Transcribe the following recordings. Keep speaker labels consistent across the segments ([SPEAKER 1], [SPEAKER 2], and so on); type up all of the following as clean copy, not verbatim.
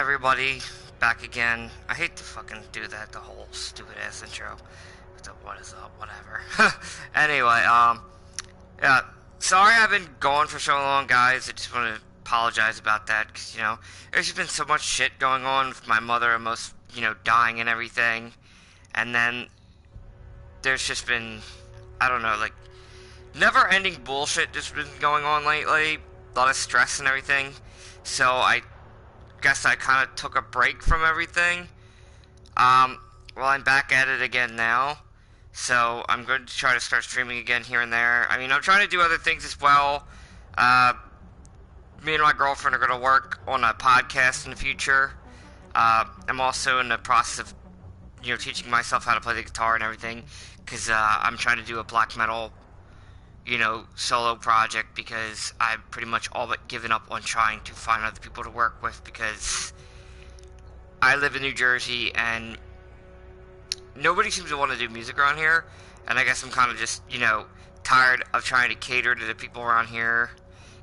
[SPEAKER 1] everybody, back again. I hate to fucking do that, the whole stupid ass intro. What is up, whatever. Anyway, yeah, sorry I've been gone for so long, guys. I just want to apologize about that, because, there's just been so much shit going on with my mother almost, dying and everything. And then there's just been, I don't know, like, never-ending bullshit just been going on lately. A lot of stress and everything. So I guess I kind of took a break from everything. Well, I'm back at it again now. So I'm going to try to start streaming again here and there. I mean, I'm trying to do other things as well. Me and my girlfriend are going to work on a podcast in the future. I'm also in the process of, teaching myself how to play the guitar and everything. Because I'm trying to do a black metal, solo project, because I've pretty much all but given up on trying to find other people to work with, because I live in New Jersey and nobody seems to want to do music around here, and I guess I'm kind of just, tired of trying to cater to the people around here,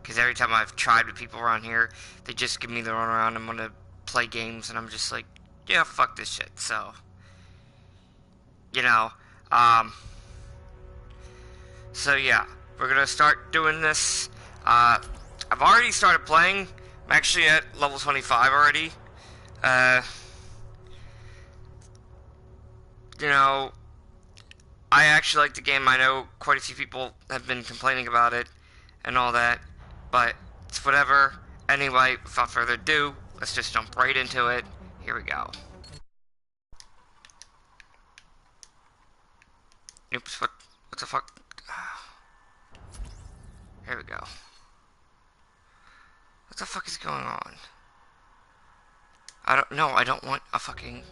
[SPEAKER 1] because every time I've tried with people around here, they just give me the runaround and want to play games, and I'm just like, yeah, fuck this shit. So, so yeah, we're gonna start doing this. I've already started playing. I'm actually at level 25 already. I actually like the game. I know quite a few people have been complaining about it and all that, but it's whatever. Anyway, without further ado, let's just jump right into it. Here we go. Oops, what the fuck? Here we go. What the fuck is going on? I don't want a fucking...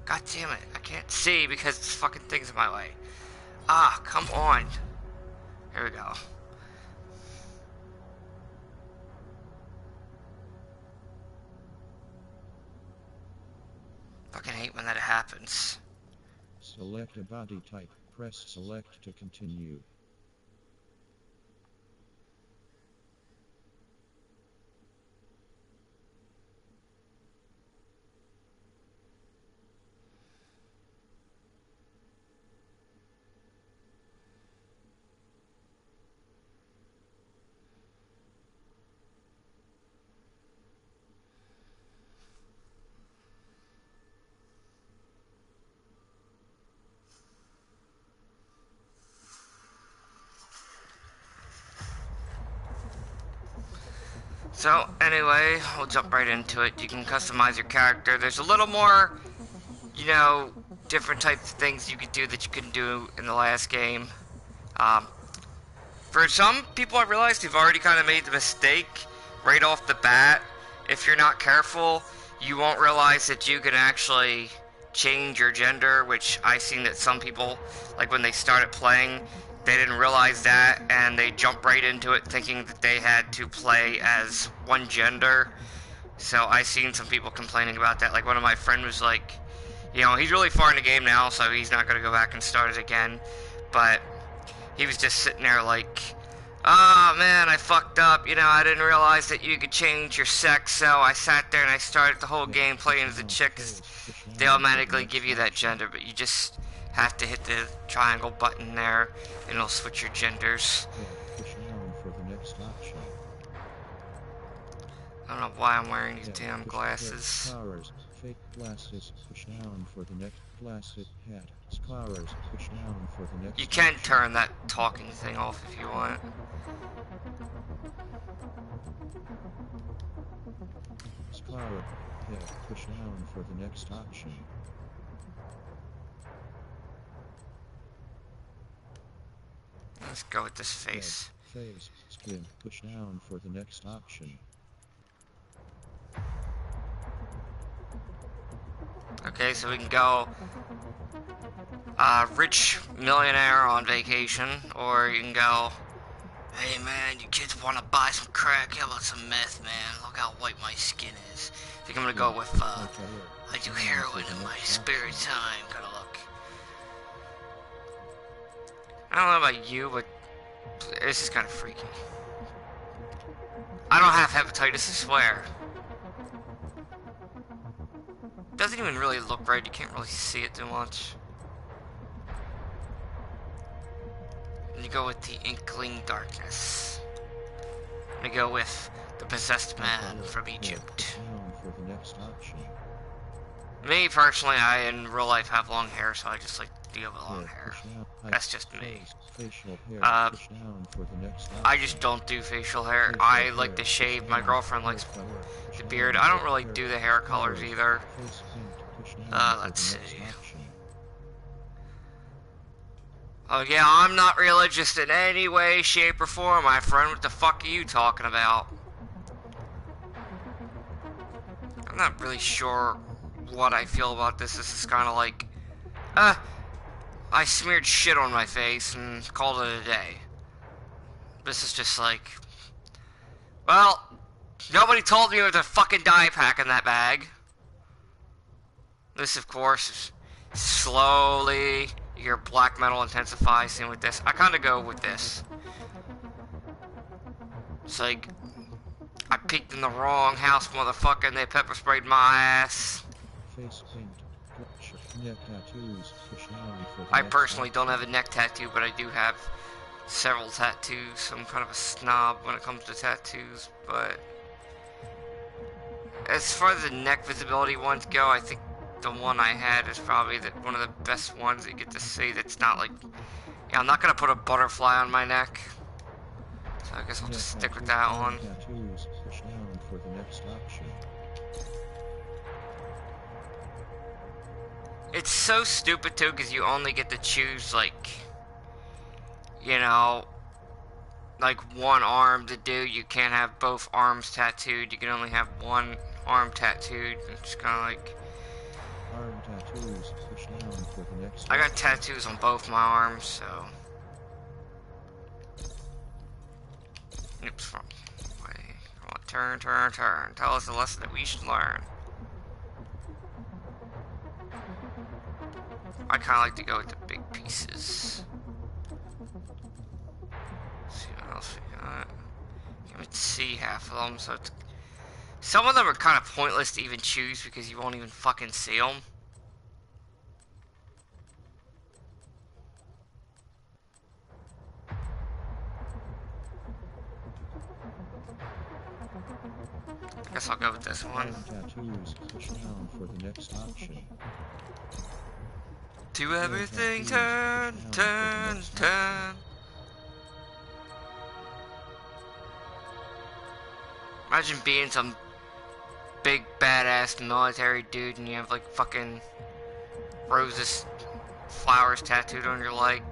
[SPEAKER 1] God damn it, I can't see because this fucking thing's in my way. Ah, come on. Here we go. Fucking hate when that happens.
[SPEAKER 2] Select a body type, press select to continue.
[SPEAKER 1] So, anyway, we'll jump right into it. You can customize your character. There's a little more, different types of things you could do that you couldn't do in the last game. For some people, I realized you've already kind of made the mistake right off the bat. If you're not careful, you won't realize that you can actually change your gender, which I've seen that some people, like when they started playing, they didn't realize that, and they jumped right into it thinking that they had to play as one gender. So I've seen some people complaining about that. Like one of my friends was like, he's really far in the game now, so he's not going to go back and start it again. But he was just sitting there like, oh man, I fucked up. I didn't realize that you could change your sex, so I sat there and I started the whole game playing as a chick, 'cause they automatically give you that gender, but you just have to hit the triangle button there and it'll switch your genders.
[SPEAKER 2] Push down for the next option.
[SPEAKER 1] I don't know why I'm wearing these damn glasses.
[SPEAKER 2] Scars, fake glasses, push down for the next plastic hat. Scars, push down for the next
[SPEAKER 1] You can
[SPEAKER 2] option.
[SPEAKER 1] turn that talking thing off if you want.
[SPEAKER 2] Scar, head, push down for the next option.
[SPEAKER 1] Let's go with this face.
[SPEAKER 2] Head, face, skin, push down for the next option.
[SPEAKER 1] Okay, so we can go rich millionaire on vacation, or you can go, hey man, you kids want to buy some crack? How about some meth, man? Look how white my skin is. I think I'm gonna go with, I do heroin in my spare time, kind of look. I don't know about you, but this is kind of freaky. I don't have hepatitis, I swear. doesn't even really look right. You can't really see it too much. You go with the Inkling Darkness. I'm gonna go with the Possessed Man from Egypt.
[SPEAKER 2] For the next option.
[SPEAKER 1] Me personally, I in real life have long hair, so I just like to go with long hair. That's just me.
[SPEAKER 2] Facial hair. Push down for the next option.
[SPEAKER 1] I just don't do facial hair. I like to shave. My girlfriend likes the beard. I don't really do the hair colors either. Let's see. Oh yeah, I'm not religious in any way, shape, or form, my friend. What the fuck are you talking about? I'm not really sure what I feel about this. This is kind of like, I smeared shit on my face and called it a day. This is just like, well, nobody told me there was a fucking dye pack in that bag. This, of course, is slowly, your black metal intensifies. Same with this. I kind of go with this. It's like, I peeked in the wrong house, motherfucker, and they pepper sprayed my ass.
[SPEAKER 2] Face paint. Neck tattoos. Push down for the
[SPEAKER 1] I
[SPEAKER 2] next
[SPEAKER 1] personally
[SPEAKER 2] option.
[SPEAKER 1] don't have a neck tattoo, but I do have several tattoos. I'm kind of a snob when it comes to tattoos, but as far as the neck visibility ones go, I think the one I had is probably one of the best ones that you get to see. That's not like, yeah, I'm not gonna put a butterfly on my neck, so I guess I'll just stick with that one.
[SPEAKER 2] Tattoos. Push down for the next option.
[SPEAKER 1] It's so stupid too, because you only get to choose, like, you know, like one arm to do. You can't have both arms tattooed. You can only have one arm tattooed. It's kind of like,
[SPEAKER 2] Arm tattoos. Push down for the next
[SPEAKER 1] I got
[SPEAKER 2] option.
[SPEAKER 1] tattoos on both my arms, so. Oops, wrong way. Come on, turn, turn, turn. Tell us the lesson that we should learn. I kind of like to go with the big pieces. Let's see what else we got. You can see half of them, so it's... Some of them are kind of pointless to even choose because you won't even fucking see them. Guess I'll go with this one.
[SPEAKER 2] Arm tattoos. Push down for the next option.
[SPEAKER 1] To everything, turn, turn, turn. Imagine being some big badass military dude and you have like fucking roses, flowers tattooed on your leg.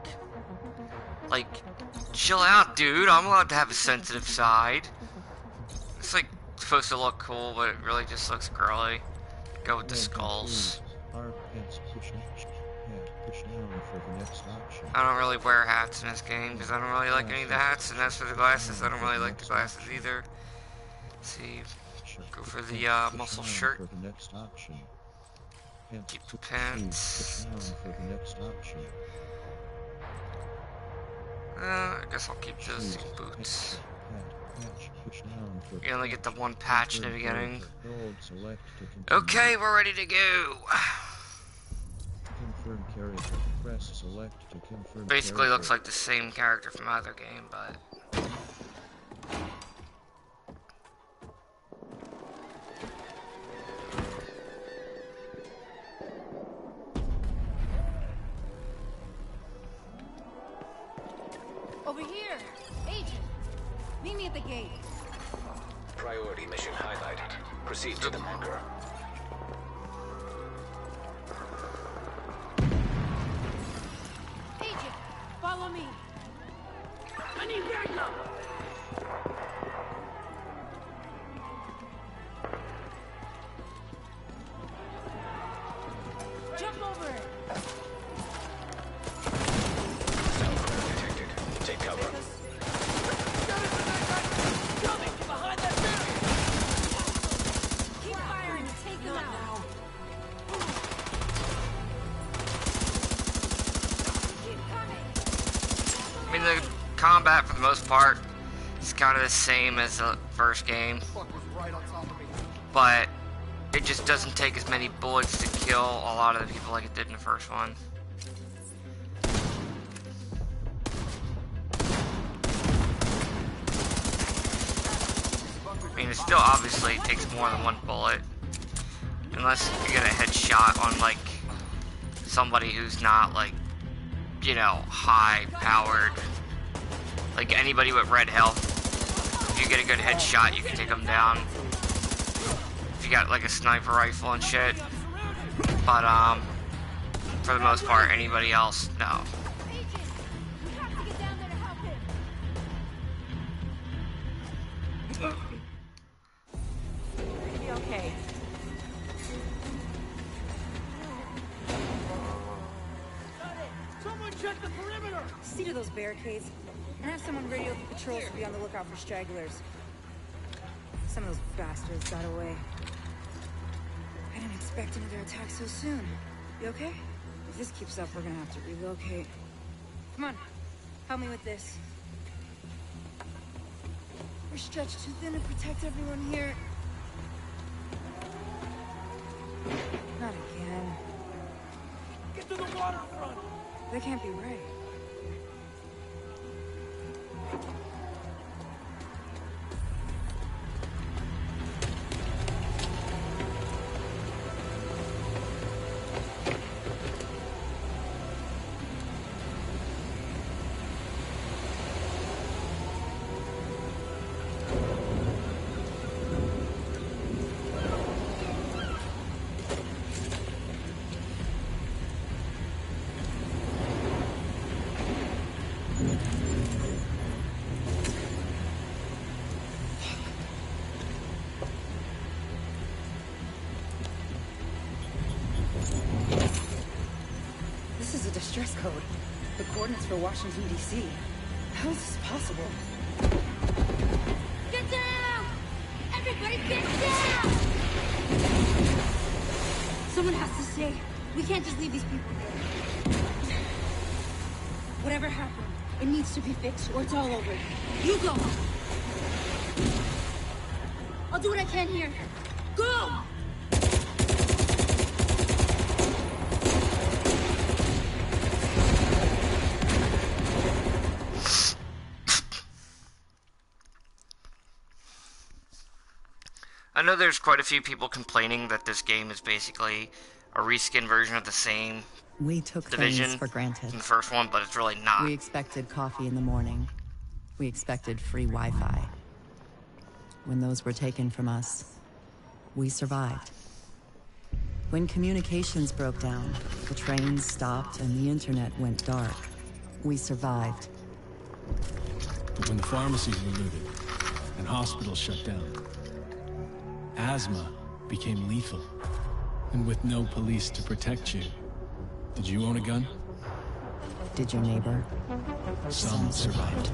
[SPEAKER 1] Like, chill out, dude. I'm allowed to have a sensitive side. It's like supposed to look cool, but it really just looks girly. Go with the skulls.
[SPEAKER 2] Arm pants. Push down for the next option.
[SPEAKER 1] I don't really wear hats in this game because I don't really like any of the hats, and as for the glasses, I don't really like the glasses either. Let's see, go for the muscle shirt.
[SPEAKER 2] For the next option. Pants.
[SPEAKER 1] Keep the pants.
[SPEAKER 2] Push down for the next option.
[SPEAKER 1] I guess I'll keep those boots. You only get the one patch in the beginning. Okay, we're ready to go.
[SPEAKER 2] Confirm character. Press select to confirm.
[SPEAKER 1] Basically looks like the same character from either game, but...
[SPEAKER 3] Over here! Agent! Meet me at the gate.
[SPEAKER 4] Priority mission highlighted. Proceed to the bunker.
[SPEAKER 3] Agent! Follow me! I need backup! Jump over it!
[SPEAKER 4] Sound detected. Take cover.
[SPEAKER 3] Behind that barrier! Keep firing and take them out! Keep coming!
[SPEAKER 1] I mean, the combat, for the most part, is kind of the same as the first game. But it just doesn't take as many bullets to kill a lot of the people like it did in the first one. I mean, it still obviously takes more than one bullet. Unless you get a headshot on, like, somebody who's not, like, you know, high-powered. Like, anybody with red health. If you get a good headshot, you can take them down. If you got, like, a sniper rifle and shit. But, for the most part, anybody else, no.
[SPEAKER 3] Agent, we have to get down there to help him.
[SPEAKER 5] It'll be okay.
[SPEAKER 6] Someone check the perimeter!
[SPEAKER 7] See to those barricades, and have someone radio the patrols to be on the lookout for stragglers. Some of those bastards got away. I didn't expect another attack so soon. You okay? If this keeps up, we're gonna have to relocate. Come on, help me with this. We're stretched too thin to protect everyone here. Not again.
[SPEAKER 6] Get to the waterfront!
[SPEAKER 7] That can't be right. This is a distress code. The coordinates for Washington, D.C. How is this possible?
[SPEAKER 3] Get down! Everybody get down! Someone has to stay. We can't just leave these people there. Whatever happened, it needs to be fixed or it's all over. You go! I'll do what I can here. Go!
[SPEAKER 1] I know there's quite a few people complaining that this game is basically a reskin version of the same
[SPEAKER 8] We took
[SPEAKER 1] Division
[SPEAKER 8] things for granted.
[SPEAKER 1] in the first one, but it's really not.
[SPEAKER 8] We expected coffee in the morning. We expected free Wi-Fi. When those were taken from us, we survived. When communications broke down, the trains stopped and the internet went dark, we survived.
[SPEAKER 9] But when the pharmacies were looted and hospitals shut down, asthma became lethal. And with no police to protect you, did you own a gun?
[SPEAKER 8] Did your neighbor?
[SPEAKER 9] Some survived.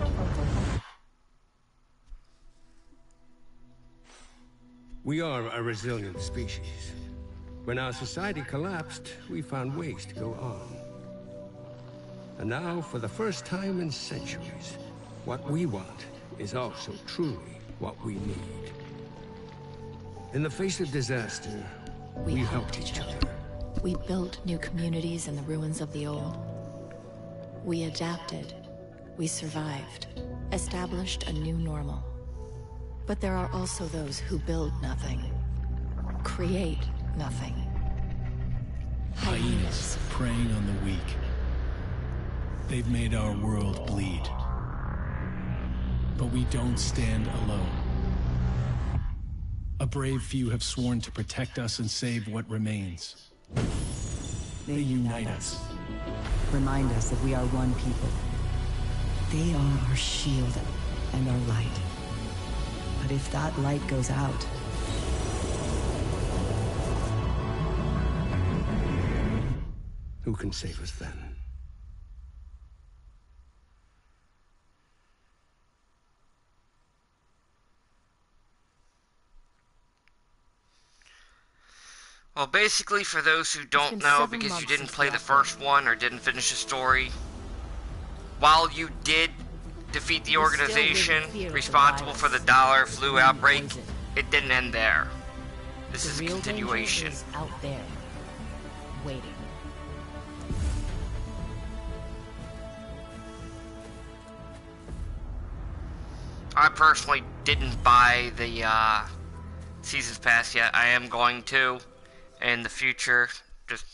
[SPEAKER 10] We are a resilient species. When our society collapsed, we found ways to go on. And now, for the first time in centuries, what we want is also truly what we need. In the face of disaster, we helped each other.
[SPEAKER 11] We built new communities in the ruins of the old. We adapted. We survived. Established a new normal. But there are also those who build nothing. Create nothing.
[SPEAKER 9] Hyenas preying on the weak. They've made our world bleed. But we don't stand alone. A brave few have sworn to protect us and save what remains.
[SPEAKER 8] They
[SPEAKER 9] unite us.
[SPEAKER 8] Remind us that we are one people. They are our shield and our light. But if that light goes out,
[SPEAKER 10] Who can save us then?
[SPEAKER 1] Well, basically, for those who don't
[SPEAKER 11] been
[SPEAKER 1] know,
[SPEAKER 11] 7
[SPEAKER 1] because you
[SPEAKER 11] months
[SPEAKER 1] didn't
[SPEAKER 11] since
[SPEAKER 1] play
[SPEAKER 11] the
[SPEAKER 1] the first one or didn't finish the story, while you did defeat the organization responsible for the Dollar Flu outbreak, it didn't end there. This is
[SPEAKER 11] The
[SPEAKER 1] a
[SPEAKER 11] real danger
[SPEAKER 1] continuation.
[SPEAKER 11] is out there, waiting.
[SPEAKER 1] I personally didn't buy the Seasons Pass yet. I am going to in the future. Just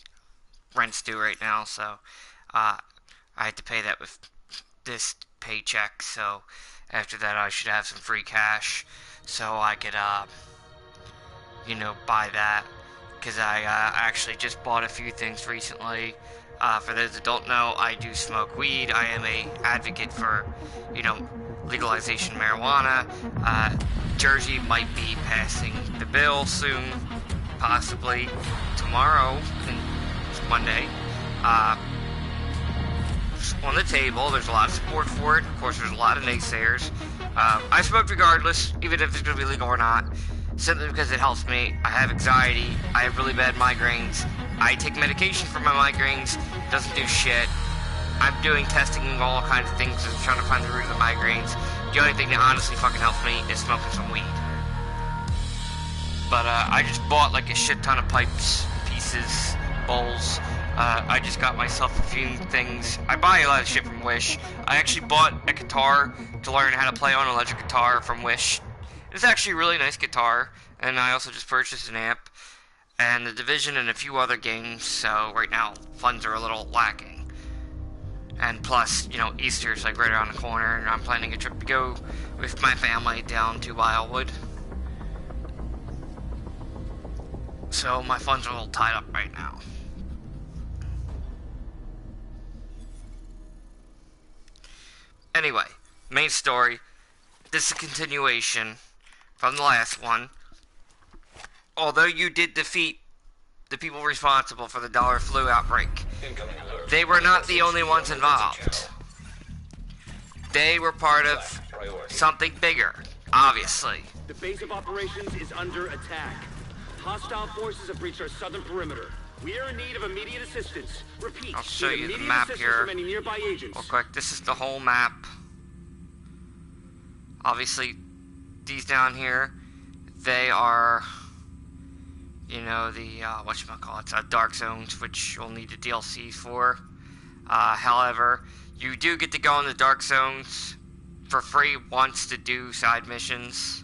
[SPEAKER 1] rent's due right now, so I had to pay that with this paycheck. So after that, I should have some free cash, so I could, buy that. Because I actually just bought a few things recently. For those that don't know, I do smoke weed. I am a advocate for, legalization of marijuana. Jersey might be passing the bill soon, possibly tomorrow, and it's Monday. On the table, there's a lot of support for it. Of course, there's a lot of naysayers. I smoke regardless, even if it's going to be legal or not, simply because it helps me. I have anxiety. I have really bad migraines. I take medication for my migraines. It doesn't do shit. I'm doing testing and all kinds of things, just trying to find the root of the migraines. The only thing that honestly fucking helps me is smoking some weed. But I just bought like a shit ton of pipes, pieces, bowls. I just got myself a few things. I buy a lot of shit from Wish. I actually bought a guitar to learn how to play on an electric guitar from Wish. It's actually a really nice guitar, and I also just purchased an amp and The Division and a few other games, so right now funds are a little lacking. And plus, Easter's like right around the corner, and I'm planning a trip to go with my family down to Wildwood. So my funds are a little tied up right now. Anyway, main story. This is a continuation from the last one. Although you did defeat the people responsible for the Dollar Flu outbreak, they were not the only ones involved. They were part of something bigger, obviously.
[SPEAKER 6] The base of operations is under attack. Hostile forces have breached our southern perimeter. We are in need of immediate assistance. Repeat,
[SPEAKER 1] I'll show
[SPEAKER 6] need
[SPEAKER 1] you the
[SPEAKER 6] immediate
[SPEAKER 1] map
[SPEAKER 6] assistance
[SPEAKER 1] here
[SPEAKER 6] from any nearby agents.
[SPEAKER 1] real quick. This is the whole map. Obviously, these down here, they are, the, whatchamacallit, Dark Zones, which you'll need the DLC for. However, you do get to go in the Dark Zones for free once to do side missions,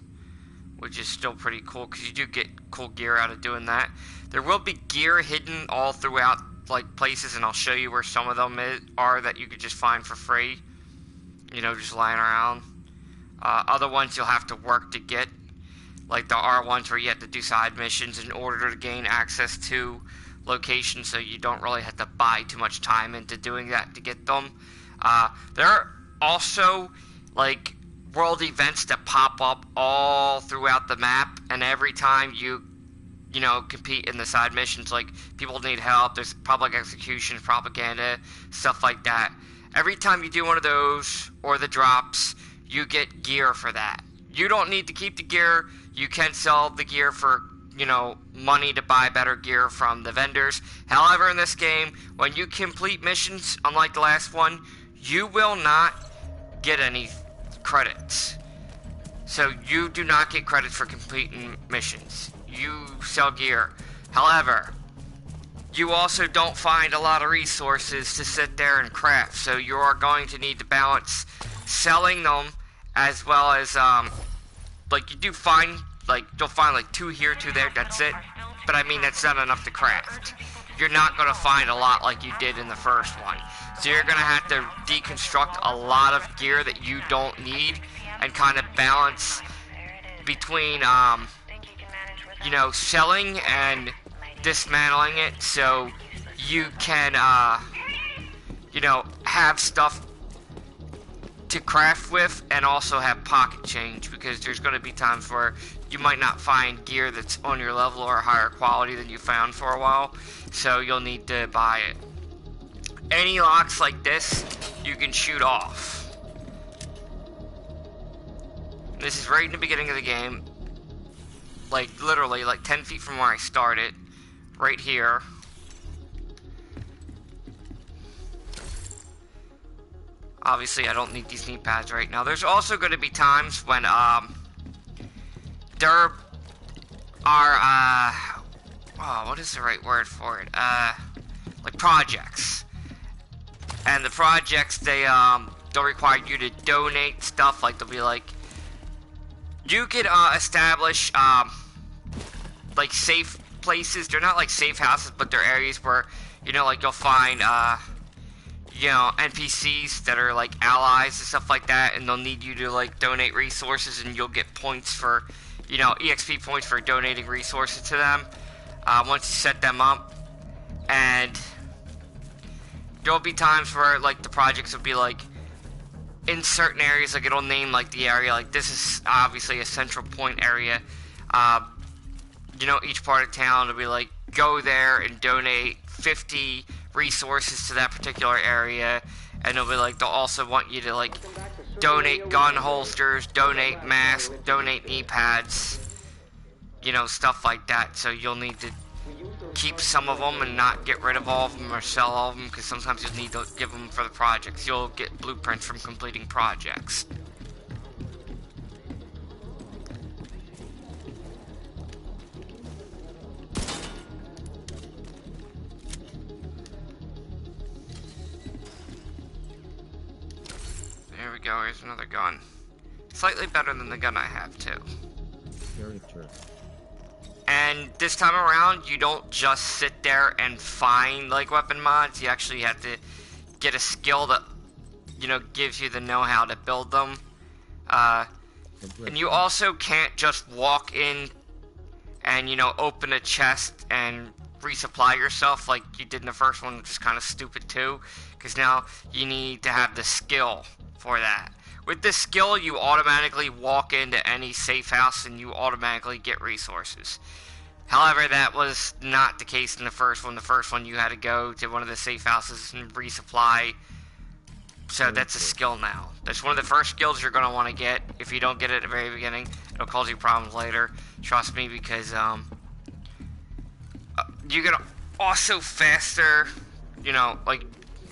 [SPEAKER 1] which is still pretty cool, because you do get cool gear out of doing that. There will be gear hidden all throughout, places, and I'll show you where some of them are that you could just find for free, just lying around. Other ones you'll have to work to get, like the R1s where you have to do side missions in order to gain access to locations, so you don't really have to buy too much time into doing that to get them. There are also, world events that pop up all throughout the map, and every time you compete in the side missions, people need help, there's public execution, propaganda, stuff like that. Every time you do one of those, or the drops, you get gear for that. You don't need to keep the gear. You can sell the gear for, money to buy better gear from the vendors. However, in this game, when you complete missions, unlike the last one, you will not get any credits. So you do not get credits for completing missions. You sell gear. However, you also don't find a lot of resources to sit there and craft. So you are going to need to balance selling them as well as, you do find, you'll find 2 here, 2 there, that's it. But I mean, that's not enough to craft. You're not going to find a lot like you did in the first one. So you're going to have to deconstruct a lot of gear that you don't need and kind of balance between, selling and dismantling it so you can, have stuff to craft with and also have pocket change, because there's going to be times where you might not find gear that's on your level or higher quality than you found for a while, so you'll need to buy it. Any locks like this you can shoot off. This is right in the beginning of the game, literally 10 feet from where I started, right here. Obviously, I don't need these knee pads right now. There's also going to be times when, are, oh, what is the right word for it? Like projects. And the projects, they, don't require you to donate stuff. Like, they'll be like, you could, establish, like, safe places. They're not like safe houses, but they're areas where, you know, like, you'll find, you know, NPCs that are, like, allies and stuff like that, and they'll need you to, like, donate resources, and you'll get points for, you know, EXP points for donating resources to them, once you set them up. And there'll be times where, like, the projects will be, like, in certain areas, like, it'll name, like, the area, like, this is obviously a central point area. You know, each part of town will be, like, go there and donate 50 resources to that particular area, and it'll be, like, they'll also want you to, like, donate gun holsters, donate masks, donate knee pads, you know, stuff like that. So you'll need to keep some of them and not get rid of all of them or sell all of them, because sometimes you'll need to give them for the projects. You'll get blueprints from completing projects. There we go, here's another gun. Slightly better than the gun I have, too.
[SPEAKER 2] Character.
[SPEAKER 1] And this time around, you don't just sit there and find, like, weapon mods. You actually have to get a skill that, you know, gives you the know-how to build them. And you also can't just walk in and, you know, open a chest and resupply yourself like you did in the first one, which is kind of stupid, too. Because now you need to have the skill for that. With this skill, you automatically walk into any safe house and you automatically get resources. However, that was not the case in the first one. The first one, you had to go to one of the safe houses and resupply. So that's a skill now. That's one of the first skills you're going to want to get. If you don't get it at the very beginning, it'll cause you problems later. Trust me, because you get also faster, you know, like,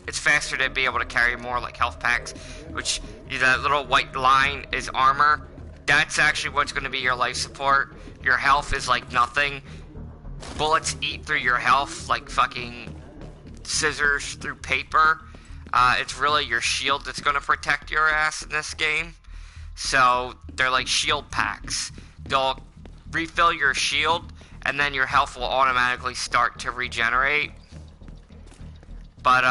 [SPEAKER 1] it's faster to be able to carry more, like, health packs, which that little white line is armor. That's actually what's going to be your life support. Your health is like nothing. Bullets eat through your health like fucking scissors through paper. It's really your shield that's going to protect your ass in this game. So they're like shield packs. They'll refill your shield, and then your health will automatically start to regenerate. But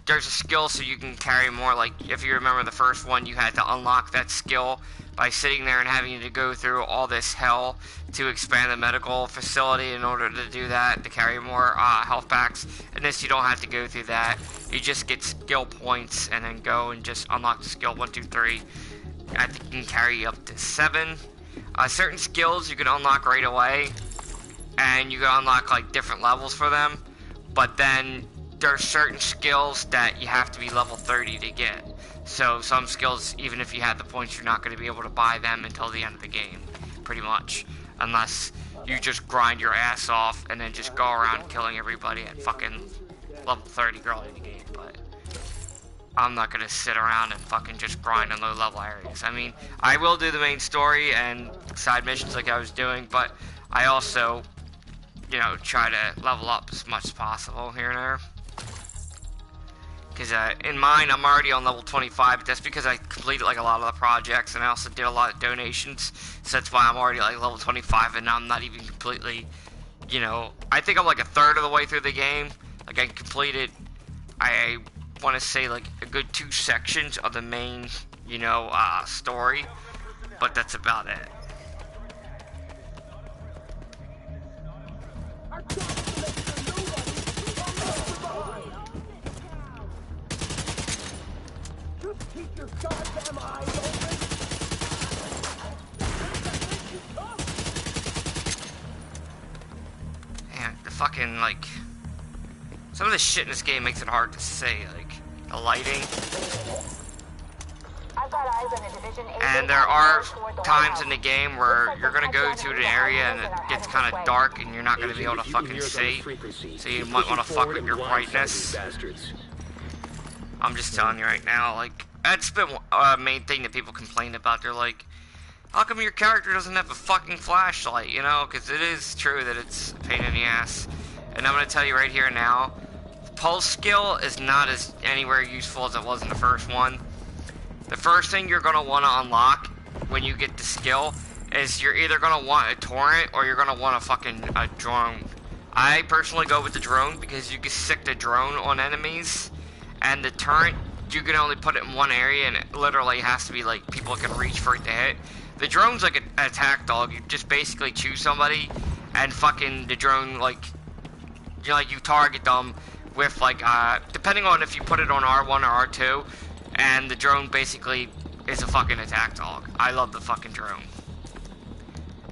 [SPEAKER 1] there's a skill so you can carry more. Like, if you remember the first one, you had to unlock that skill by sitting there and having to go through all this hell to expand the medical facility in order to do that, to carry more health packs. And this, you don't have to go through that. You just get skill points and then go and just unlock the skill 1, 2, 3. I think you can carry up to 7. Certain skills you can unlock right away, and you can unlock like different levels for them. But then there are certain skills that you have to be level 30 to get. So some skills, even if you have the points, you're not going to be able to buy them until the end of the game, pretty much. Unless you just grind your ass off and then just go around killing everybody at fucking level 30 early in the game. But I'm not going to sit around and fucking just grind in low level areas. I mean, I will do the main story and side missions like I was doing, but I also, you know, try to level up as much as possible here and there. Because in mine, I'm already on level 25, but that's because I completed like a lot of the projects, and I also did a lot of donations, so that's why I'm already like level 25, and I'm not even completely, you know, I think I'm like a third of the way through the game. Like, I completed, I want to say like a good 2 sections of the main, you know, story, but that's about it. Man, the fucking, like, some of the shit in this game makes it hard to say, like, the lighting. And there are times in the game where you're gonna go to an area and it gets kind of dark and you're not gonna be able to fucking see. So you might want to fuck with your brightness. I'm just telling you right now, like, that's been a main thing that people complain about. They're like, How come your character doesn't have a fucking flashlight, you know? Because it is true that it's a pain in the ass. And I'm going to tell you right here now, pulse skill is not as anywhere useful as it was in the first one. The first thing you're going to want to unlock when you get the skill is you're either going to want a torrent or you're going to want a drone. I personally go with the drone because you can stick the drone on enemies, and the turret, you can only put it in one area, and it literally has to be like people can reach for it to hit. The drone's like an attack dog. You just basically choose somebody, and fucking the drone, like, you target them with, like, depending on if you put it on R1 or R2, and the drone basically is a fucking attack dog. I love the fucking drone.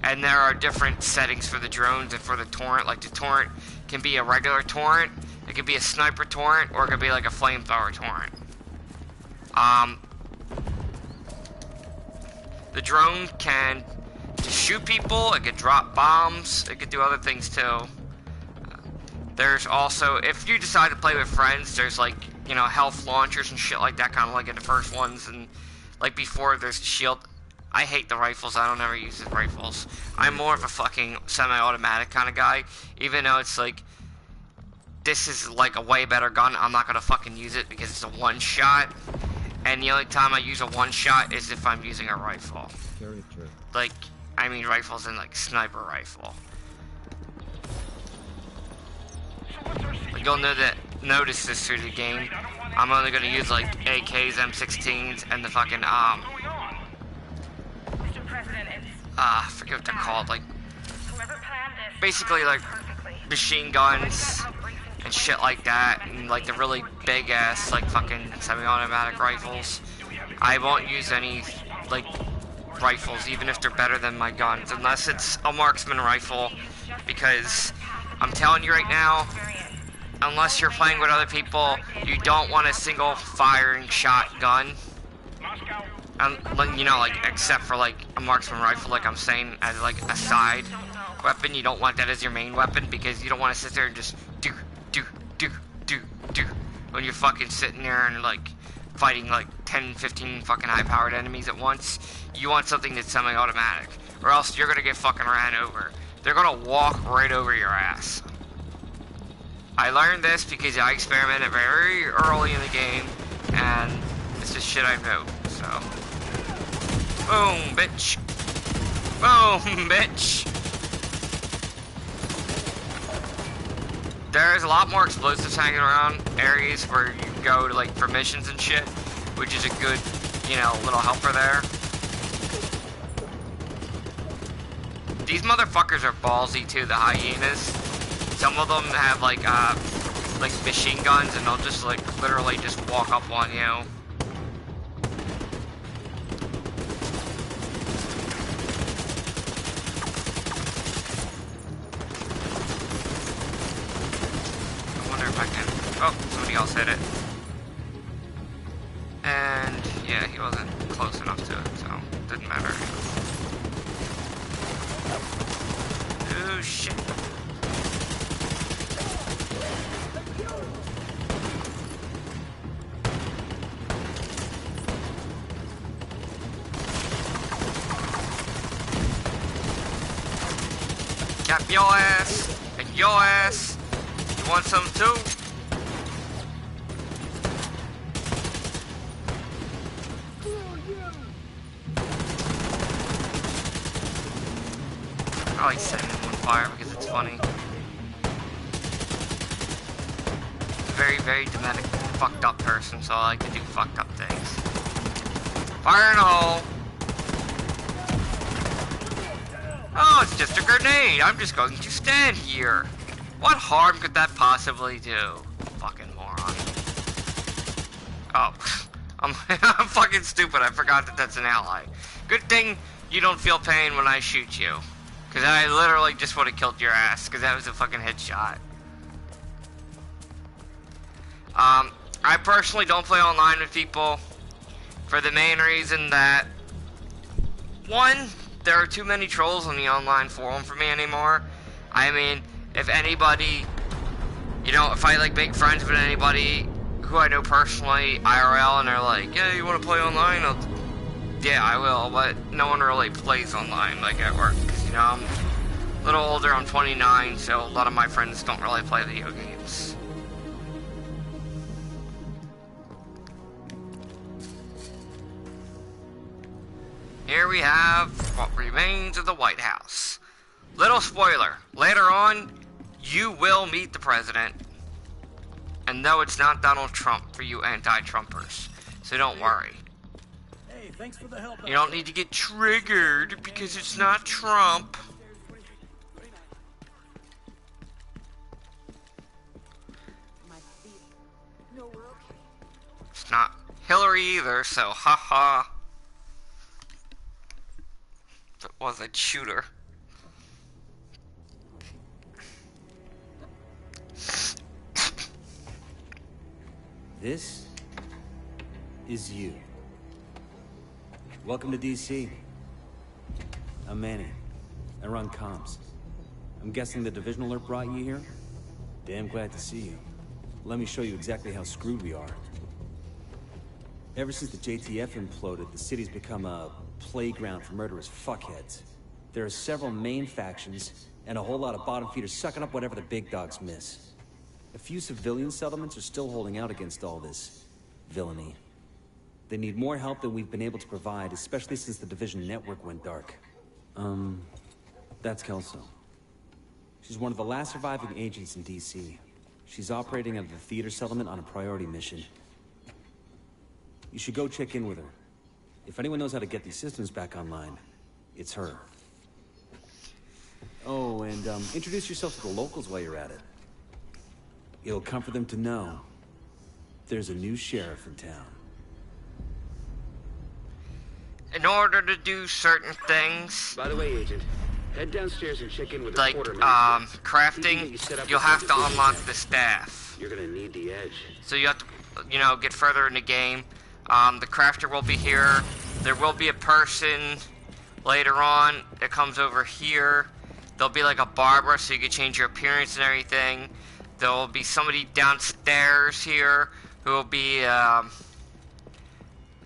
[SPEAKER 1] And there are different settings for the drones and for the torrent. Like, the torrent can be a regular torrent, it can be a sniper torrent, or it can be like a flamethrower torrent. The drone can just shoot people, it can drop bombs, it can do other things too. There's also, if you decide to play with friends, there's like, you know, health launchers and shit like that, kind of like in the first ones, and like before there's shield. I hate the rifles, I don't ever use the rifles. I'm more of a fucking semi-automatic kind of guy, even though it's like, this is like a way better gun, I'm not gonna fucking use it because it's a one-shot. And the only time I use a one-shot is if I'm using a rifle.
[SPEAKER 2] Character.
[SPEAKER 1] Like, I mean rifles and like sniper rifle. But you'll notice this through the game. I'm only gonna use like AKs, M16s, and the fucking I forget what they're called. Like, basically like machine guns and shit like that, and like the really big ass like fucking semi-automatic rifles. I won't use any like rifles, even if they're better than my guns, unless it's a marksman rifle, because I'm telling you right now, unless you're playing with other people, you don't want a single firing shotgun. You know, like, except for like a marksman rifle, like I'm saying, as like a side weapon. You don't want that as your main weapon, because you don't want to sit there and just do when you're fucking sitting there and like fighting like 10, 15 fucking high-powered enemies at once. You want something that's semi-automatic, or else you're gonna get fucking ran over. They're gonna walk right over your ass. I learned this because I experimented very early in the game, and it's just shit I know, so. Boom, bitch. Boom, bitch. There's a lot more explosives hanging around areas where you go to, like, for missions and shit, which is a good, you know, little helper there. These motherfuckers are ballsy too, the hyenas. Some of them have like machine guns, and they'll just like literally just walk up on you. I wonder if I can. Oh, somebody else hit it. And yeah, he wasn't close enough to it, so it didn't matter. Oh shit. Got your ass and your ass. You want some too? I like setting them on fire because it's funny. Very, very dramatic, fucked up person, so I like to do fucked up things. Fire in a hole. Oh, it's just a grenade. I'm just going to stand here. What harm could that possibly do? Fucking moron. Oh, I'm fucking stupid. I forgot that that's an ally. Good thing you don't feel pain when I shoot you. Because I literally just would have killed your ass. Because that was a fucking headshot. I personally don't play online with people. For the main reason that... One, there are too many trolls on the online forum for me anymore. I mean, if anybody, you know, if I like make friends with anybody who I know personally IRL, and they're like, yeah, you want to play online? Yeah, I will, but no one really plays online like at work. 'Cause, you know, I'm a little older, I'm 29, so a lot of my friends don't really play video games. Here we have what remains of the White House. Little spoiler, later on, you will meet the president. And no, it's not Donald Trump for you anti-Trumpers, so don't worry.
[SPEAKER 5] Hey, thanks for the help.
[SPEAKER 1] You don't need to get triggered because it's not Trump. It's not Hillary either, so haha. If it was, I'd shoot her.
[SPEAKER 5] This is you. Welcome to DC. I'm Manny. I run comms. I'm guessing the division alert brought you here? Damn glad to see you. Let me show you exactly how screwed we are. Ever since the JTF imploded, the city's become a playground for murderous fuckheads. There are several main factions, and a whole lot of bottom feeders sucking up whatever the big dogs miss. A few civilian settlements are still holding out against all this villainy. They need more help than we've been able to provide, especially since the Division network went dark. That's Kelso. She's one of the last surviving agents in DC. She's operating out of the theater settlement on a priority mission. You should go check in with her. If anyone knows how to get these systems back online, it's her. Oh, and introduce yourself to the locals while you're at it. It'll comfort them to know there's a new sheriff in town.
[SPEAKER 1] In order to do certain things,
[SPEAKER 6] By the way, Agent, head downstairs and check in with the
[SPEAKER 1] like
[SPEAKER 6] quartermaster.
[SPEAKER 1] crafting, you'll have to unlock the staff.
[SPEAKER 6] You're gonna need the edge.
[SPEAKER 1] So you have to, you know, get further in the game. The crafter will be here. There will be a person later on that comes over here. There'll be like a barber, so you can change your appearance and everything. There will be somebody downstairs here who will be a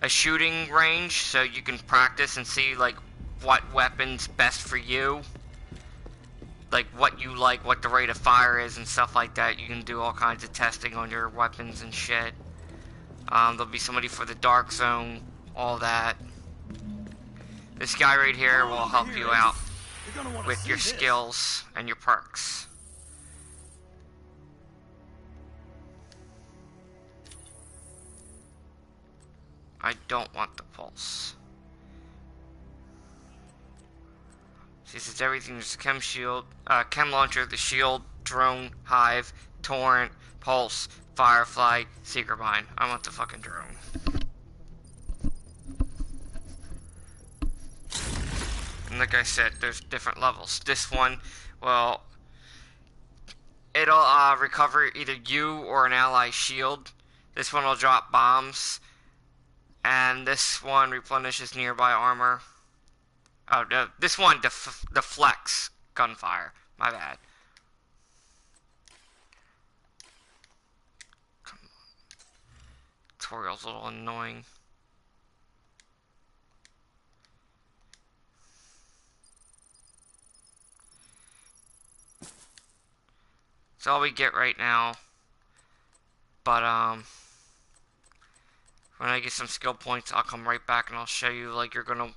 [SPEAKER 1] shooting range, so you can practice and see like what weapon's best for you, like what you like, what the rate of fire is and stuff like that. You can do all kinds of testing on your weapons and shit. There'll be somebody for the dark zone, all that. This guy right here will help you out with your skills and your perks. I don't want the pulse. This is everything. There's chem shield, chem launcher, the shield, drone, hive, torrent, pulse, firefly, secret mine. I want the fucking drone. And like I said, there's different levels. This one, well, it'll recover either you or an ally shield. This one will drop bombs. And this one replenishes nearby armor. Oh, no, this one deflects gunfire. My bad. Come on. Tutorial's a little annoying. That's all we get right now. But, when I get some skill points, I'll come right back and I'll show you, like, you're gonna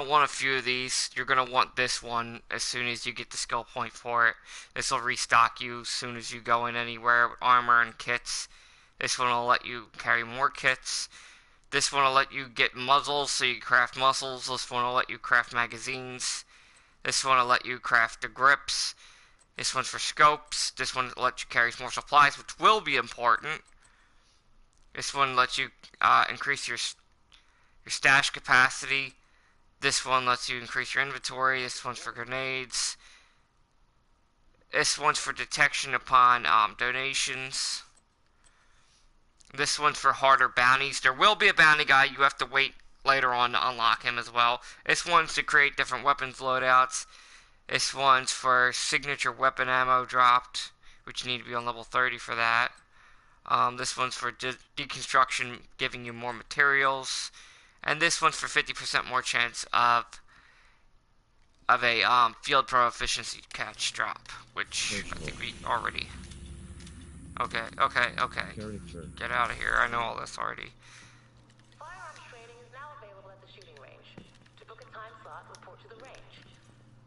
[SPEAKER 1] want a few of these. You're gonna want this one as soon as you get the skill point for it. This will restock you as soon as you go in anywhere with armor and kits. This one will let you carry more kits. This one will let you get muzzles, so you craft muscles. This one will let you craft magazines. This one will let you craft the grips. This one's for scopes. This one will let you carry more supplies, which will be important. This one lets you increase your stash capacity. This one lets you increase your inventory. This one's for grenades. This one's for detection upon donations. This one's for harder bounties. There will be a bounty guy. You have to wait later on to unlock him as well. This one's to create different weapons loadouts. This one's for signature weapon ammo dropped, which you need to be on level 30 for that. This one's for deconstruction, giving you more materials. And this one's for 50% more chance of a field pro efficiency catch drop, which I think we already. Okay.
[SPEAKER 2] Character.
[SPEAKER 1] Get out of here. I know all this already.
[SPEAKER 12] Firearms training is now available at the shooting range. To book a time slot, report to the range.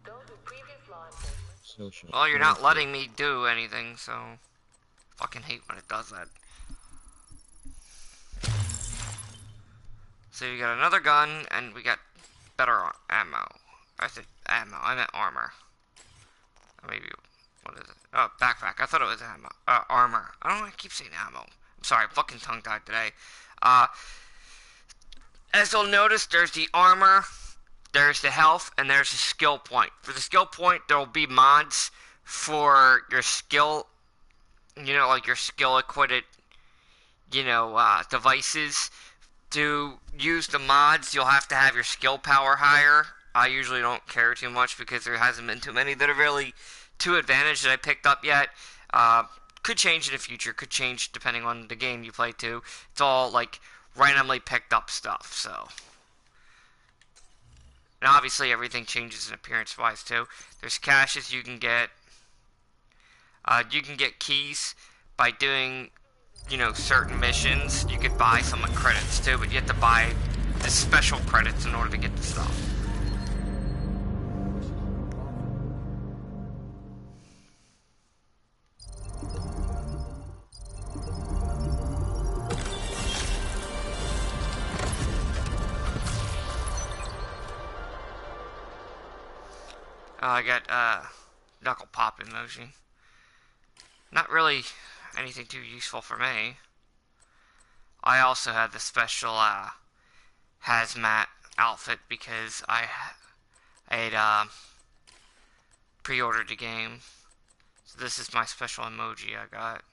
[SPEAKER 12] Those with previous law enforcement.
[SPEAKER 2] Social.
[SPEAKER 1] Well, you're not letting me do anything, so fucking hate when it does that. So you got another gun, and we got better ammo. I said ammo. I meant armor. Or maybe, what is it? Oh, backpack. I thought it was ammo. Armor. I don't know why I keep saying ammo. I'm sorry, I'm fucking tongue-tied today. As you'll notice, there's the armor, there's the health, and there's the skill point. For the skill point, there will be mods for your skill, you know, like your skill-equipped, you know, devices. To use the mods, you'll have to have your skill power higher. I usually don't care too much because there hasn't been too many that are really to advantage that I picked up yet. Could change in the future, could change depending on the game you play too. It's all like randomly picked up stuff, so. And obviously everything changes in appearance wise too. There's caches you can get. You can get keys by doing, you know, certain missions. You could buy some credits too, but you have to buy the special credits in order to get the stuff. I got knuckle pop emoji. Not really anything too useful for me. I also had the special hazmat outfit because I had pre-ordered the game. So this is my special emoji I got.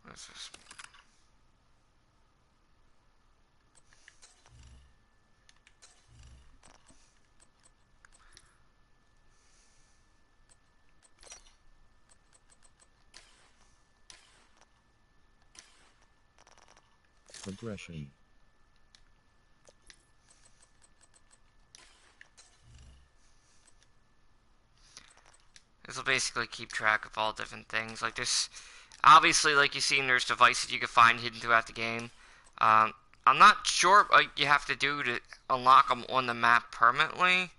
[SPEAKER 1] What is this?
[SPEAKER 2] Progression.
[SPEAKER 1] This will basically keep track of all different things. Like this, obviously, like you've seen, there's devices you can find hidden throughout the game. I'm not sure what you have to do to unlock them on the map permanently.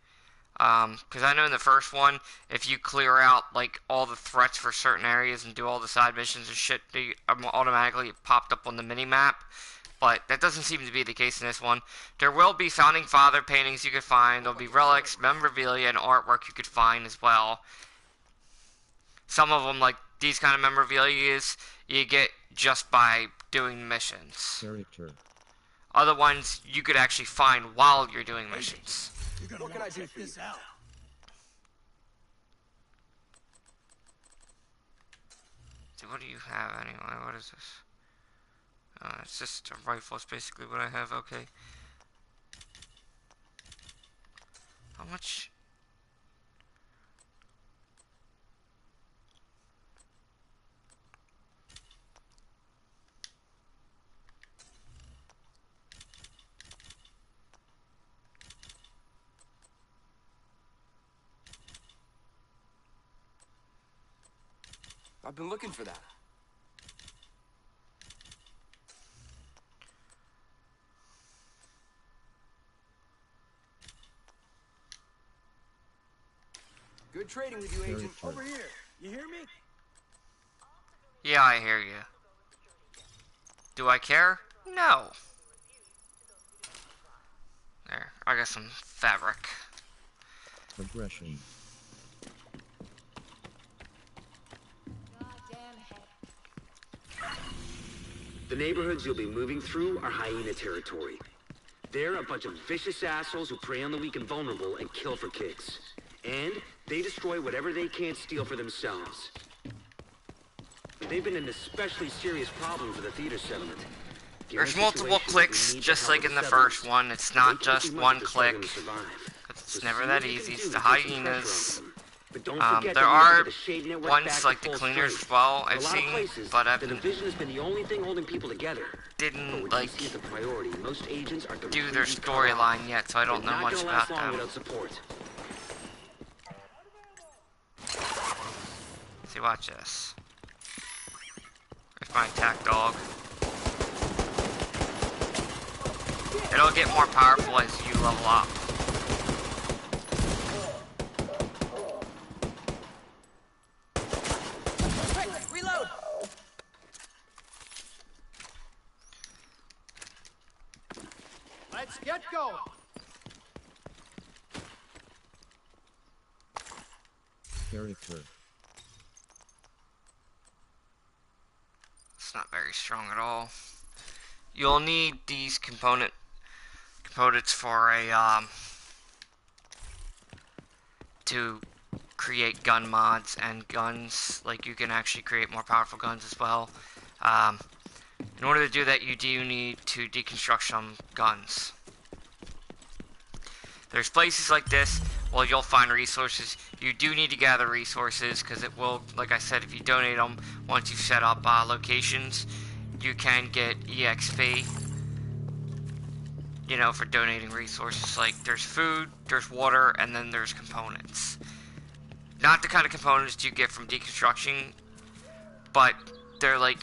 [SPEAKER 1] Because I know in the first one, if you clear out like all the threats for certain areas and do all the side missions and shit, they automatically popped up on the mini map. But that doesn't seem to be the case in this one. There will be Founding Father paintings you could find. There'll be relics, memorabilia, and artwork you could find as well. Some of them, like these kind of memorabilia, you get just by doing missions.
[SPEAKER 2] Character.
[SPEAKER 1] Other ones you could actually find while you're doing missions.
[SPEAKER 13] What can I do for this out?
[SPEAKER 1] So what do you have anyway? What is this? It's just a rifle. It's basically what I have. Okay. How much?
[SPEAKER 13] I've been looking for that. Good trading with you, Agent. Over here. You hear me?
[SPEAKER 1] Yeah, I hear you. Do I care? No. There, I got some fabric.
[SPEAKER 2] Progression.
[SPEAKER 6] The neighborhoods you'll be moving through are hyena territory. They're a bunch of vicious assholes who prey on the weak and vulnerable and kill for kicks. And they destroy whatever they can't steal for themselves. They've been an especially serious problem for the theater settlement.
[SPEAKER 1] There's multiple clicks, just like in the first one. It's not just one click. It's never that easy. It's the hyenas. There are ones like the cleaners as well, I've seen, but I didn't like do their storyline yet, so I don't know much about them. See, watch this. There's my attack dog. It'll get more powerful as you level up.
[SPEAKER 13] Reload. Let's get going.
[SPEAKER 2] Character.
[SPEAKER 1] It's not very strong at all. You'll need these components for a to create gun mods and guns. Like, you can actually create more powerful guns as well. In order to do that, you do need to deconstruct some guns. There's places like this where you'll find resources. You do need to gather resources because it will, like I said, if you donate them once you set up locations, you can get EXP, you know, for donating resources. Like, there's food, there's water, and then there's components. Not the kind of components you get from deconstruction, but they're like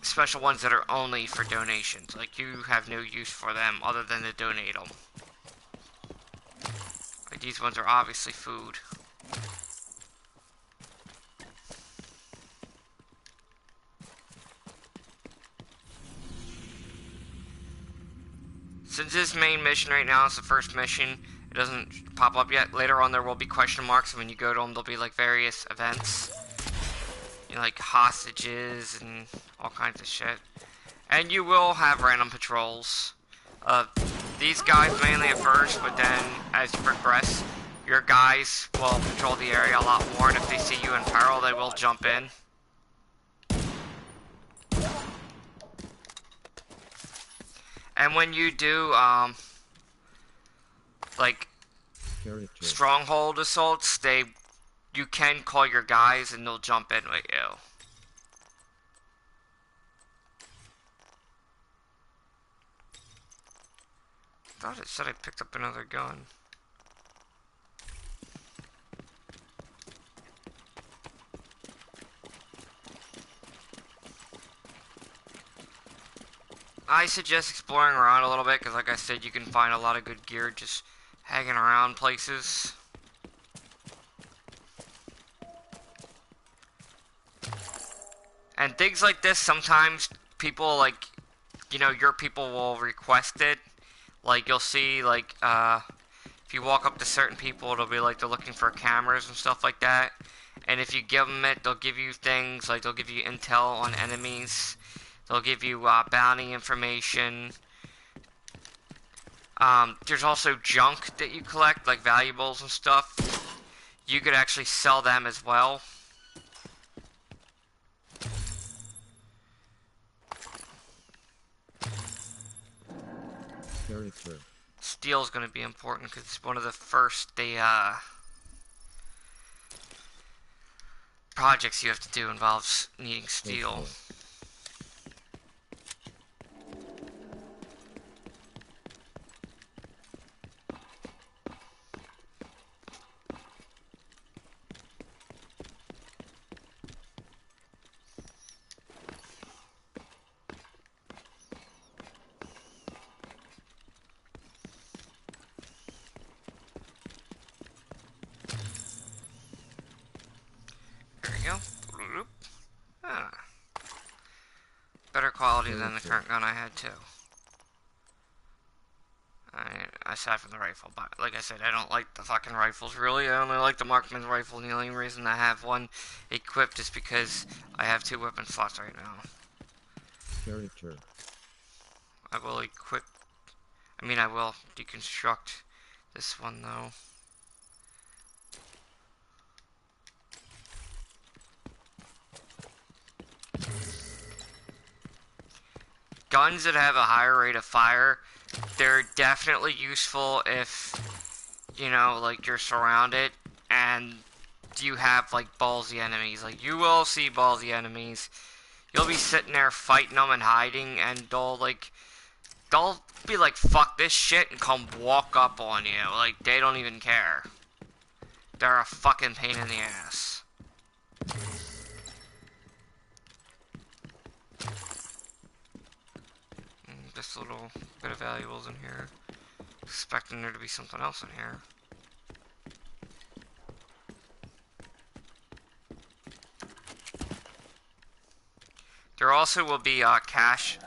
[SPEAKER 1] special ones that are only for donations. Like, you have no use for them other than to donate them. Like, these ones are obviously food. Since this main mission right now is the first mission, it doesn't pop up yet. Later on there will be question marks, and when you go to them, there'll be like various events. You know, like hostages and all kinds of shit. And you will have random patrols. These guys mainly at first, but then as you progress, your guys will patrol the area a lot more, and if they see you in peril, they will jump in. And when you do, like, stronghold assaults, you can call your guys and they'll jump in with you. I thought it said I picked up another gun. I suggest exploring around a little bit, because like I said, you can find a lot of good gear just hanging around places. And things like this, sometimes people, like, you know, your people will request it. Like, you'll see, like, if you walk up to certain people, it'll be like they're looking for cameras and stuff like that. And if you give them it, they'll give you things, like they'll give you intel on enemies. They'll give you bounty information. There's also junk that you collect, like valuables and stuff. You could actually sell them as well.
[SPEAKER 2] Character.
[SPEAKER 1] Steel is going to be important because it's one of the first projects you have to do involves needing steel. Better quality than the current gun I had too. Aside from the rifle, but like I said, I don't like the fucking rifles really. I only like the Marksman rifle, and the only reason I have one equipped is because I have 2 weapon slots right now.
[SPEAKER 2] Character.
[SPEAKER 1] I will equip. I mean, I will deconstruct this one though. Guns that have a higher rate of fire, they're definitely useful if, you know, like you're surrounded and you have like ballsy enemies. Like, you will see ballsy enemies. You'll be sitting there fighting them and hiding, and they'll be like, fuck this shit, and come walk up on you. Like, they don't even care. They're a fucking pain in the ass. This little bit of valuables in here. Expecting there to be something else in here. There also will be cash,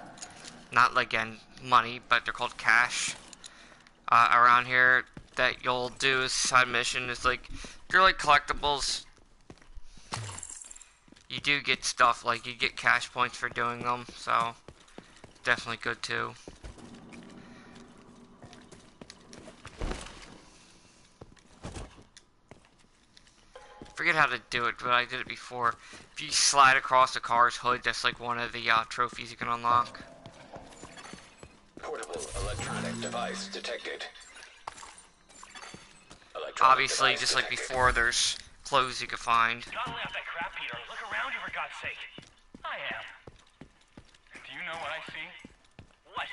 [SPEAKER 1] not like money, but they're called cash around here that you'll do as side mission. It's like, they're like collectibles. You do get stuff, like you get cash points for doing them, so definitely good too. Forget how to do it, but I did it before. If you slide across the car's hood, that's like one of the trophies you can unlock.
[SPEAKER 4] Portable electronic device detected.
[SPEAKER 1] Obviously, just like before, there's clothes you can find.
[SPEAKER 14] God, lay off that crap, Peter. Look around you, for God's sake. I am. Do you know what I see? What?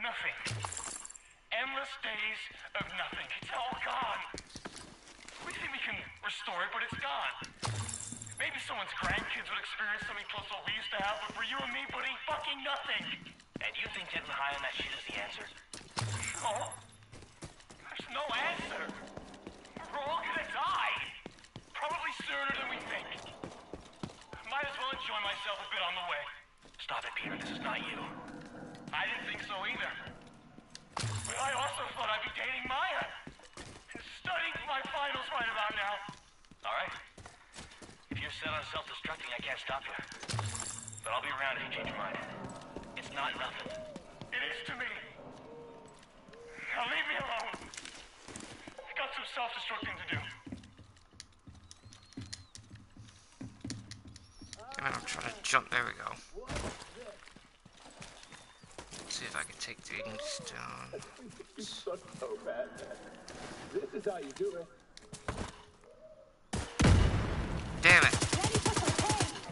[SPEAKER 14] Nothing. Endless days of nothing. It's all gone. We think we can restore it, but it's gone. Maybe someone's grandkids would experience something close to what we used to have, but for you and me, buddy, fucking nothing. And you think getting high on that shit is the answer? No. There's no answer. We're all gonna die. Probably sooner than we think. Might as well enjoy myself a bit on the way. Stop it, Peter. This is not you. I didn't think so either. But I also thought I'd be dating Maya. And studying for my finals right about now. Alright. If you're set on self-destructing, I can't stop you. But I'll be around if you change your mind. It's not nothing. It is to me. Now leave me alone. I've got some self-destructing to do.
[SPEAKER 1] I'm trying to jump. There we go. Let's see if I can take things down.
[SPEAKER 15] So bad, man. This is how you do it.
[SPEAKER 1] Damn it.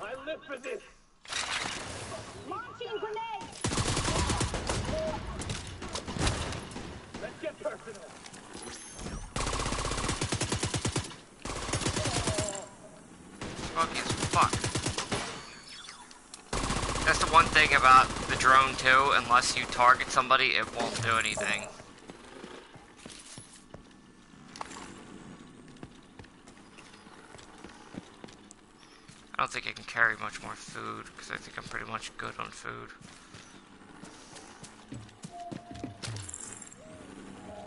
[SPEAKER 15] I live for this.
[SPEAKER 3] Launching grenade!
[SPEAKER 15] Let's get personal.
[SPEAKER 1] Buggy as fuck. That's the one thing about the drone too, unless you target somebody, it won't do anything. I don't think I can carry much more food, because I think I'm pretty much good on food.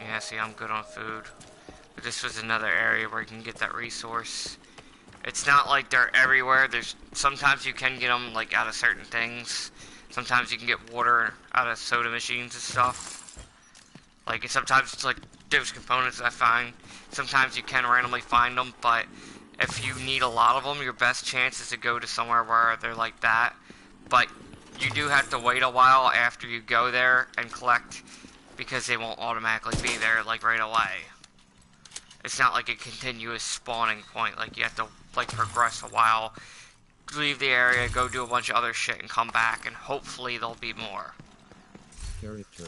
[SPEAKER 1] Yeah, see, I'm good on food. But this was another area where you can get that resource. It's not like they're everywhere. Sometimes you can get them like out of certain things. Sometimes you can get water out of soda machines and stuff. Like, sometimes it's like those components I find. Sometimes you can randomly find them, but if you need a lot of them, your best chance is to go to somewhere where they're like that. But you do have to wait a while after you go there and collect, because they won't automatically be there like right away. It's not like a continuous spawning point. Like, you have to like progress a while, leave the area, go do a bunch of other shit, and come back, and hopefully there'll be more.
[SPEAKER 2] Character.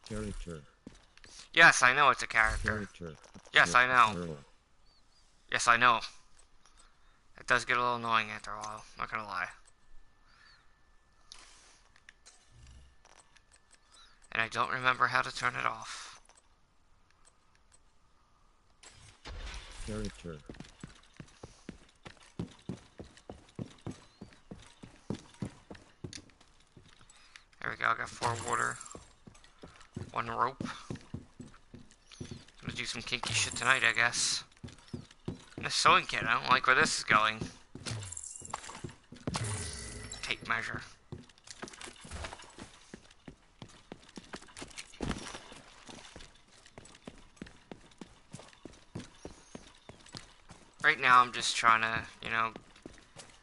[SPEAKER 2] Character.
[SPEAKER 1] Yes, I know it's a character.
[SPEAKER 2] Character.
[SPEAKER 1] Yes, I know.
[SPEAKER 2] Girl.
[SPEAKER 1] Yes, I know. It does get a little annoying after a while, not gonna lie. And I don't remember how to turn it off.
[SPEAKER 2] Character.
[SPEAKER 1] There we go, I got 4 water. 1 rope. Gonna do some kinky shit tonight, I guess. The sewing kit, I don't like where this is going. Tape measure. Right now I'm just trying to, you know,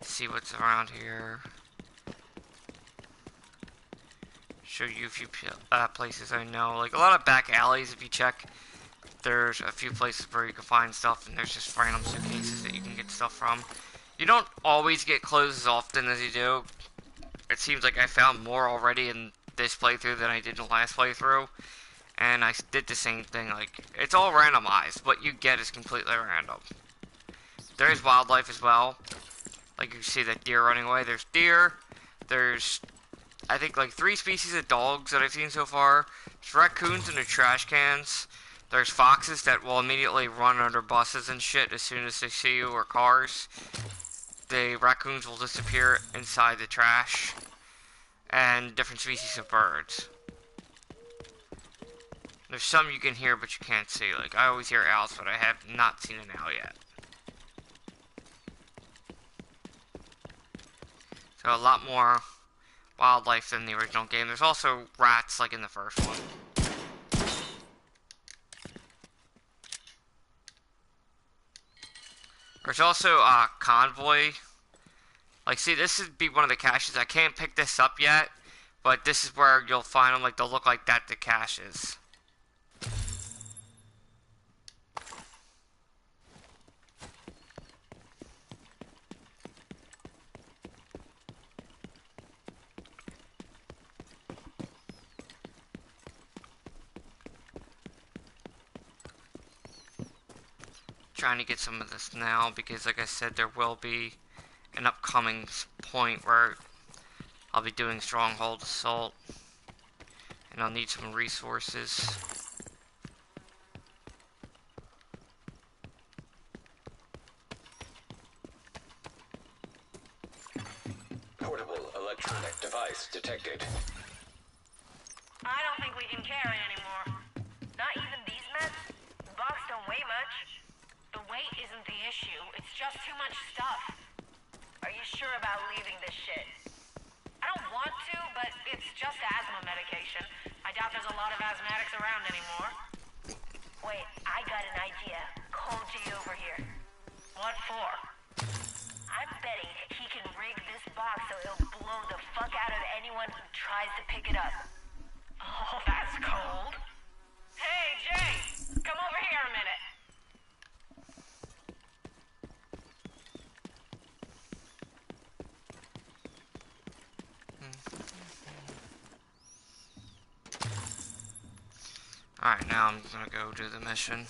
[SPEAKER 1] see what's around here. Show you a few places I know. Like a lot of back alleys, if you check, there's a few places where you can find stuff, and there's just random suitcases that you can get stuff from. You don't always get clothes as often as you do. It seems like I found more already in this playthrough than I did in the last playthrough. And I did the same thing. Like, it's all randomized. What you get is completely random. There is wildlife as well. Like, you see that deer running away. There's deer. There's, I think, like 3 species of dogs that I've seen so far. There's raccoons in the trash cans. There's foxes that will immediately run under buses and shit as soon as they see you, or cars. The raccoons will disappear inside the trash. And different species of birds. There's some you can hear but you can't see. Like, I always hear owls, but I have not seen an owl yet. So a lot more wildlife than the original game. There's also rats like in the first one. There's also a convoy. Like, see, this would be one of the caches. I can't pick this up yet, but this is where you'll find them. Like, they'll look like that, the caches. Trying to get some of this now because, like I said, there will be an upcoming point where I'll be doing Stronghold Assault and I'll need some resources.
[SPEAKER 4] Portable electronic device detected.
[SPEAKER 12] I don't think we can carry anymore. Not even these meds? The box don't weigh much. The weight isn't the issue. It's just too much stuff. Are you sure about leaving this shit? I don't want to, but it's just asthma medication. I doubt there's a lot of asthmatics around anymore. Wait, I got an idea. Call Jay over here. What for? I'm betting he can rig this box so it'll blow the fuck out of anyone who tries to pick it up. Oh, that's cold. Hey, Jay! Come over here a minute.
[SPEAKER 1] Alright, now I'm gonna go do the mission.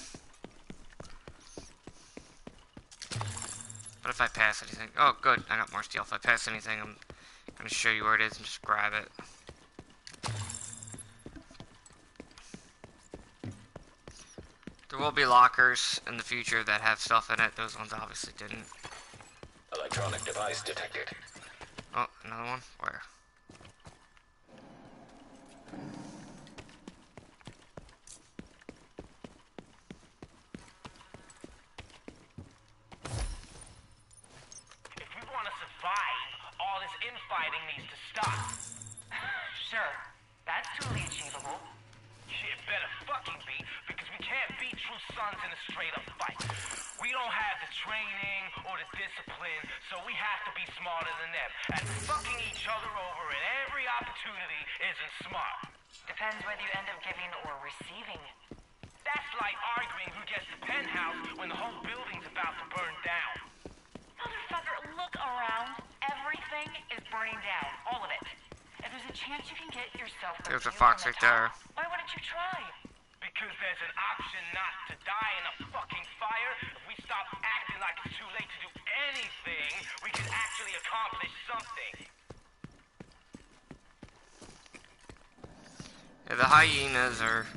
[SPEAKER 1] But if I pass anything... Oh, good, I got more steel. If I pass anything, I'm gonna show you where it is and just grab it. There will be lockers in the future that have stuff in it. Those ones obviously didn't.
[SPEAKER 4] Electronic device detected.
[SPEAKER 1] Oh, another one? Where?
[SPEAKER 14] If we want to survive, all this infighting needs to stop.
[SPEAKER 12] Sure, that's totally achievable.
[SPEAKER 14] Shit better fucking be, because we can't beat true sons in a straight-up fight. We don't have the training or the discipline, so we have to be smarter than them. And fucking each other over at every opportunity isn't smart.
[SPEAKER 12] Depends whether you end up giving or receiving.
[SPEAKER 14] That's like arguing who gets the penthouse when the whole building's about to burn down.
[SPEAKER 12] Motherfucker, look around. Everything is burning down. All of it. If there's a chance you can get yourself the
[SPEAKER 1] There's a
[SPEAKER 12] view
[SPEAKER 1] fox
[SPEAKER 12] from
[SPEAKER 1] right
[SPEAKER 12] the top,
[SPEAKER 1] there.
[SPEAKER 12] why wouldn't you try?
[SPEAKER 14] Because there's an option not to die in a fucking fire. If we stop acting like it's too late to do anything, we can actually accomplish something.
[SPEAKER 1] Yeah, the hyenas are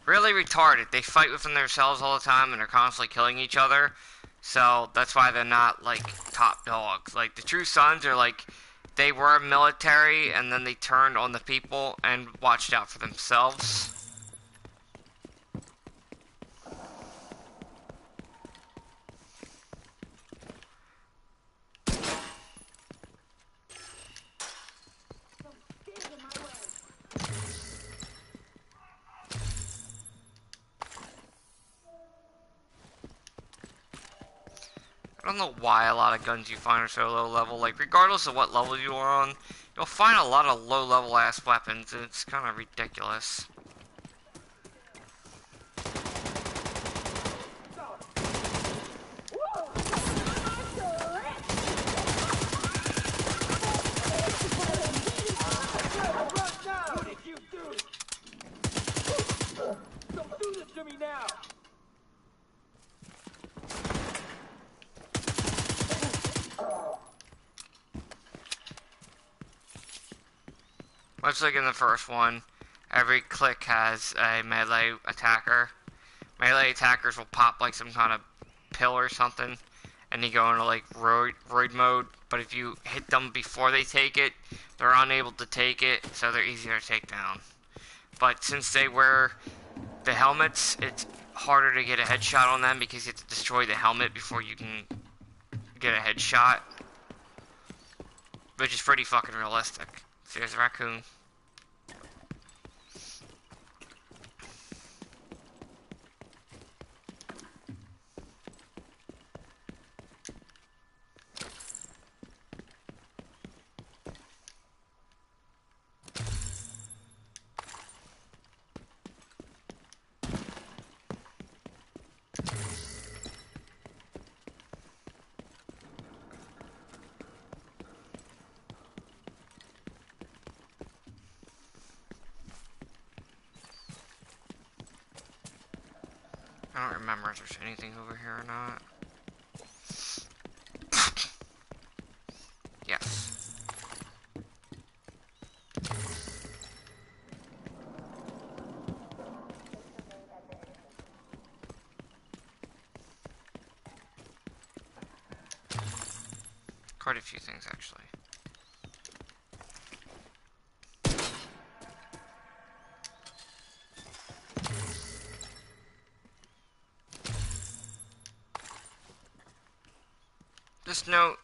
[SPEAKER 1] really retarded. They fight within themselves all the time and are constantly killing each other. So that's why they're not like top dogs. Like the true sons are like, they were military and then they turned on the people and watched out for themselves. I don't know why a lot of guns you find are so low level. Like, regardless of what level you are on, you'll find a lot of low level ass weapons, and it's kind of ridiculous.
[SPEAKER 15] Don't do this to me now!
[SPEAKER 1] Much like in the first one, every click has a melee attacker. Melee attackers will pop like some kind of pill or something, and you go into like roid mode, but if you hit them before they take it, they're unable to take it, so they're easier to take down. But since they wear the helmets, it's harder to get a headshot on them because you have to destroy the helmet before you can get a headshot, which is pretty fucking realistic. See, there's a raccoon. I don't remember if there's anything over here or not. Yes. Quite a few things, actually. Just note,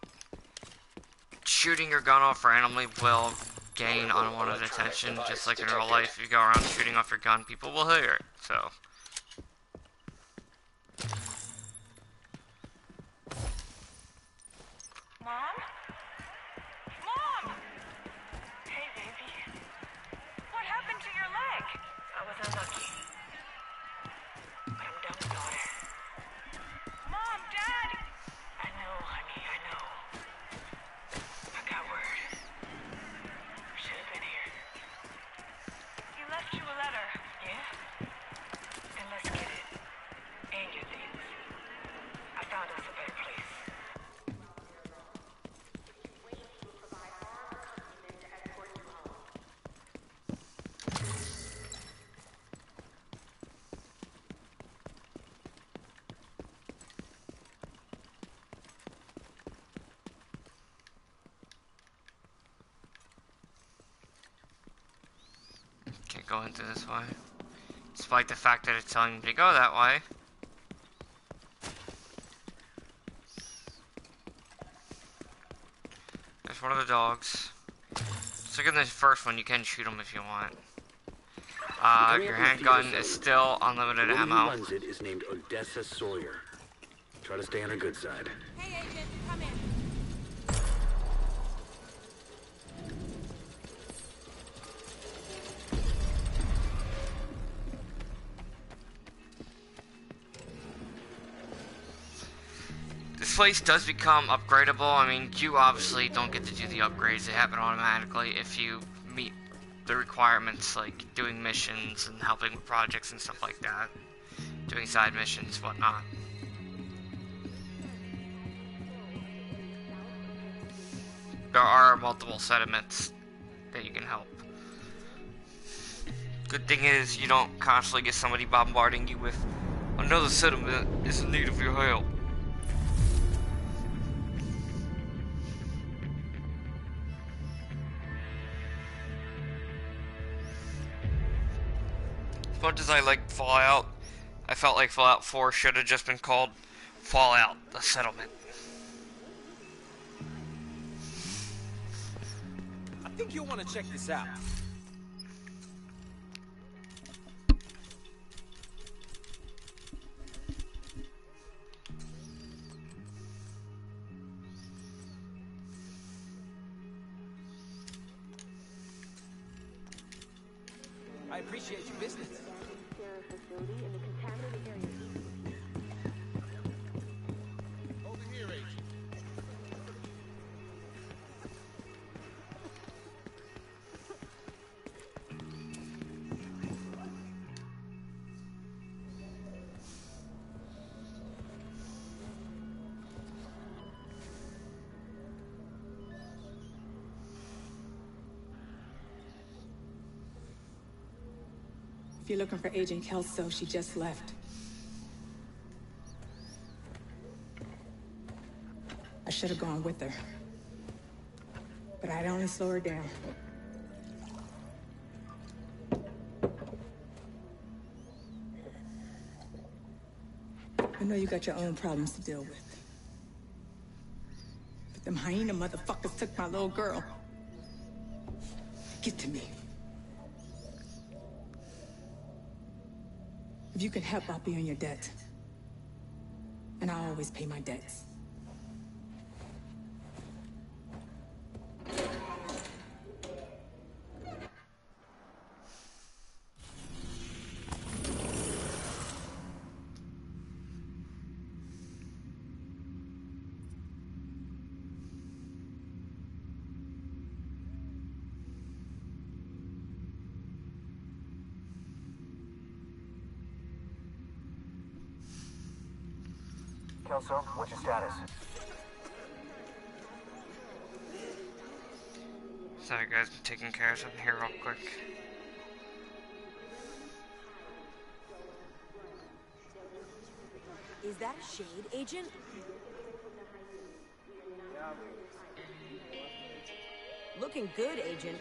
[SPEAKER 1] shooting your gun off randomly will gain unwanted attention, just like in real life. If you go around shooting off your gun, people will hear it, so.
[SPEAKER 12] Mom? Mom! Hey, baby. What happened to your leg? I was unlucky. But I'm done with all that. Mom, Dad! I know, honey, I know. I got word. Should have been here. He left you a letter. Yeah? Then let's get it. And your things. I found us a better place.
[SPEAKER 1] Can't go into this way. Despite the fact that it's telling me to go that way. There's one of the dogs. Just like in the first one, you can shoot them if you want. Your handgun is still unlimited
[SPEAKER 6] The woman who
[SPEAKER 1] ammo.
[SPEAKER 6] runs it is named Odessa Sawyer. Try to stay on her good side.
[SPEAKER 3] Hey, Agent, come in.
[SPEAKER 1] This place does become upgradable. I mean, you obviously don't get to do the upgrades. They happen automatically if you meet the requirements, like doing missions and helping with projects and stuff like that. Doing side missions, whatnot. There are multiple settlements that you can help. Good thing is you don't constantly get somebody bombarding you with another settlement is in need of your help. As much as I like Fallout, I felt like Fallout 4 should have just been called Fallout, the Settlement.
[SPEAKER 13] I think you'll want to check this out. appreciate your business.
[SPEAKER 15] Over here, Agent.
[SPEAKER 16] If you're looking for Agent Kelso, she just left. I should have gone with her. But I'd only slow her down. I know you got your own problems to deal with. But them hyena motherfuckers took my little girl. Get to me. If you can help, I'll be on your debt. And I always pay my debts.
[SPEAKER 17] Kelso, what's your status?
[SPEAKER 1] Sorry guys, I'm taking care of something here real quick.
[SPEAKER 3] Is that a shade, Agent? Looking good, Agent.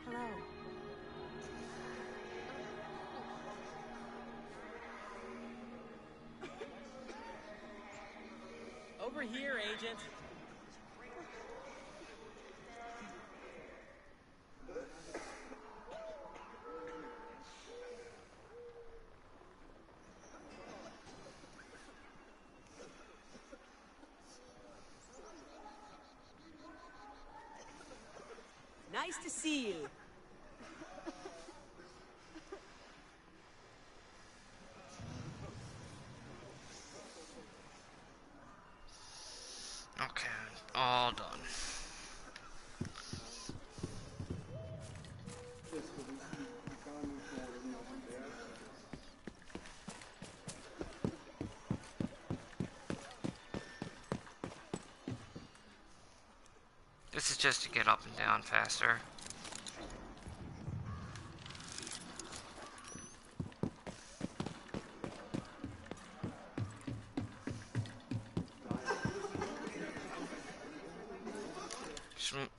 [SPEAKER 3] Hello.
[SPEAKER 13] Over here, Agent.
[SPEAKER 3] Nice to see you.
[SPEAKER 1] Okay, all done. This is just to get up and down faster.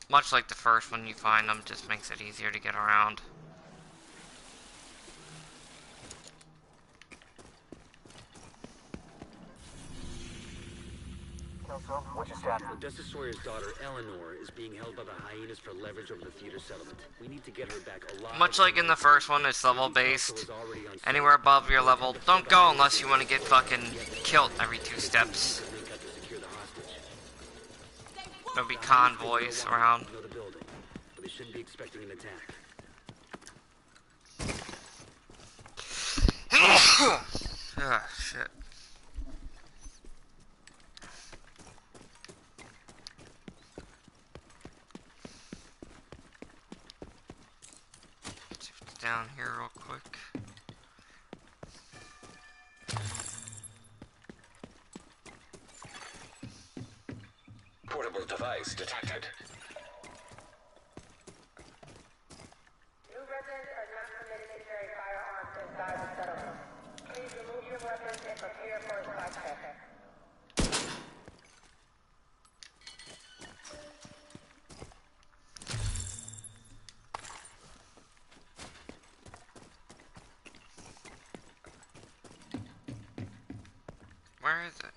[SPEAKER 1] Much like the first one, you find them just makes it easier to get around.
[SPEAKER 17] Kelso, what's your status?
[SPEAKER 6] Odessa Sawyer's daughter, Eleanor, is being held by the hyenas for leverage over the theater settlement. We need to get her back alive.
[SPEAKER 1] Much like in the first one, it's level based. Anywhere above your level, don't go unless you want to get fucking killed every 2 steps. There'll be convoys around.
[SPEAKER 6] But they shouldn't be expecting an attack.
[SPEAKER 1] Ah, shit. Shift down here real quick.
[SPEAKER 4] Portable device detected.
[SPEAKER 12] New residents are not permitted to carry firearms inside the settlement. Please remove your weapons and prepare for a spot check.
[SPEAKER 1] Where is it?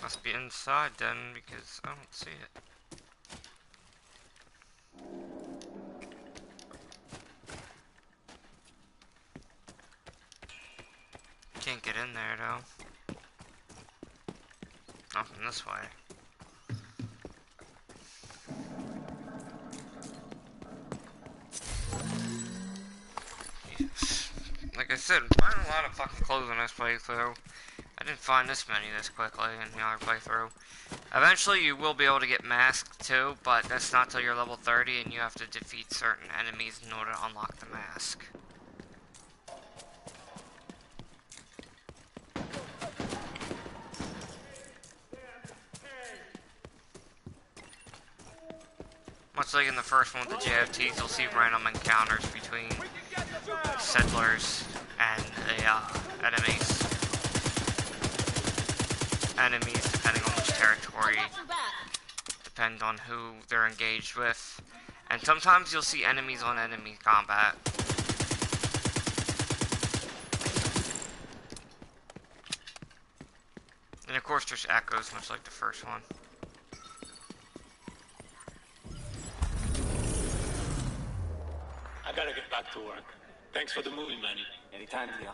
[SPEAKER 1] Must be inside then, because I don't see it. can't get in there though. Not from this way. Jesus. Like I said, finding a lot of fucking clothes in this playthrough. I didn't find this many this quickly in the other playthrough. Eventually you will be able to get masked too, but that's not till you're level 30 and you have to defeat certain enemies in order to unlock the mask. Much like in the first one with the JFTs, you'll see random encounters between settlers and the enemies. Enemies, depending on which territory, depends on who they're engaged with. And sometimes you'll see enemies on enemy combat. And of course there's echoes, much like the first one.
[SPEAKER 18] I gotta get back to work. Thanks for the movie, Manny.
[SPEAKER 5] Anytime, Theo.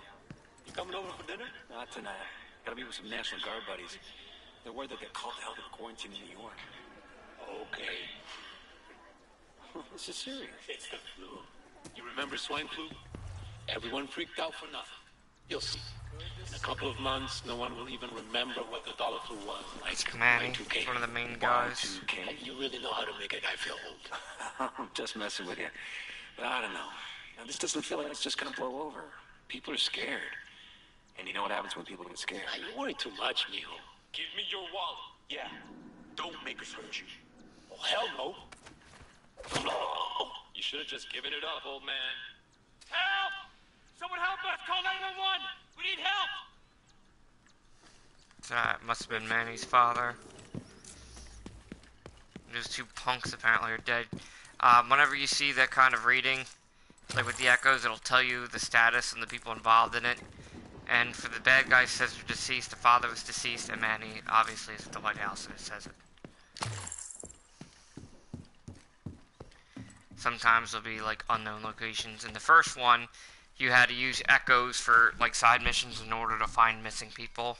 [SPEAKER 18] You coming over for dinner?
[SPEAKER 5] Not tonight. Gotta be with some National Guard buddies. They're worried they'll get called out of quarantine in New York.
[SPEAKER 18] Okay.
[SPEAKER 5] This is serious.
[SPEAKER 18] It's the flu. You remember swine flu? Everyone freaked out for nothing. You'll see. In a couple of months, no one will even remember what the dollar flu was. Like
[SPEAKER 1] It's Manny,
[SPEAKER 18] Y2K.
[SPEAKER 1] one of the main guys.
[SPEAKER 18] Y2K. You really know how to make a guy feel old.
[SPEAKER 5] I'm just messing with you. But I don't know. Now, this doesn't feel like it's just gonna blow over. People are scared. And you know what happens when people get scared?
[SPEAKER 18] You worry too much, mijo. Give me your wallet. Yeah. Don't make us hurt you. Oh, hell no. You should have just given it up, old man.
[SPEAKER 14] Help! Someone help us! Call 911! We need help!
[SPEAKER 1] That must have been Manny's father. Those two punks apparently are dead. Whenever you see that kind of reading, like with the echoes, it'll tell you the status and the people involved in it. And for the bad guy, says they're deceased, the father was deceased, and Manny obviously is at the White House, and it says it. Sometimes there'll be like unknown locations. In the first one, you had to use echoes for like side missions in order to find missing people.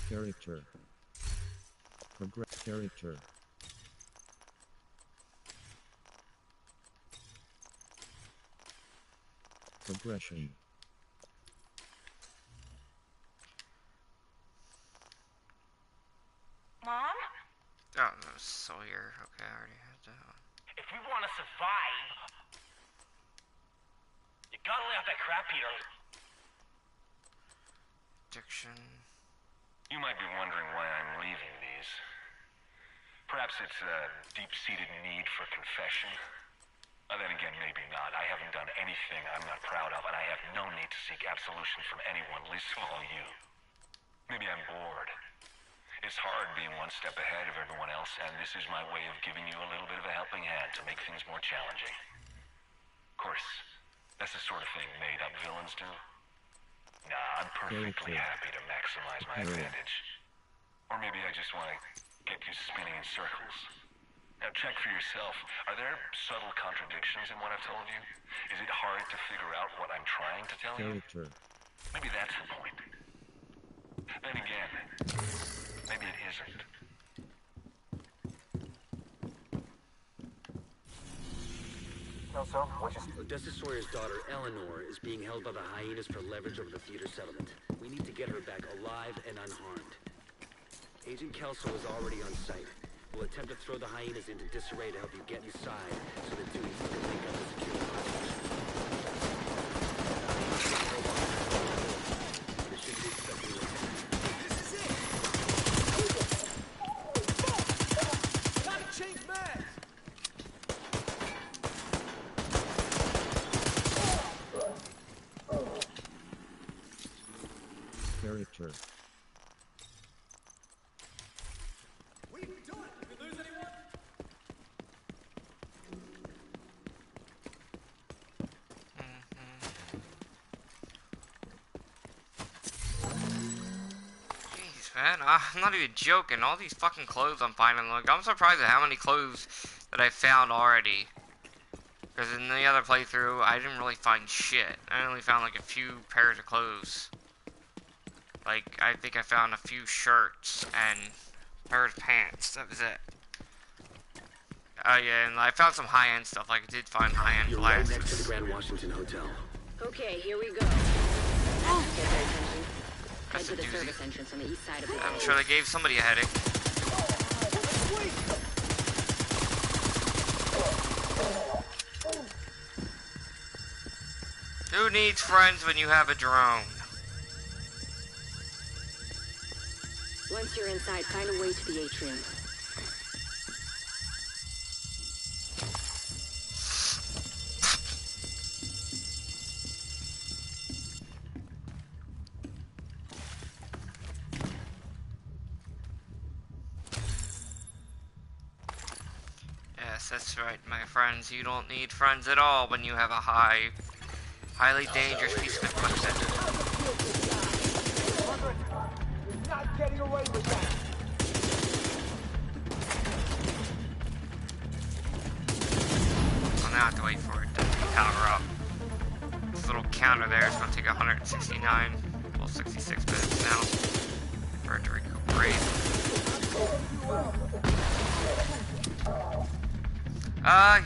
[SPEAKER 2] Character. Character. Progression.
[SPEAKER 12] Mom?
[SPEAKER 1] Oh, no, Sawyer. Okay, I already had that one.
[SPEAKER 14] If we want to survive, you gotta lay off that crap, Peter.
[SPEAKER 1] Addiction.
[SPEAKER 19] You might be wondering why I'm leaving these. Perhaps it's a deep-seated need for confession. Then again, maybe not. I haven't done anything I'm not proud of, and I have no need to seek absolution from anyone, least of all you. Maybe I'm bored. It's hard being one step ahead of everyone else, and this is my way of giving you a little bit of a helping hand to make things more challenging. Of course, that's the sort of thing made-up villains do. Nah, I'm perfectly happy to maximize my advantage. Or maybe I just want to get you spinning in circles. Now check for yourself. Are there subtle contradictions in what I've told you? Is it hard to figure out what I'm trying to tell you? Maybe that's the point. Then again, maybe it isn't.
[SPEAKER 17] Kelso, what you...
[SPEAKER 6] Odessa Sawyer's daughter, Eleanor, is being held by the hyenas for leverage over the theater settlement. We need to get her back alive and unharmed. Agent Kelso is already on site. We'll attempt to throw the hyenas into disarray to help you get inside so that Dewey can link up the security hostages. This should be expecting an attack.
[SPEAKER 13] Time to change mags!
[SPEAKER 2] Character.
[SPEAKER 13] What are you doing? Did we lose anyone?
[SPEAKER 1] man. I'm not even joking. All these fucking clothes I'm finding, like, I'm surprised at how many clothes that I found already. Because in the other playthrough, I didn't really find shit. I only found like a few pairs of clothes. Like, I think I found a few shirts and pairs of pants. That was it. Oh yeah, and I found some high-end stuff. Like, I did find high-end glasses.
[SPEAKER 6] Right next to the Grand Washington Hotel.
[SPEAKER 12] Okay, here we go. Get their attention. Head
[SPEAKER 1] That's
[SPEAKER 12] to
[SPEAKER 1] a
[SPEAKER 12] the
[SPEAKER 1] doozy.
[SPEAKER 12] service entrance on the east side of the
[SPEAKER 1] I'm
[SPEAKER 12] building.
[SPEAKER 1] sure they gave somebody a headache. Who needs friends when you have a drone?
[SPEAKER 12] Once you're inside, find a way to the atrium.
[SPEAKER 1] Yes, that's right, my friends. You don't need friends at all when you have a highly dangerous piece of equipment.
[SPEAKER 13] Not getting away with that.
[SPEAKER 1] So now I have to wait for it to power up. This little counter there is going to take 169, well 66 minutes now for it to recuperate.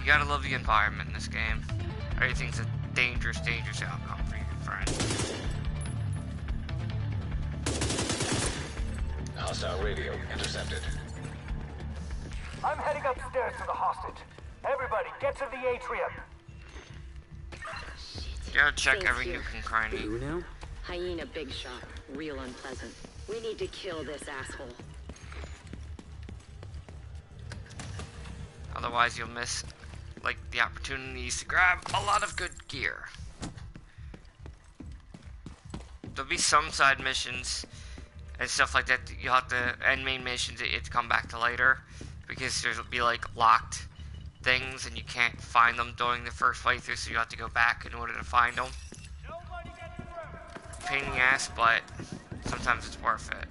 [SPEAKER 1] You gotta love the environment in this game. Everything's a dangerous outcome for you, friend.
[SPEAKER 4] Hostile radio intercepted.
[SPEAKER 17] I'm heading upstairs to the hostage. Everybody, get to the atrium.
[SPEAKER 1] You gotta check
[SPEAKER 12] Thanks,
[SPEAKER 1] every
[SPEAKER 12] here.
[SPEAKER 1] nook and cranny.
[SPEAKER 6] Who now?
[SPEAKER 12] Hyena big shot. Real unpleasant. We need to kill this asshole.
[SPEAKER 1] Otherwise you'll miss, like, the opportunities to grab a lot of good gear. There'll be some side missions and stuff like that you'll have to, and main missions that you have to come back to later, because there'll be like locked things and you can't find them during the first playthrough, so you have to go back in order to find them. Pain in the ass, but sometimes it's worth it.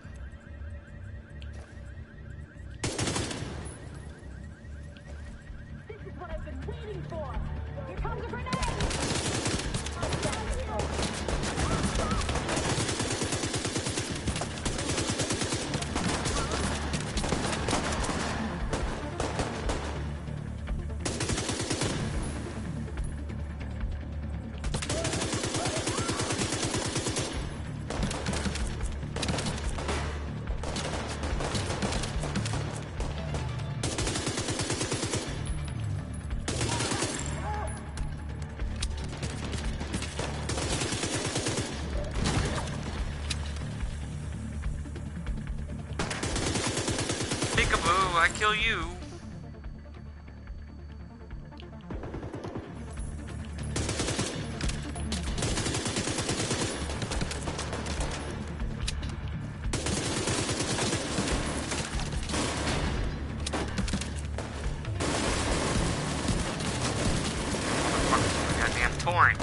[SPEAKER 3] This is what I've been waiting for. Here comes a grenade.
[SPEAKER 1] Peekaboo, I kill you. Goddamn torrent.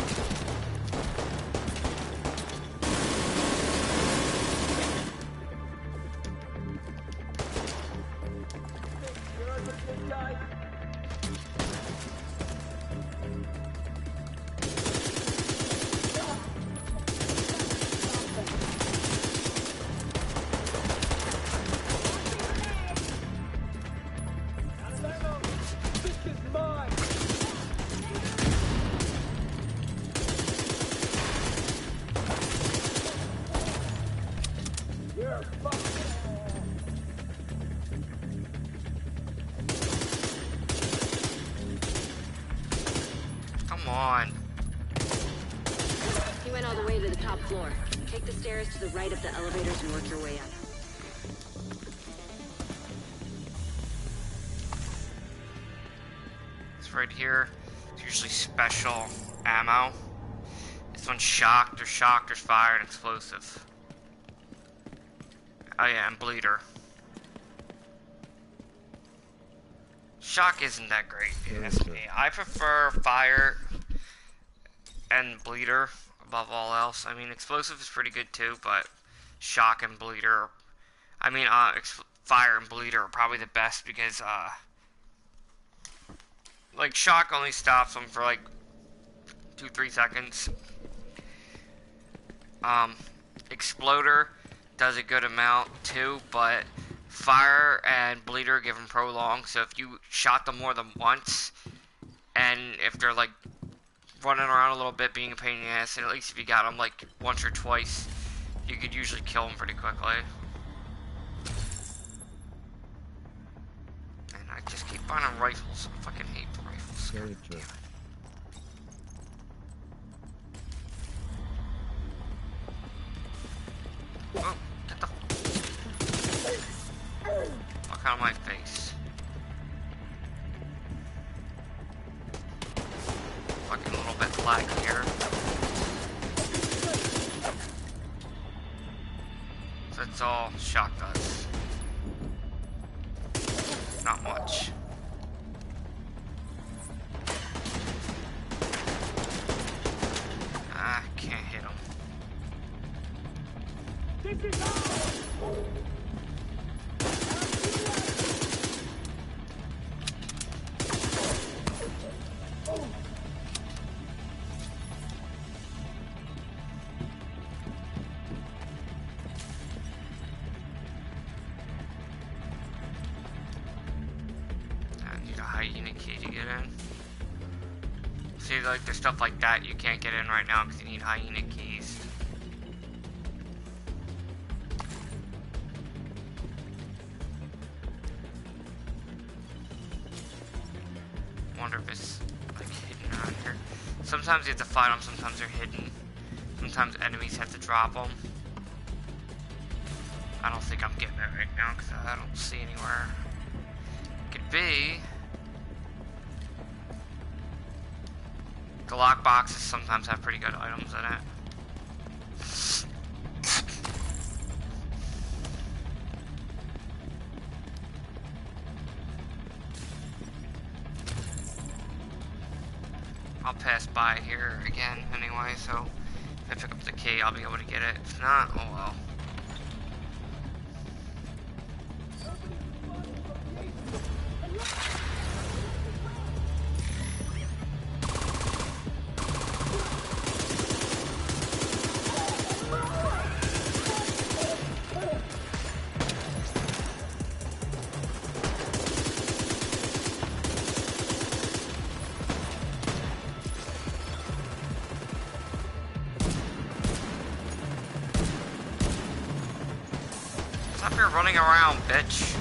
[SPEAKER 1] Come on.
[SPEAKER 12] You went all the way to the top floor. Take the stairs to the right of the elevators and work your way up.
[SPEAKER 1] It's right here. It's usually special ammo. This one's shock, there's fire, and explosive. Oh yeah, and bleeder. Shock isn't that great, if you ask me. I prefer fire and bleeder above all else. I mean, explosive is pretty good too, but shock and bleeder I mean, Fire and Bleeder are probably the best because, like, Shock only stops them for, like, 2-3 seconds. Exploder does a good amount, too, but Fire and Bleeder give them prolong, so if you shot them more than once, and if they're, like, running around a little bit, being a pain in the ass, and at least if you got them, like, once or twice, you could usually kill them pretty quickly. And I just keep finding rifles. I fucking hate rifles.
[SPEAKER 2] Character.
[SPEAKER 1] Oh, get the fuck out of my face. Fucking a little bit lag here. So that's all Shock does. Not much. I can't hit him. Hyena key to get in. See, like, there's stuff like that you can't get in right now because you need hyena keys. Wonder if it's, like, hidden around here. Sometimes you have to fight them, sometimes they're hidden. Sometimes enemies have to drop them. I don't think I'm getting it right now because I don't see anywhere. Could be. The lock boxes sometimes have pretty good items in it. I'll pass by here again anyway, so if I pick up the key, I'll be able to get it. If not, oh well. Stop here running around, bitch.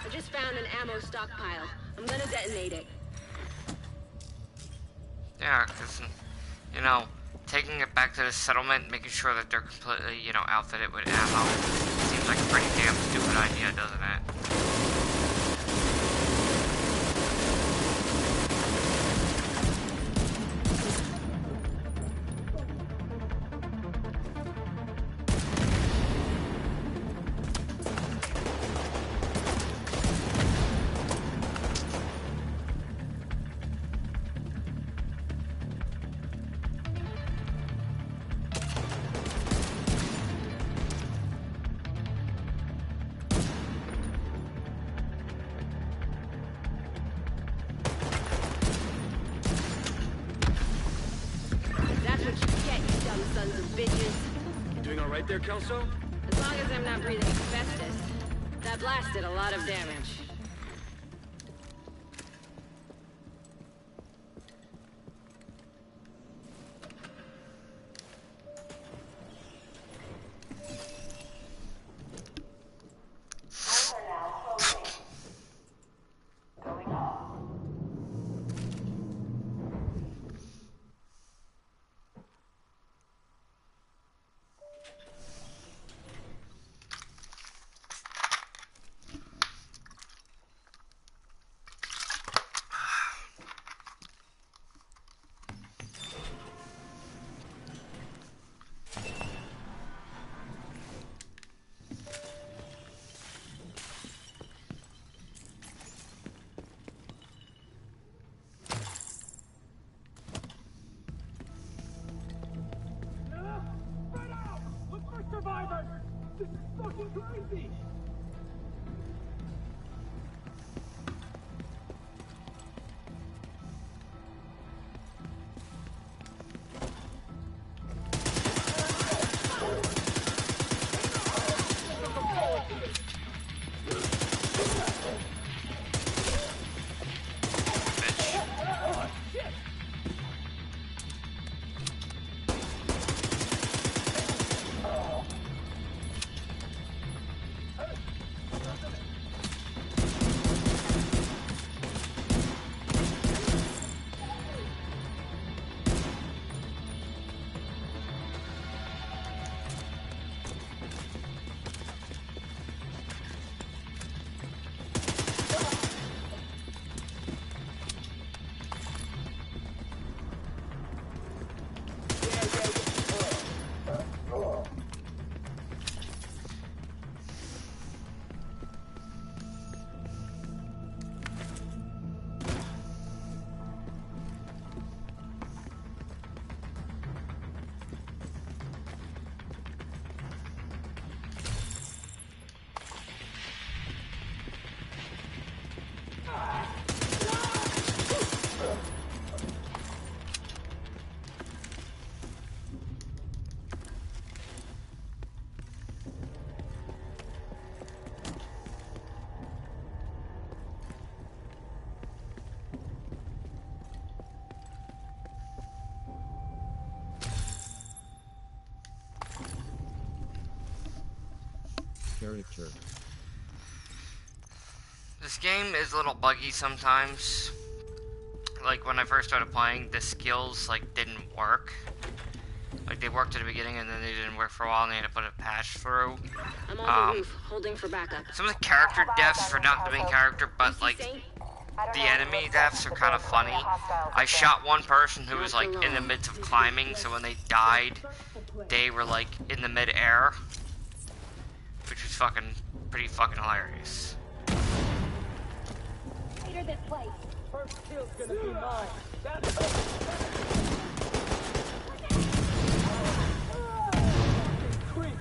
[SPEAKER 20] I just found an ammo stockpile. I'm gonna detonate it.
[SPEAKER 1] Yeah, because, you know, taking it back to the settlement, making sure that they're completely, you know, outfitted with ammo, seems like a pretty damn stupid idea, doesn't it?
[SPEAKER 6] right there, Kelso?
[SPEAKER 20] As long as I'm not breathing asbestos. That blast did a lot of damage.
[SPEAKER 15] Survivors! This is fucking crazy!
[SPEAKER 2] Character.
[SPEAKER 1] This game is a little buggy sometimes. Like when I first started playing, the skills like didn't work. Like they worked at the beginning and then they didn't work for a while and they had to put a patch through.
[SPEAKER 20] I'm on the roof, holding for backup.
[SPEAKER 1] Some of the character deaths for not the main character, but like the enemy deaths are kind of funny. I shot one person who was like in the midst of climbing, so when they died, they were like in the mid-air, which was pretty fucking hilarious.
[SPEAKER 15] Later this way. First kill's gonna be mine. That's creep.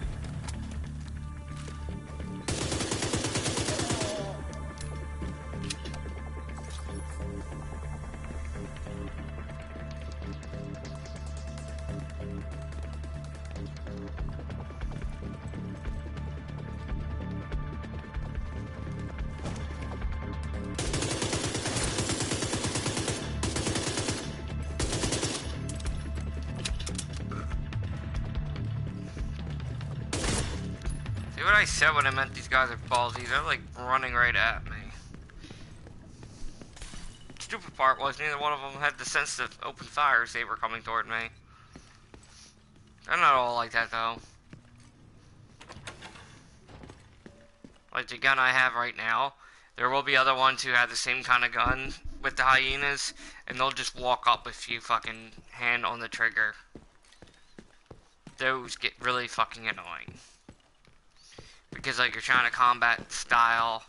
[SPEAKER 1] See what I said when I meant these guys are ballsy? They're like running right at me. Stupid part was neither one of them had the sense to open fire as they were coming toward me. They're not all like that though. Like the gun I have right now, there will be other ones who have the same kind of gun with the hyenas, and they'll just walk up with you fucking hand on the trigger. Those get really fucking annoying. Because like you're trying to combat style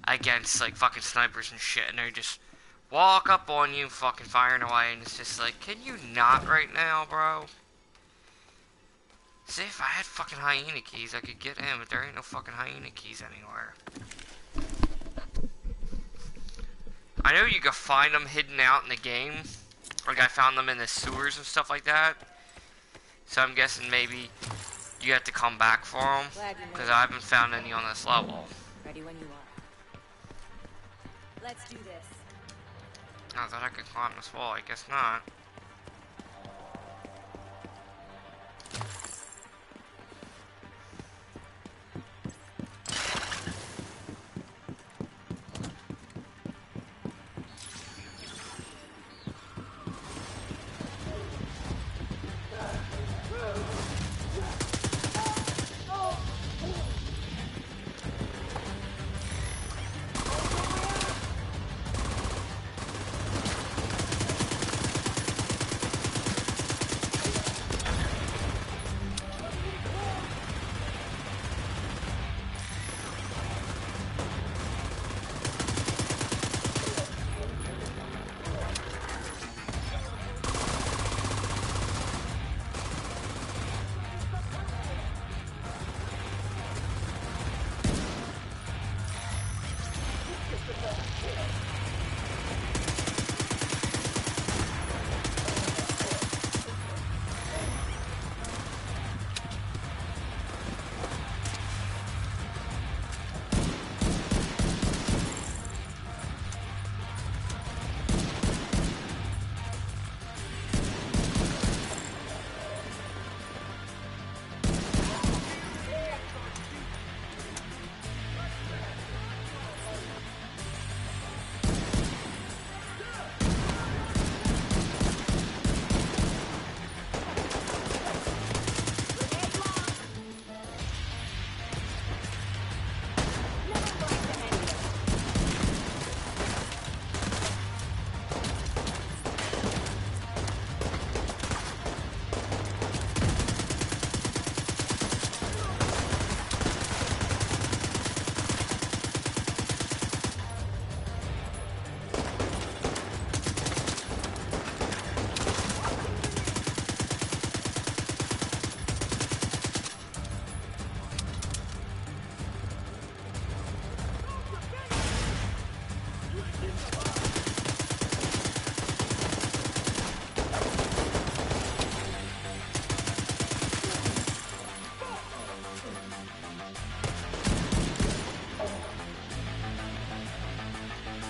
[SPEAKER 1] against like fucking snipers and shit, and they just walk up on you fucking firing away, and it's just like, can you not right now, bro? See, if I had fucking hyena keys, I could get in, but there ain't no fucking hyena keys anywhere. I know you can find them hidden out in the game. Like I found them in the sewers and stuff like that. So I'm guessing maybe you have to come back for them, because I haven't found any on this level.
[SPEAKER 7] Ready when you are. Let's do this.
[SPEAKER 1] I thought I could climb this wall, I guess not.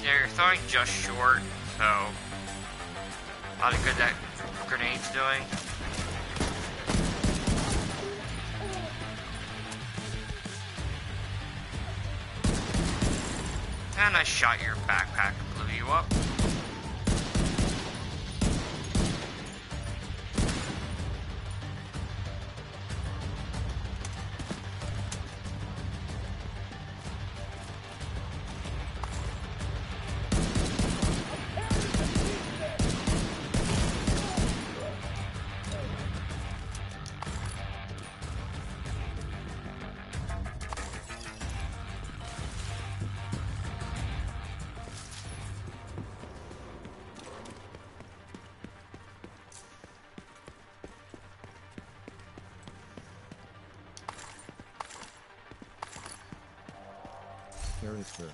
[SPEAKER 1] Yeah, you're throwing just short, so not a good that grenade's doing. And I shot your backpack, blew you up.
[SPEAKER 2] Character.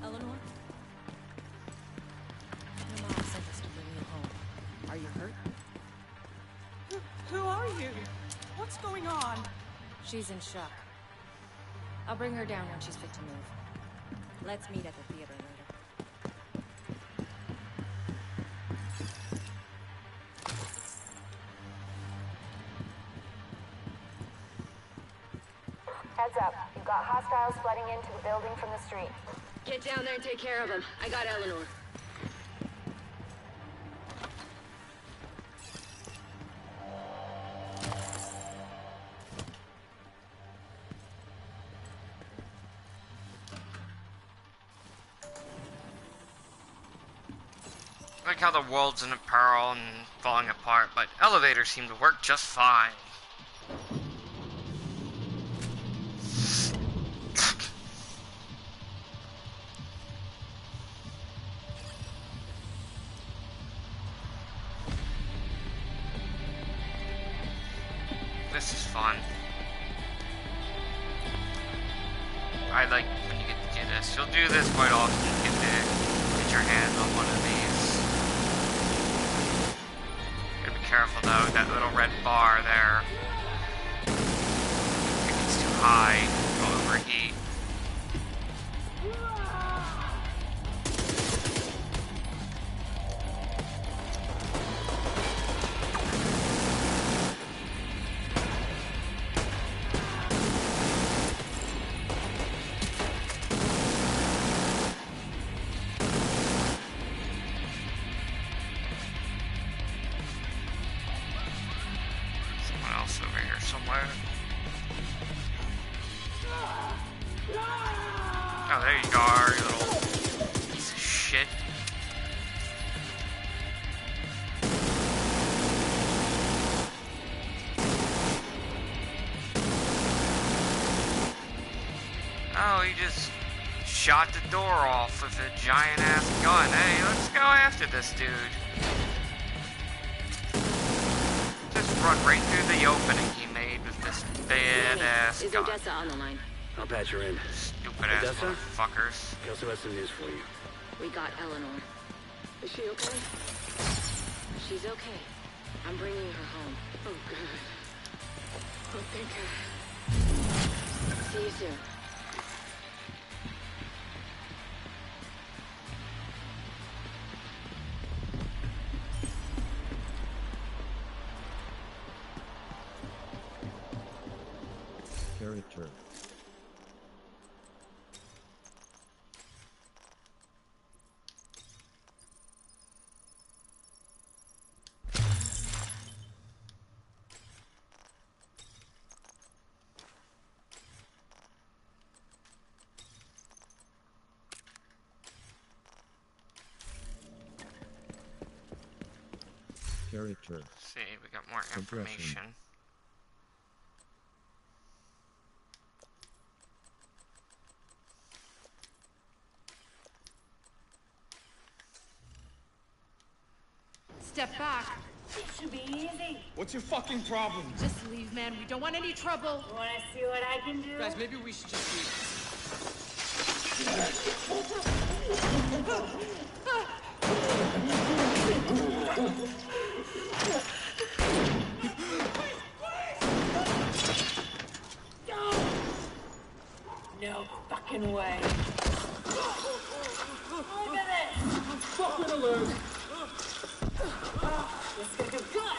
[SPEAKER 7] Eleanor? Your mom sent us to bring you home. Are you hurt?
[SPEAKER 3] Who are you? What's going on?
[SPEAKER 7] She's in shock. I'll bring her down when she's fit to move. Let's meet at the theater later.
[SPEAKER 12] Heads up. You've got hostiles flooding into the building from the street.
[SPEAKER 20] Get down there and take care of them. I got Eleanor.
[SPEAKER 1] like how the world's in peril and falling apart, but elevators seem to work just fine. This is fun. I like when you get to do this. You'll do this quite often. You get to get your hands on one of these. Gotta be careful though, that little red bar there. If it's too high, you'll overheat. Oh, there you are, you little piece of shit. Oh, he just shot the door off with a giant-ass gun. Hey, let's go after this dude. Just run right through the opening he made with this badass
[SPEAKER 6] Is
[SPEAKER 1] gun.
[SPEAKER 6] Odessa on the line? I'll patch her in.
[SPEAKER 1] Stupid-ass
[SPEAKER 6] Odessa?
[SPEAKER 1] motherfuckers.
[SPEAKER 6] I also have some news for you.
[SPEAKER 20] We got Eleanor. Is she okay? She's okay. I'm bringing her home.
[SPEAKER 6] Oh, God. Oh, thank God.
[SPEAKER 20] See you soon.
[SPEAKER 2] Character. Character.
[SPEAKER 1] See, we got more information.
[SPEAKER 3] Step back.
[SPEAKER 12] It should be easy.
[SPEAKER 15] What's your fucking problem?
[SPEAKER 3] Just leave, man. We don't want any trouble.
[SPEAKER 12] You wanna see what I can do?
[SPEAKER 15] Guys, maybe we should just leave.
[SPEAKER 12] No fucking way. Look at this.
[SPEAKER 15] Fucking alert.
[SPEAKER 12] This is gonna do good.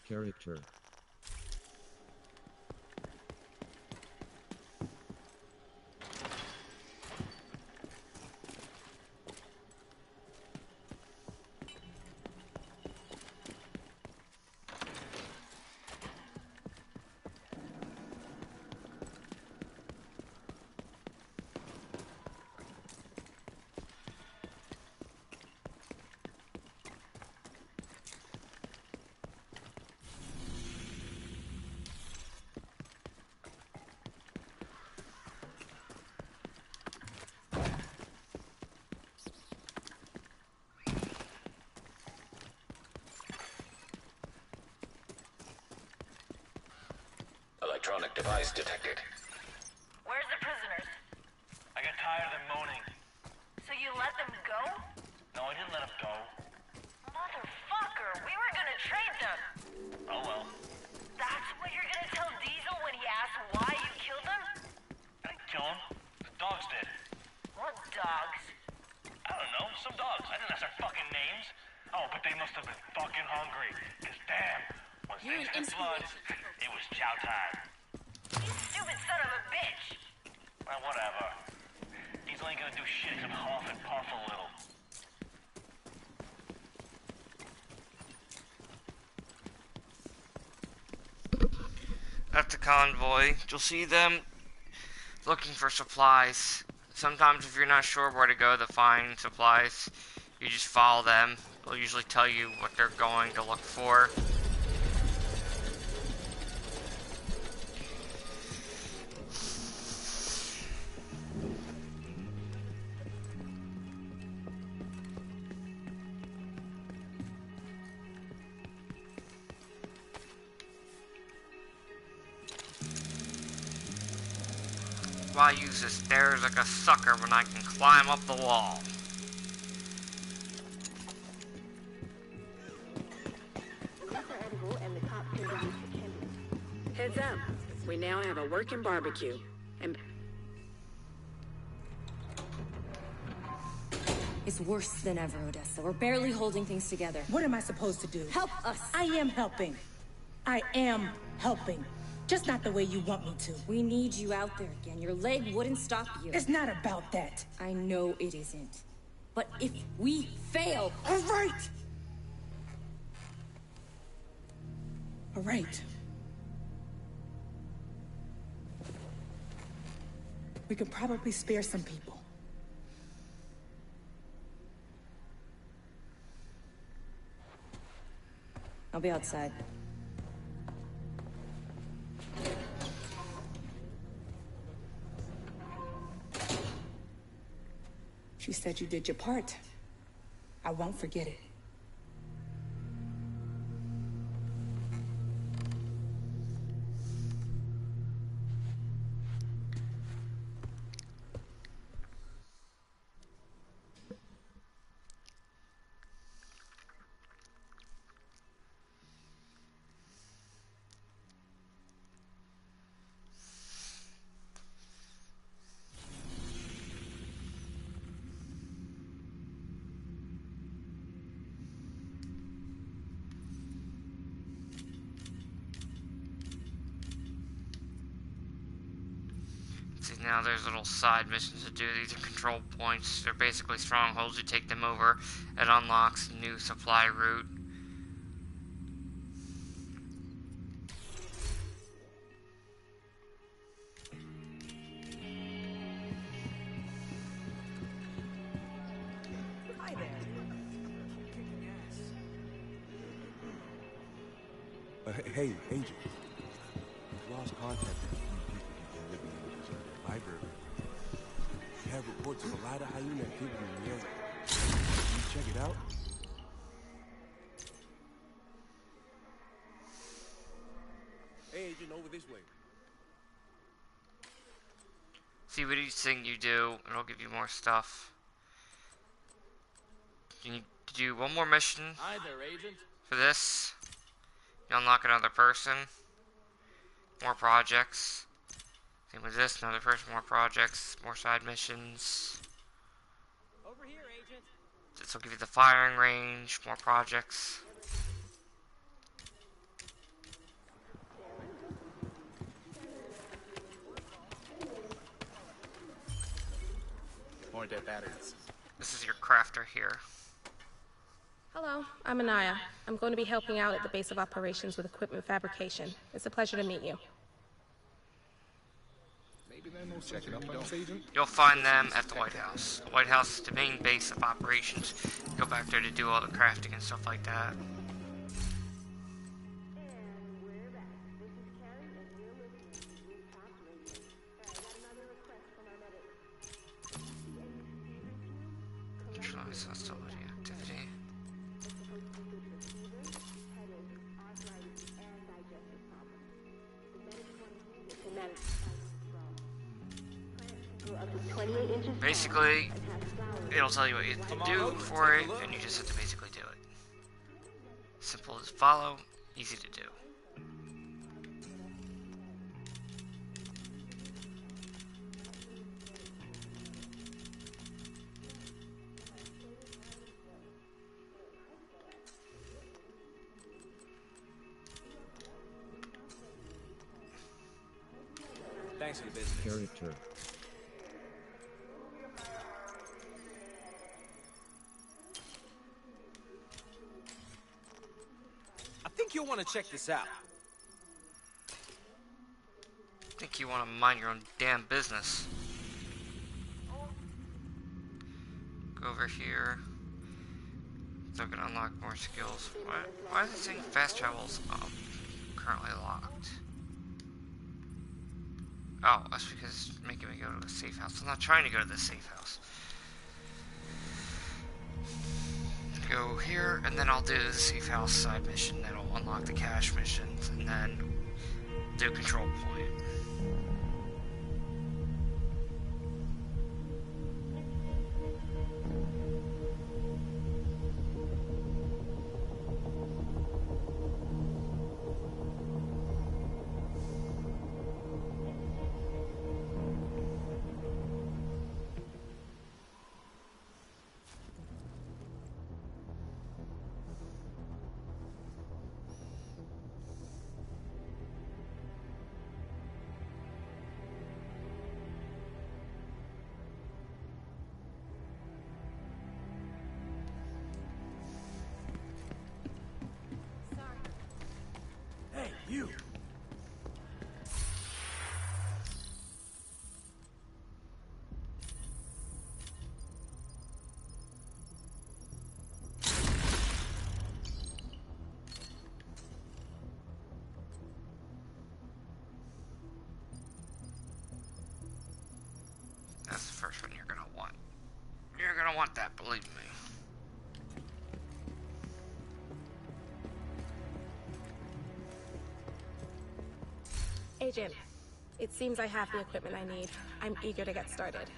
[SPEAKER 2] Character.
[SPEAKER 4] Electronic device detected.
[SPEAKER 12] Where's the prisoners?
[SPEAKER 14] I got tired of them moaning.
[SPEAKER 12] So you let them go?
[SPEAKER 14] No, I didn't let them go.
[SPEAKER 12] Motherfucker, we were gonna trade them.
[SPEAKER 14] Oh well.
[SPEAKER 12] That's what you're gonna tell Diesel when he asks why you killed them?
[SPEAKER 14] I didn't kill them. The dogs did.
[SPEAKER 12] What dogs?
[SPEAKER 14] I don't know, some dogs. I didn't ask their fucking names. Oh, but they must have been fucking hungry. Cause damn, once they spit blood, it was chow time.
[SPEAKER 12] You stupid son of a bitch!
[SPEAKER 14] Well, whatever. Diesel ain't gonna do shit except huff and puff a little.
[SPEAKER 1] At the convoy, you'll see them looking for supplies. Sometimes if you're not sure where to go to find supplies, you just follow them. They'll usually tell you what they're going to look for. Why use the stairs like a sucker when I can climb up the wall?
[SPEAKER 20] Heads up. We now have a working barbecue. And
[SPEAKER 3] It's worse than ever, Odessa. We're barely holding things together.
[SPEAKER 16] What am I supposed to do?
[SPEAKER 3] Help us!
[SPEAKER 16] I am helping. I am helping. Just not the way you want me to.
[SPEAKER 3] We need you out there again. Your leg wouldn't stop you.
[SPEAKER 16] It's not about that.
[SPEAKER 3] I know it isn't. But if we fail...
[SPEAKER 16] All right! All right. We could probably spare some people.
[SPEAKER 3] I'll be outside.
[SPEAKER 16] She said you did your part. I won't forget it.
[SPEAKER 1] See, now there's little side missions to do. These are control points. They're basically strongholds. You take them over, it unlocks a new supply route.
[SPEAKER 16] Hi there.
[SPEAKER 21] Hey, Agent. We've lost contact with a few people who've been living in the deserted library. We have reports of a lot of hyena activity in the area. Can you check it out? Hey, Agent, over this way.
[SPEAKER 1] See what each thing you do, and it'll give you more stuff. You need to do one more mission
[SPEAKER 15] Hi there, Agent.
[SPEAKER 1] for this. You unlock another person. More projects. Same with this, another person, more projects, more side missions.
[SPEAKER 15] Over here, Agent.
[SPEAKER 1] This will give you the firing range, more projects.
[SPEAKER 13] More dead batteries.
[SPEAKER 1] This is your crafter here.
[SPEAKER 22] Hello, I'm Anaya. I'm going to be helping out at the base of operations with equipment fabrication. It's a pleasure to meet you.
[SPEAKER 13] Check it out, Agent.
[SPEAKER 1] You'll find them at the White House. The White House is the main base of operations. Go back there to do all the crafting and stuff like that. Neutralize hostility activity. Basically, it'll tell you what you have to do for it, and you just have to basically do it. Simple as follow, easy to do.
[SPEAKER 13] Thanks for the business.
[SPEAKER 2] Character.
[SPEAKER 13] I think you'll want to check this out.
[SPEAKER 1] I think you want to mind your own damn business. Go over here. So I can unlock more skills. Why is it saying fast travel's currently locked? Oh, that's because it's making me go to a safe house. I'm not trying to go to the safe house. Go here, and then I'll do the safe house side mission. That'll unlock the cash missions, and then do control point.
[SPEAKER 13] Hey, you!
[SPEAKER 1] That's the first one you're gonna want. You're gonna want that, believe me.
[SPEAKER 22] Agent, it seems I have the equipment I need. I'm eager to get started.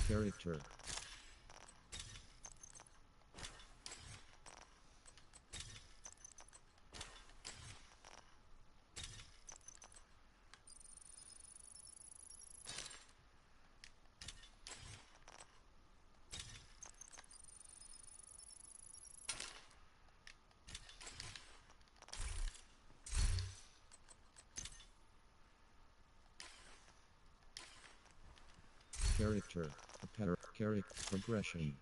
[SPEAKER 2] Character. Character. Character progression.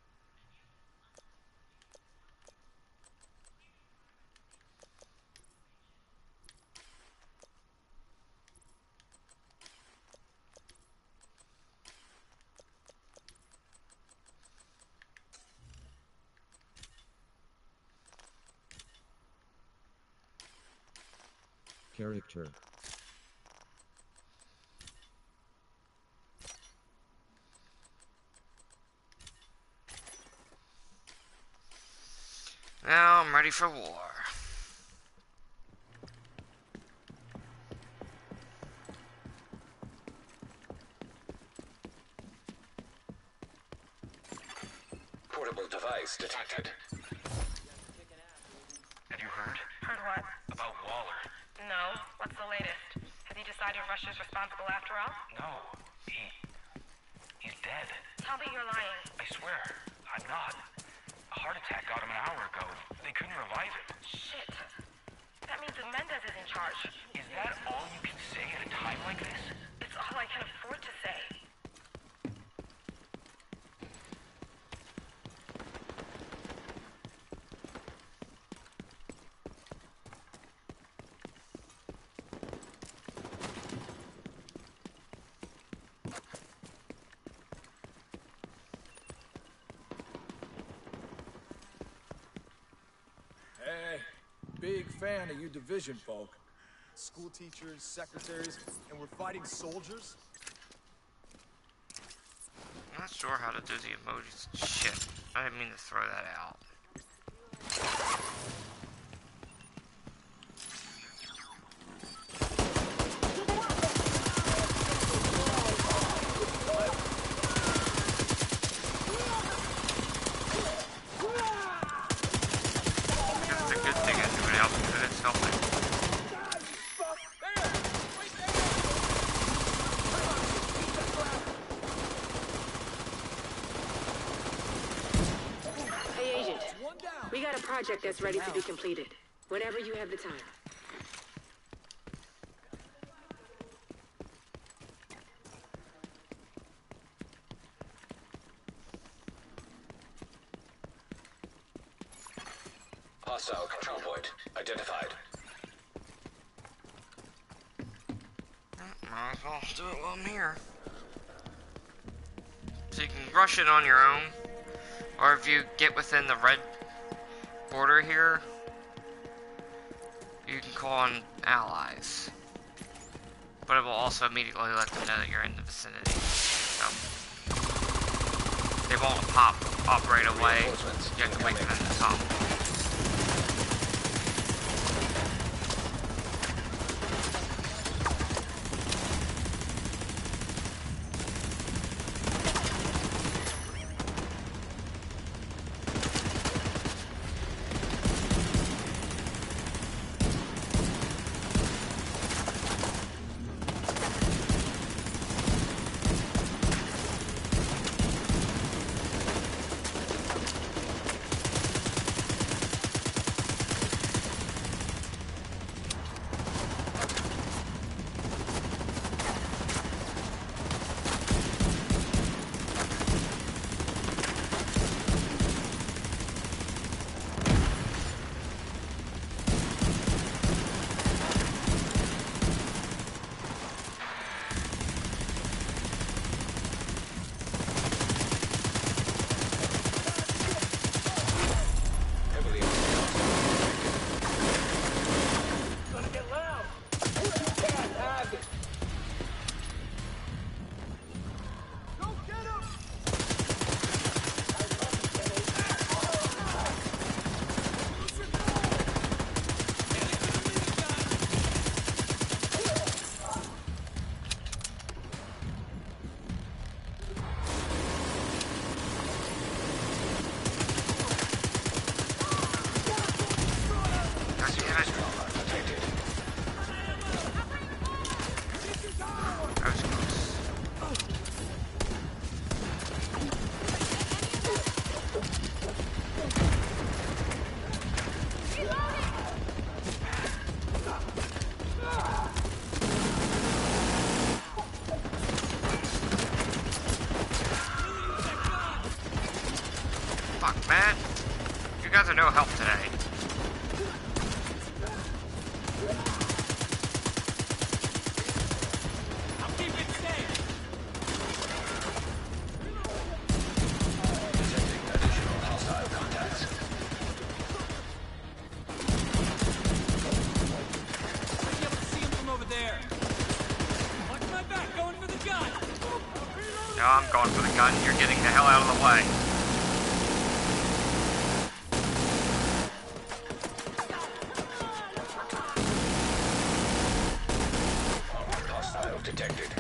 [SPEAKER 2] Character.
[SPEAKER 1] Now I'm ready for war.
[SPEAKER 4] Portable device detected.
[SPEAKER 14] Have you heard?
[SPEAKER 12] Heard what?
[SPEAKER 14] About Waller.
[SPEAKER 12] No. What's the latest? Have you decided Russia's responsible after all?
[SPEAKER 14] No. He's dead.
[SPEAKER 12] Tell me you're lying.
[SPEAKER 14] I swear. I'm not. A heart attack got him an hour ago. They couldn't revive him.
[SPEAKER 12] Shit. That means that Mendez is in charge.
[SPEAKER 14] Is that all you can say at a time like this?
[SPEAKER 12] It's all I can afford to say.
[SPEAKER 13] Hey, big fan of you division folk. School teachers, secretaries, and we're fighting soldiers?
[SPEAKER 1] I'm not sure how to do the emojis. Shit. I didn't mean to throw that out.
[SPEAKER 20] We got a project that's ready to be completed. Whenever you have the time.
[SPEAKER 4] Hostile control point identified.
[SPEAKER 1] Might as well do it while I'm here. So you can rush it on your own, or if you get within the red border here, you can call on allies. But it will also immediately let them know that you're in the vicinity. So they won't pop up right away. You have to wait for them to come. Man, you guys are no help today.
[SPEAKER 15] I'll keep it safe.
[SPEAKER 4] Detecting additional hostile contacts.
[SPEAKER 15] I'll be able to see him from over there. Watch my back, going for the gun.
[SPEAKER 1] No, I'm going for the gun. You're getting the hell out of the way.
[SPEAKER 4] Detected.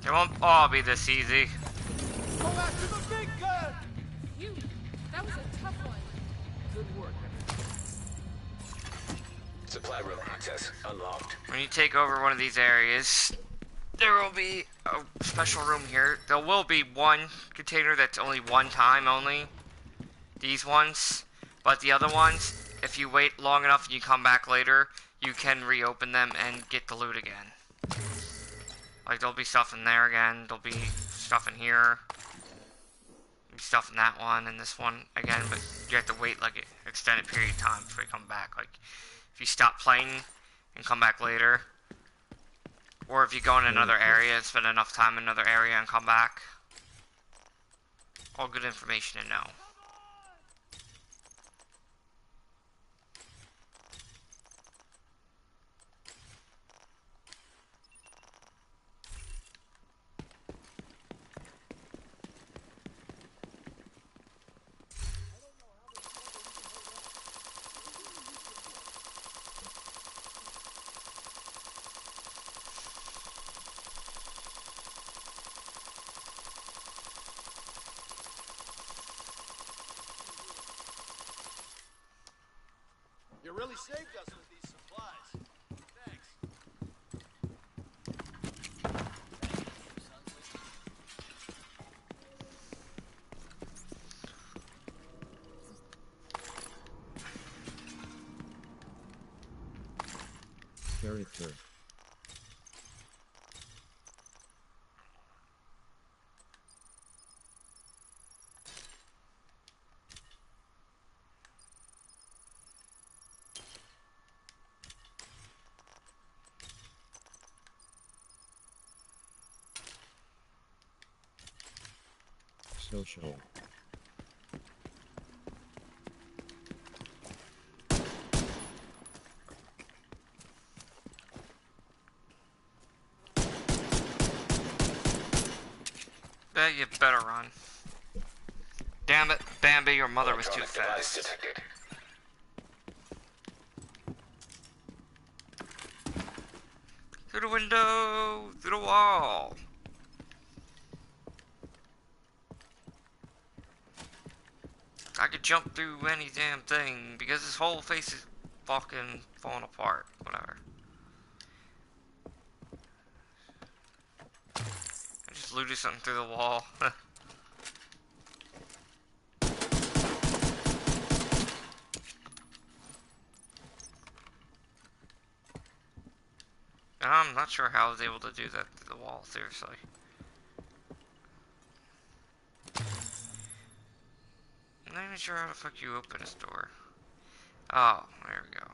[SPEAKER 1] It won't all be this easy.
[SPEAKER 15] Go after the big gun. That was a tough one. Good work.
[SPEAKER 4] Supply room access unlocked.
[SPEAKER 1] When you take over one of these areas, there will be a special room here. There will be one container that's only one time only. These ones. But the other ones, if you wait long enough and you come back later, you can reopen them and get the loot again. Like, there'll be stuff in there again. There'll be stuff in here. There'll be stuff in that one and this one again. But you have to wait, like, an extended period of time before you come back. Like, if you stop playing and come back later. Or if you go in another area and spend enough time in another area and come back. All good information to know.
[SPEAKER 13] You really saved us with these supplies. Thanks.
[SPEAKER 2] Character. Social.
[SPEAKER 1] Bet you better run. Damn it, Bambi, your mother was too
[SPEAKER 4] Electronic device
[SPEAKER 1] fast.
[SPEAKER 4] detected.
[SPEAKER 1] Through the window, through the wall. I could jump through any damn thing because his whole face is fucking falling apart. Whatever. I just looted something through the wall. I'm not sure how I was able to do that through the wall, seriously. I'm not even sure how the fuck you open this door. Oh, there we go.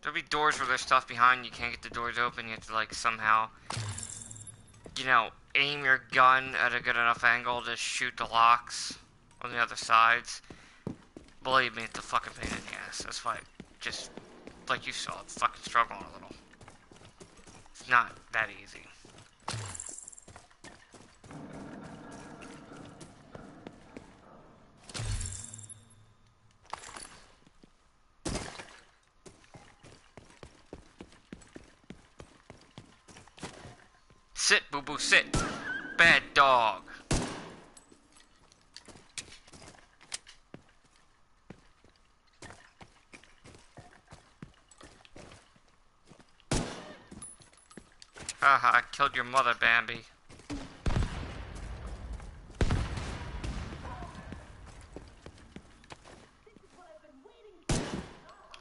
[SPEAKER 1] There'll be doors where there's stuff behind you can't get the doors open. You have to like somehow, you know, aim your gun at a good enough angle to shoot the locks on the other sides. Believe me, it's a fucking pain in the ass. That's why, just like you saw, it's fucking struggling a little. It's not that easy. Sit, boo-boo, sit. Bad dog. Haha, I killed your mother, Bambi.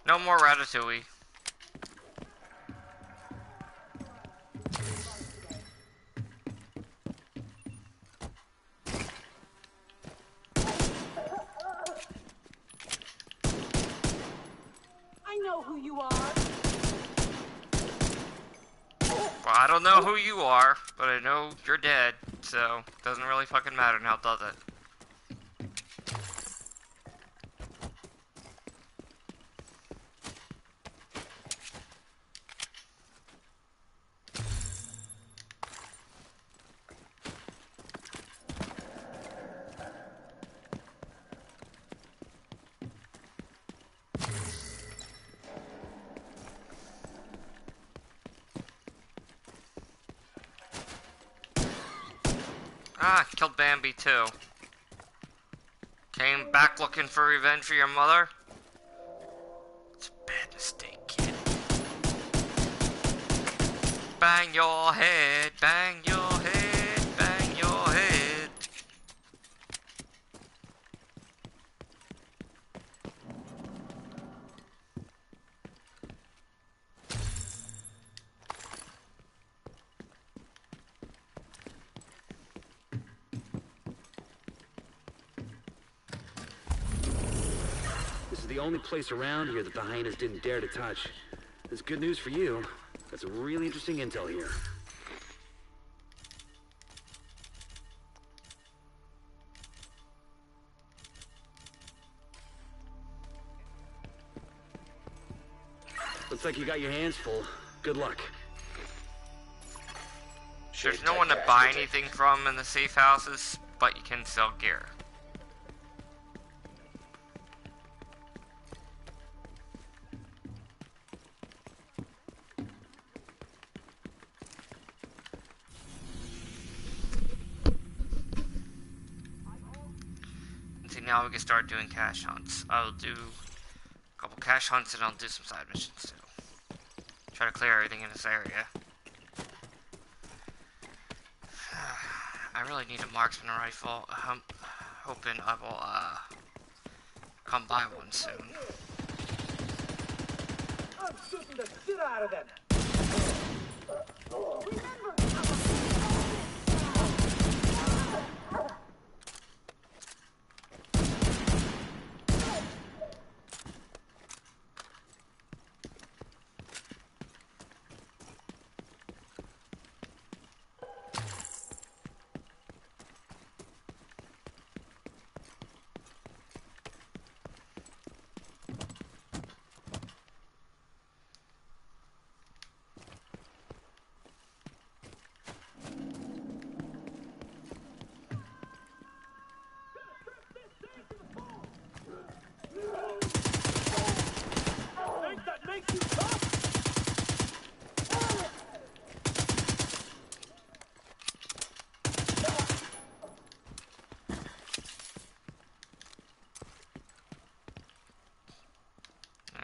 [SPEAKER 1] No more Ratatouille.
[SPEAKER 3] Who you are?
[SPEAKER 1] Well, I don't know who you are, but I know you're dead, so it doesn't really fucking matter now, does it? Ah, killed Bambi too. Came back looking for revenge for your mother? It's a bad mistake, kid. Bang your head, bang your head, bang your head.
[SPEAKER 6] The only place around here that the hyenas didn't dare to touch. That's good news for you. Got some really interesting intel here. Looks like you got your hands full. Good luck.
[SPEAKER 1] There's no one to buy anything from in the safe houses, but you can sell gear. See, now we can start doing cash hunts. I'll do a couple cash hunts and I'll do some side missions too. Try to clear everything in this area. I really need a marksman rifle. I'm hoping I will come by one soon.
[SPEAKER 17] I'm shooting the shit out of them.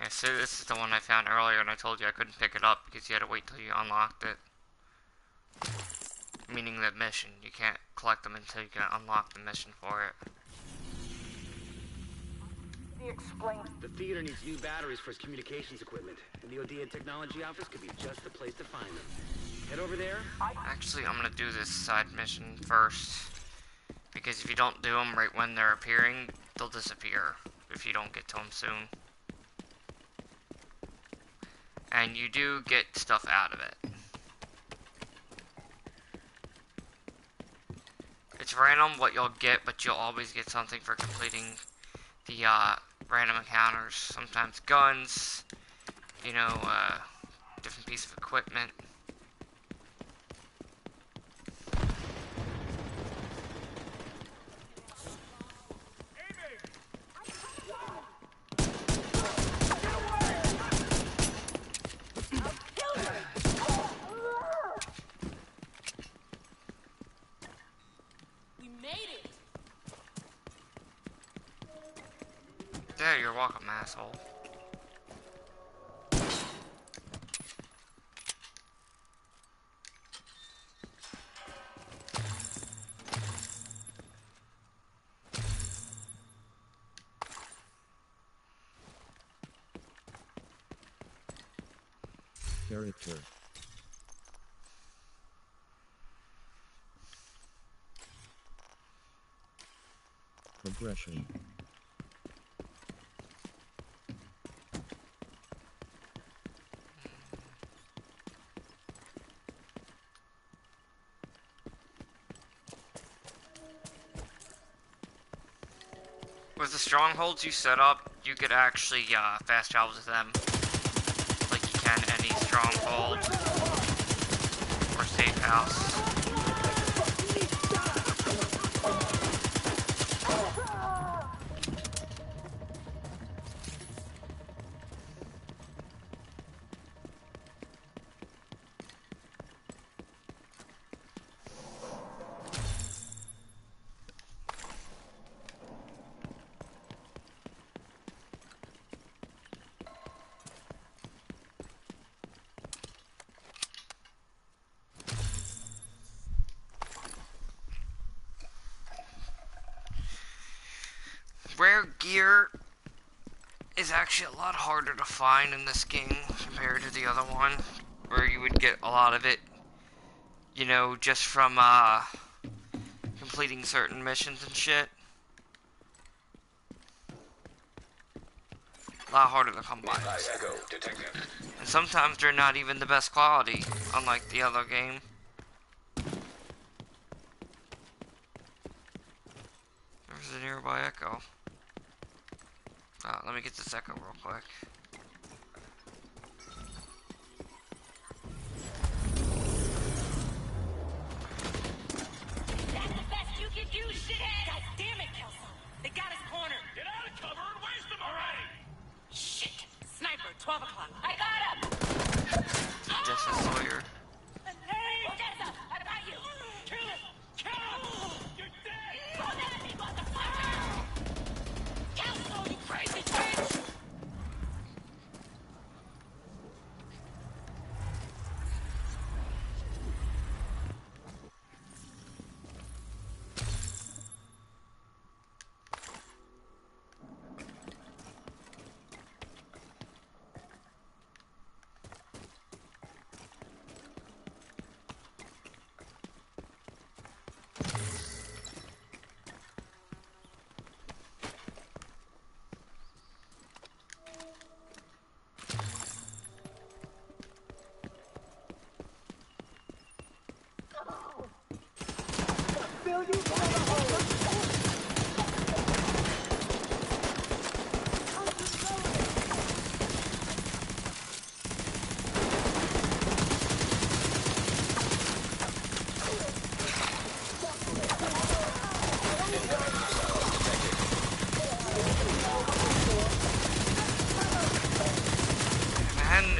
[SPEAKER 1] So this is the one I found earlier, and I told you I couldn't pick it up because you had to wait till you unlocked it. Meaning the mission. You can't collect them until you can unlock the mission for it.
[SPEAKER 6] The theater needs new batteries for its communications equipment, and the Odia Technology Office could be just the place to find them. Head over there.
[SPEAKER 1] Actually, I'm gonna do this side mission first, because if you don't do them right when they're appearing, they'll disappear if you don't get to them soon. And you do get stuff out of it. It's random what you'll get, but you'll always get something for completing the random encounters. Sometimes guns, you know, different piece of equipment. Yeah, you're welcome, asshole.
[SPEAKER 2] Character. Progression.
[SPEAKER 1] With the strongholds you set up, you could actually fast travel to them like you can any stronghold or safe house. Rare gear is actually a lot harder to find in this game compared to the other one, where you would get a lot of it, you know, just from completing certain missions and shit. A lot harder to come by. And sometimes they're not even the best quality, unlike the other game. There's a nearby echo. Let me get this echo real quick.
[SPEAKER 12] shithead! God damn it, Kelso! They got us cornered!
[SPEAKER 14] Get out of cover and waste them already!
[SPEAKER 12] Shit! Sniper, 12 o'clock. I got him!
[SPEAKER 1] Jesse Sawyer.
[SPEAKER 12] Hey! Odessa, I got you! Kill him! Kill him! You're dead! Don't let me, motherfucker! Kelso, you crazy bitch!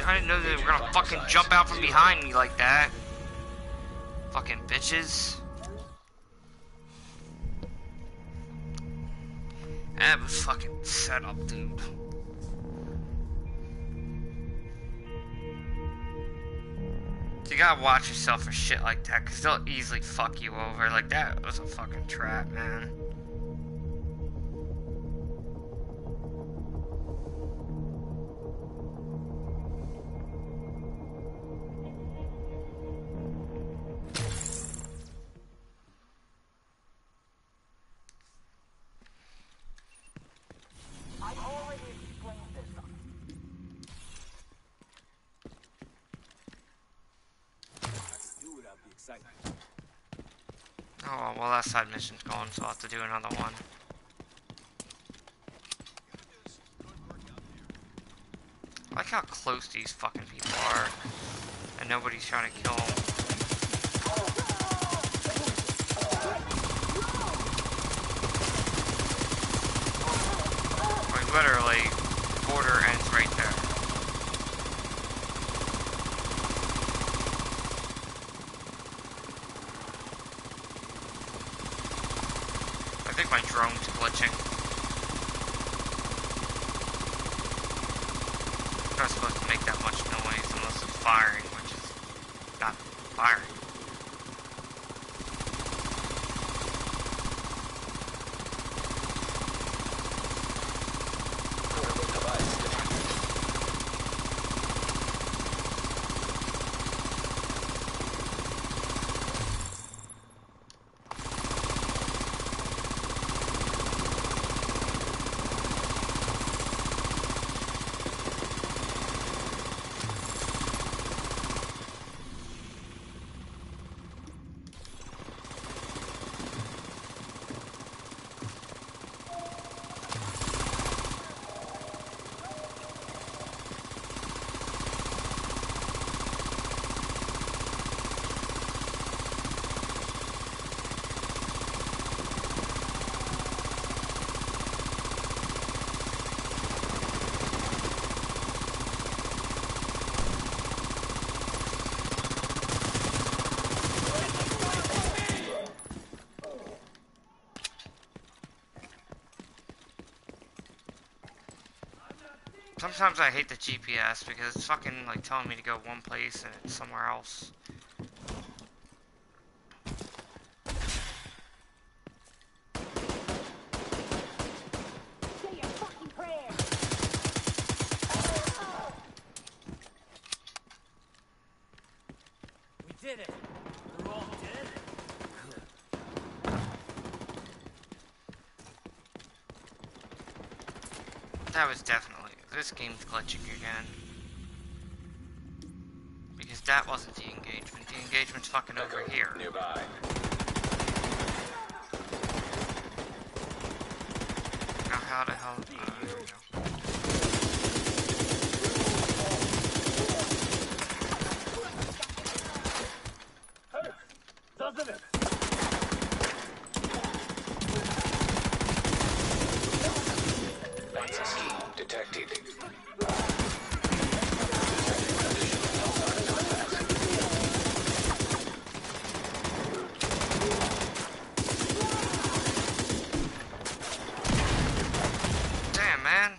[SPEAKER 1] I didn't know they were gonna fucking jump out from behind me like that. Fucking bitches. That was fucking set up, dude. You gotta watch yourself for shit like that, cause they'll easily fuck you over. Like, that was a fucking trap, man. Oh, well, that side mission's gone, so I'll have to do another one. I like how close these fucking people are, and nobody's trying to kill them. Like, literally, the border ends right there. I think my drone's glitching. It's not supposed to make that much noise unless it's firing, which is not firing. Sometimes I hate the GPS because it's fucking like telling me to go one place and it's somewhere else.
[SPEAKER 12] Say your fucking prayer!
[SPEAKER 17] We did it! They're all dead?
[SPEAKER 1] That was definitely... This game's glitching again. Because that wasn't the engagement. The engagement's fucking over here.
[SPEAKER 4] Nearby.
[SPEAKER 1] Now how the hell... there we go.
[SPEAKER 17] Doesn't it?
[SPEAKER 4] detected.
[SPEAKER 1] Damn, man.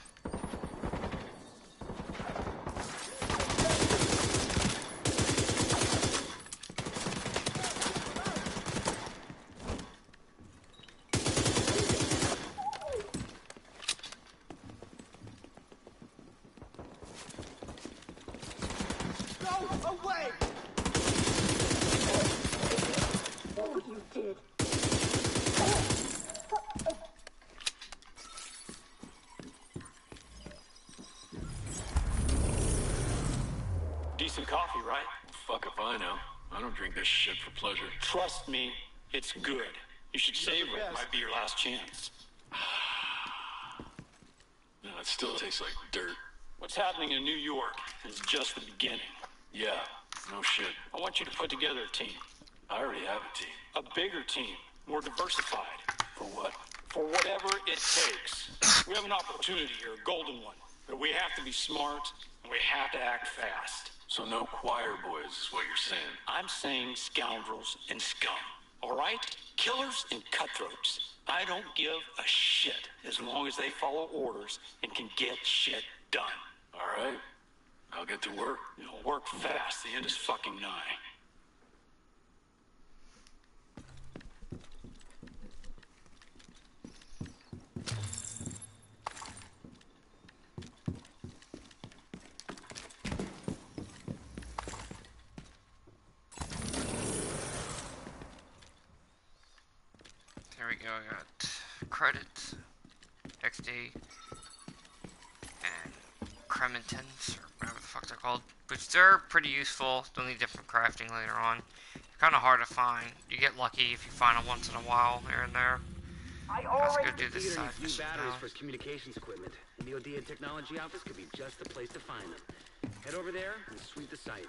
[SPEAKER 18] Decent coffee, right?
[SPEAKER 8] Fuck if I know. I don't drink this shit for pleasure.
[SPEAKER 18] Trust me, it's good. You should savor it. Might be your last chance.
[SPEAKER 8] No, it still tastes like dirt.
[SPEAKER 18] What's happening in New York is just the beginning.
[SPEAKER 8] Yeah, no shit.
[SPEAKER 18] I want you to put together a team.
[SPEAKER 8] I already have a team.
[SPEAKER 18] A bigger team, more diversified.
[SPEAKER 8] For what?
[SPEAKER 18] For whatever it takes. We have an opportunity here, a golden one. But we have to be smart, and we have to act fast.
[SPEAKER 8] So no choir boys is what you're saying.
[SPEAKER 18] I'm saying scoundrels and scum. All right? Killers and cutthroats. I don't give a shit as long as they follow orders and can get shit done.
[SPEAKER 8] All right. I'll get to work.
[SPEAKER 18] Work fast. The end is fucking nigh.
[SPEAKER 1] There we go, I got credits, XD, and Crementins, or whatever the fuck they're called, which they're pretty useful. They'll need different crafting later on. Kind of hard to find. You get lucky if you find them once in a while here and there. Let's go do this side
[SPEAKER 6] New
[SPEAKER 1] mission
[SPEAKER 6] batteries
[SPEAKER 1] now.
[SPEAKER 6] for communications equipment. The OD Technology Office could be just the place to find them. Head over there and sweep the site.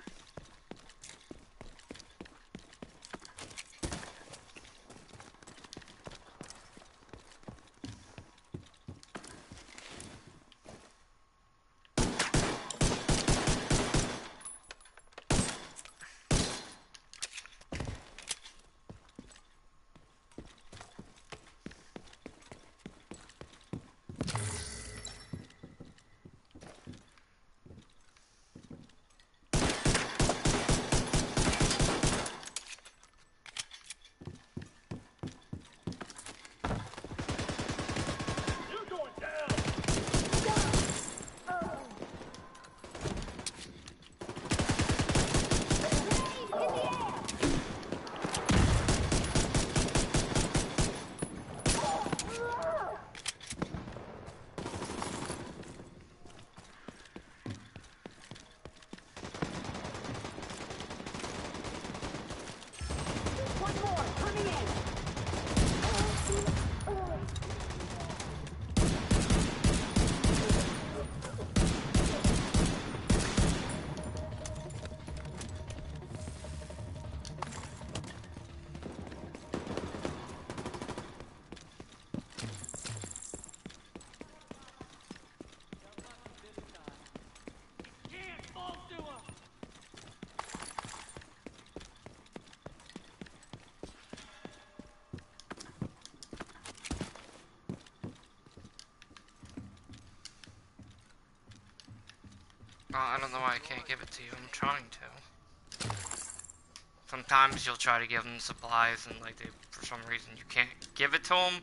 [SPEAKER 1] I don't know why I can't give it to you. I'm trying to. Sometimes you'll try to give them supplies and like for some reason you can't give it to them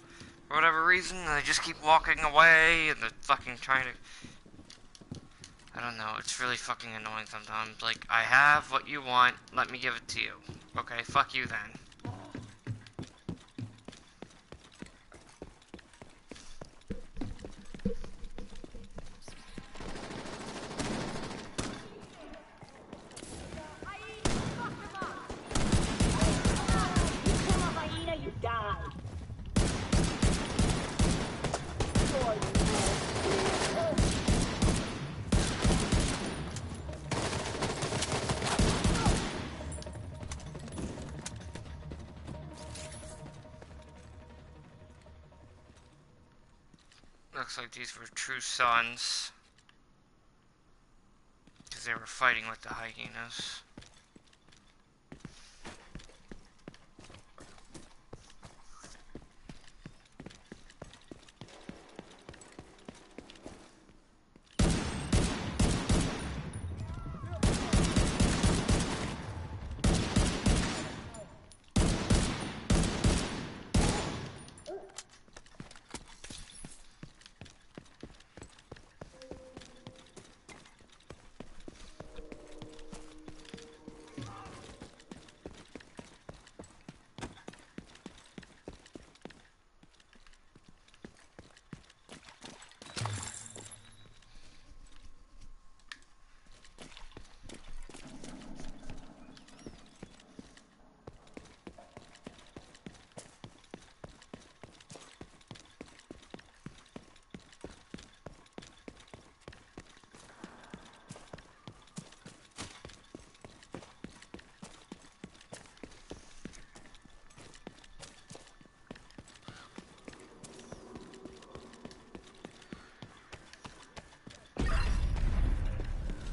[SPEAKER 1] for whatever reason, and they just keep walking away and they're fucking trying to. I don't know. It's really fucking annoying sometimes. Like, I have what you want. Let me give it to you. Okay, fuck you then. Looks like these were true sons. Because they were fighting with the hyenas.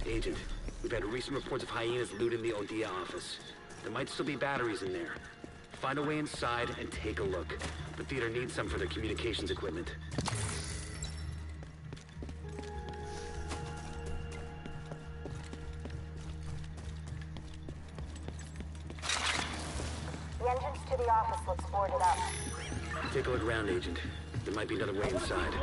[SPEAKER 6] Agent, we've had recent reports of hyenas looting the Odia office. There might still be batteries in there. Find a way inside and take a look. The theater needs some for their communications equipment.
[SPEAKER 12] The entrance to the office looks boarded up.
[SPEAKER 6] Take a look around, Agent. There might be another way inside.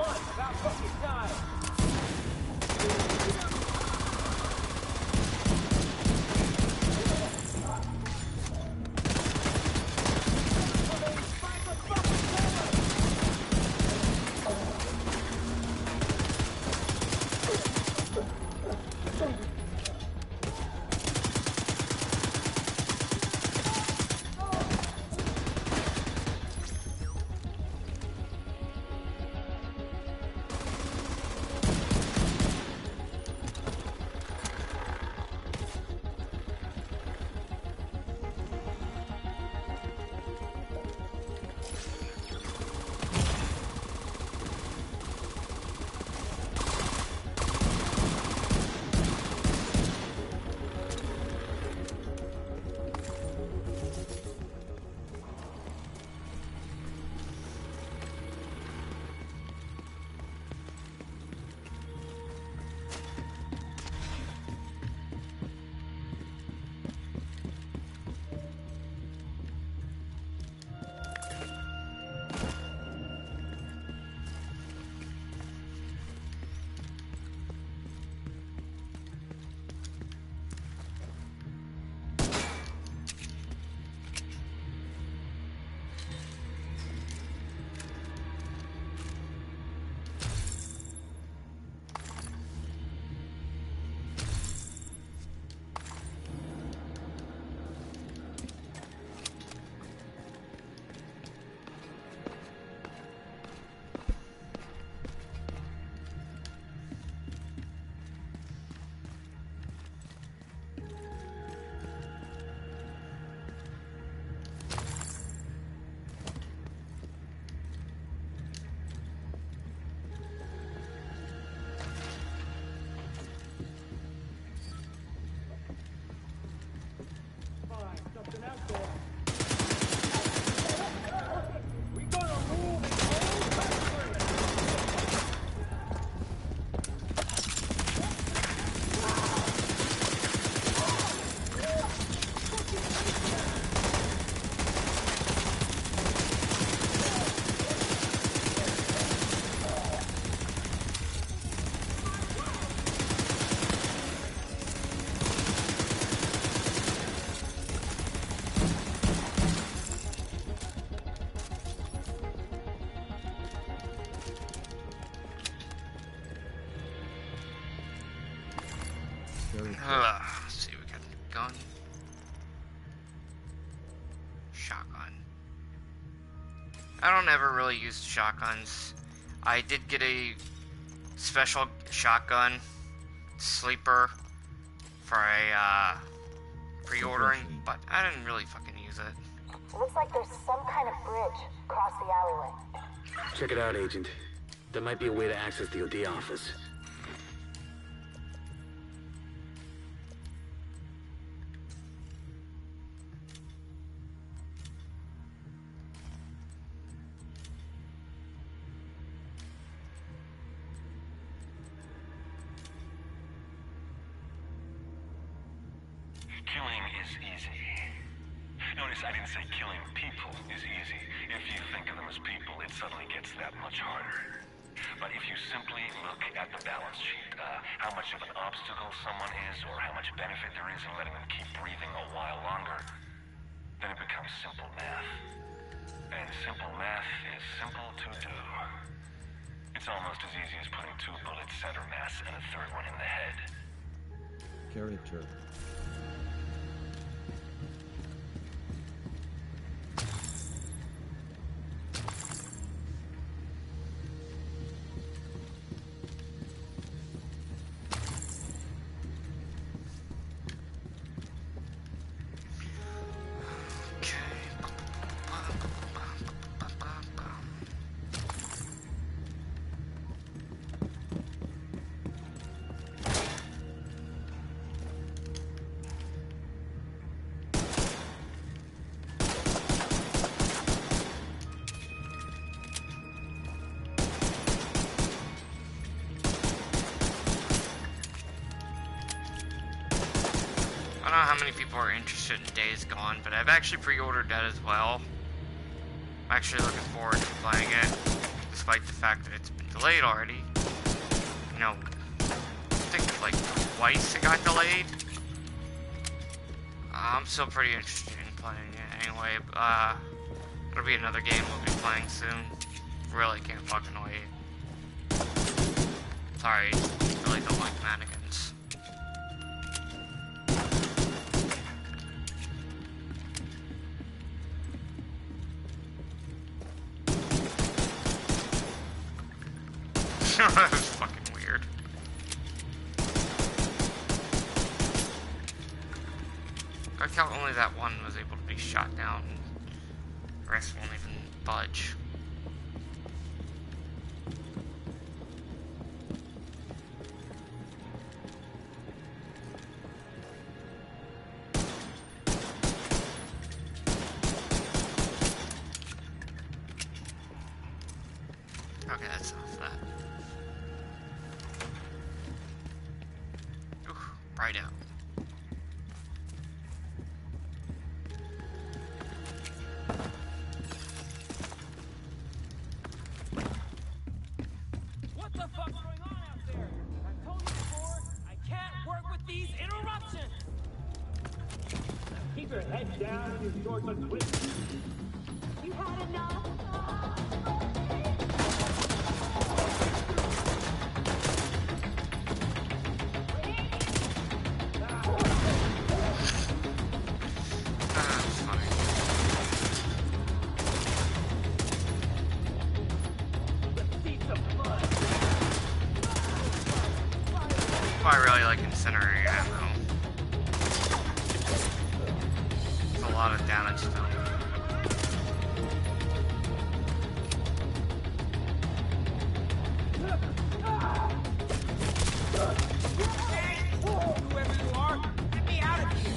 [SPEAKER 1] Let's see, we got a gun. Shotgun. I don't ever really use shotguns. I did get a special shotgun sleeper for a pre-ordering, but I didn't really fucking use it.
[SPEAKER 12] It looks like there's some kind of bridge across the alleyway.
[SPEAKER 6] Check it out, Agent. There might be a way to access the OD office.
[SPEAKER 19] Killing is easy. Notice I didn't say killing people is easy. If you think of them as people, it suddenly gets that much harder. But if you simply look at the balance sheet, how much of an obstacle someone is, or how much benefit there is in letting them keep breathing a while longer, then it becomes simple math. And simple math is simple to do. It's almost as easy as putting 2 bullets center mass and a 3rd one in the head.
[SPEAKER 2] Character.
[SPEAKER 1] I don't know how many people are interested in Days Gone, but I've actually pre-ordered that as well. I'm actually looking forward to playing it, despite the fact that it's been delayed already. You know, I think like twice it got delayed. I'm still pretty interested in playing it anyway. It'll be another game we'll be playing soon. Really can't fucking wait. Sorry, really don't like mannequins. That was fucking weird. I count only that one was able to be shot down. The rest won't even budge. Okay, that's enough of that. Right out.
[SPEAKER 17] What the fuck's going on out there? I've told you before, I can't work with these interruptions. Keep your head down and your shorts untwisted. You had enough?
[SPEAKER 1] I really like incinerating ammo. It's a lot of damage to them.
[SPEAKER 17] Whoever you are, get me out of here.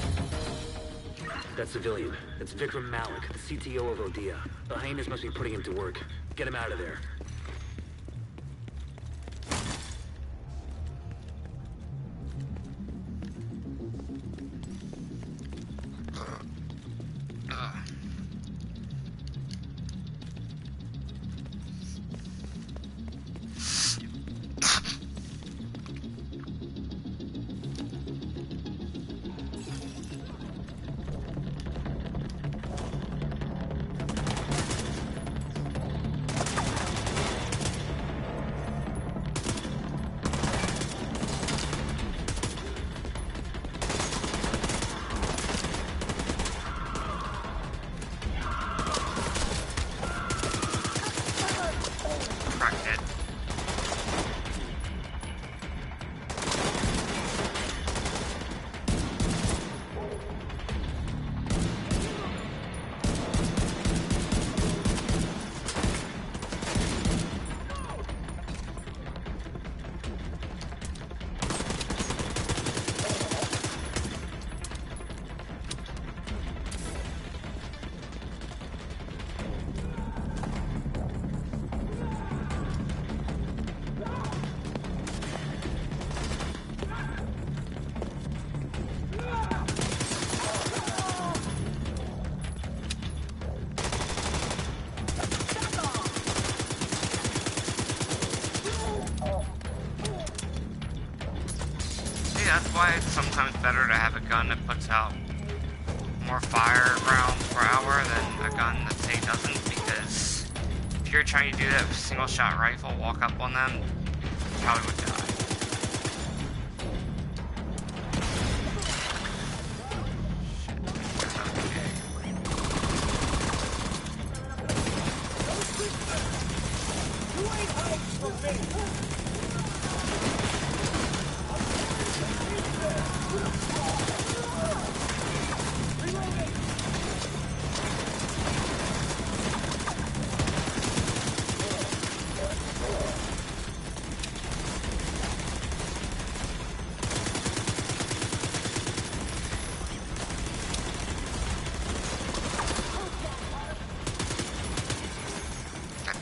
[SPEAKER 6] That civilian. It's Vikram Malik, the CTO of Odia. The hyenas must be putting him to work. Get him out of there.
[SPEAKER 1] that's why it's sometimes better to have a gun that puts out more fire rounds per hour than a gun that, say, doesn't, because if you're trying to do that with a single shot rifle, walk up on them, you probably would die.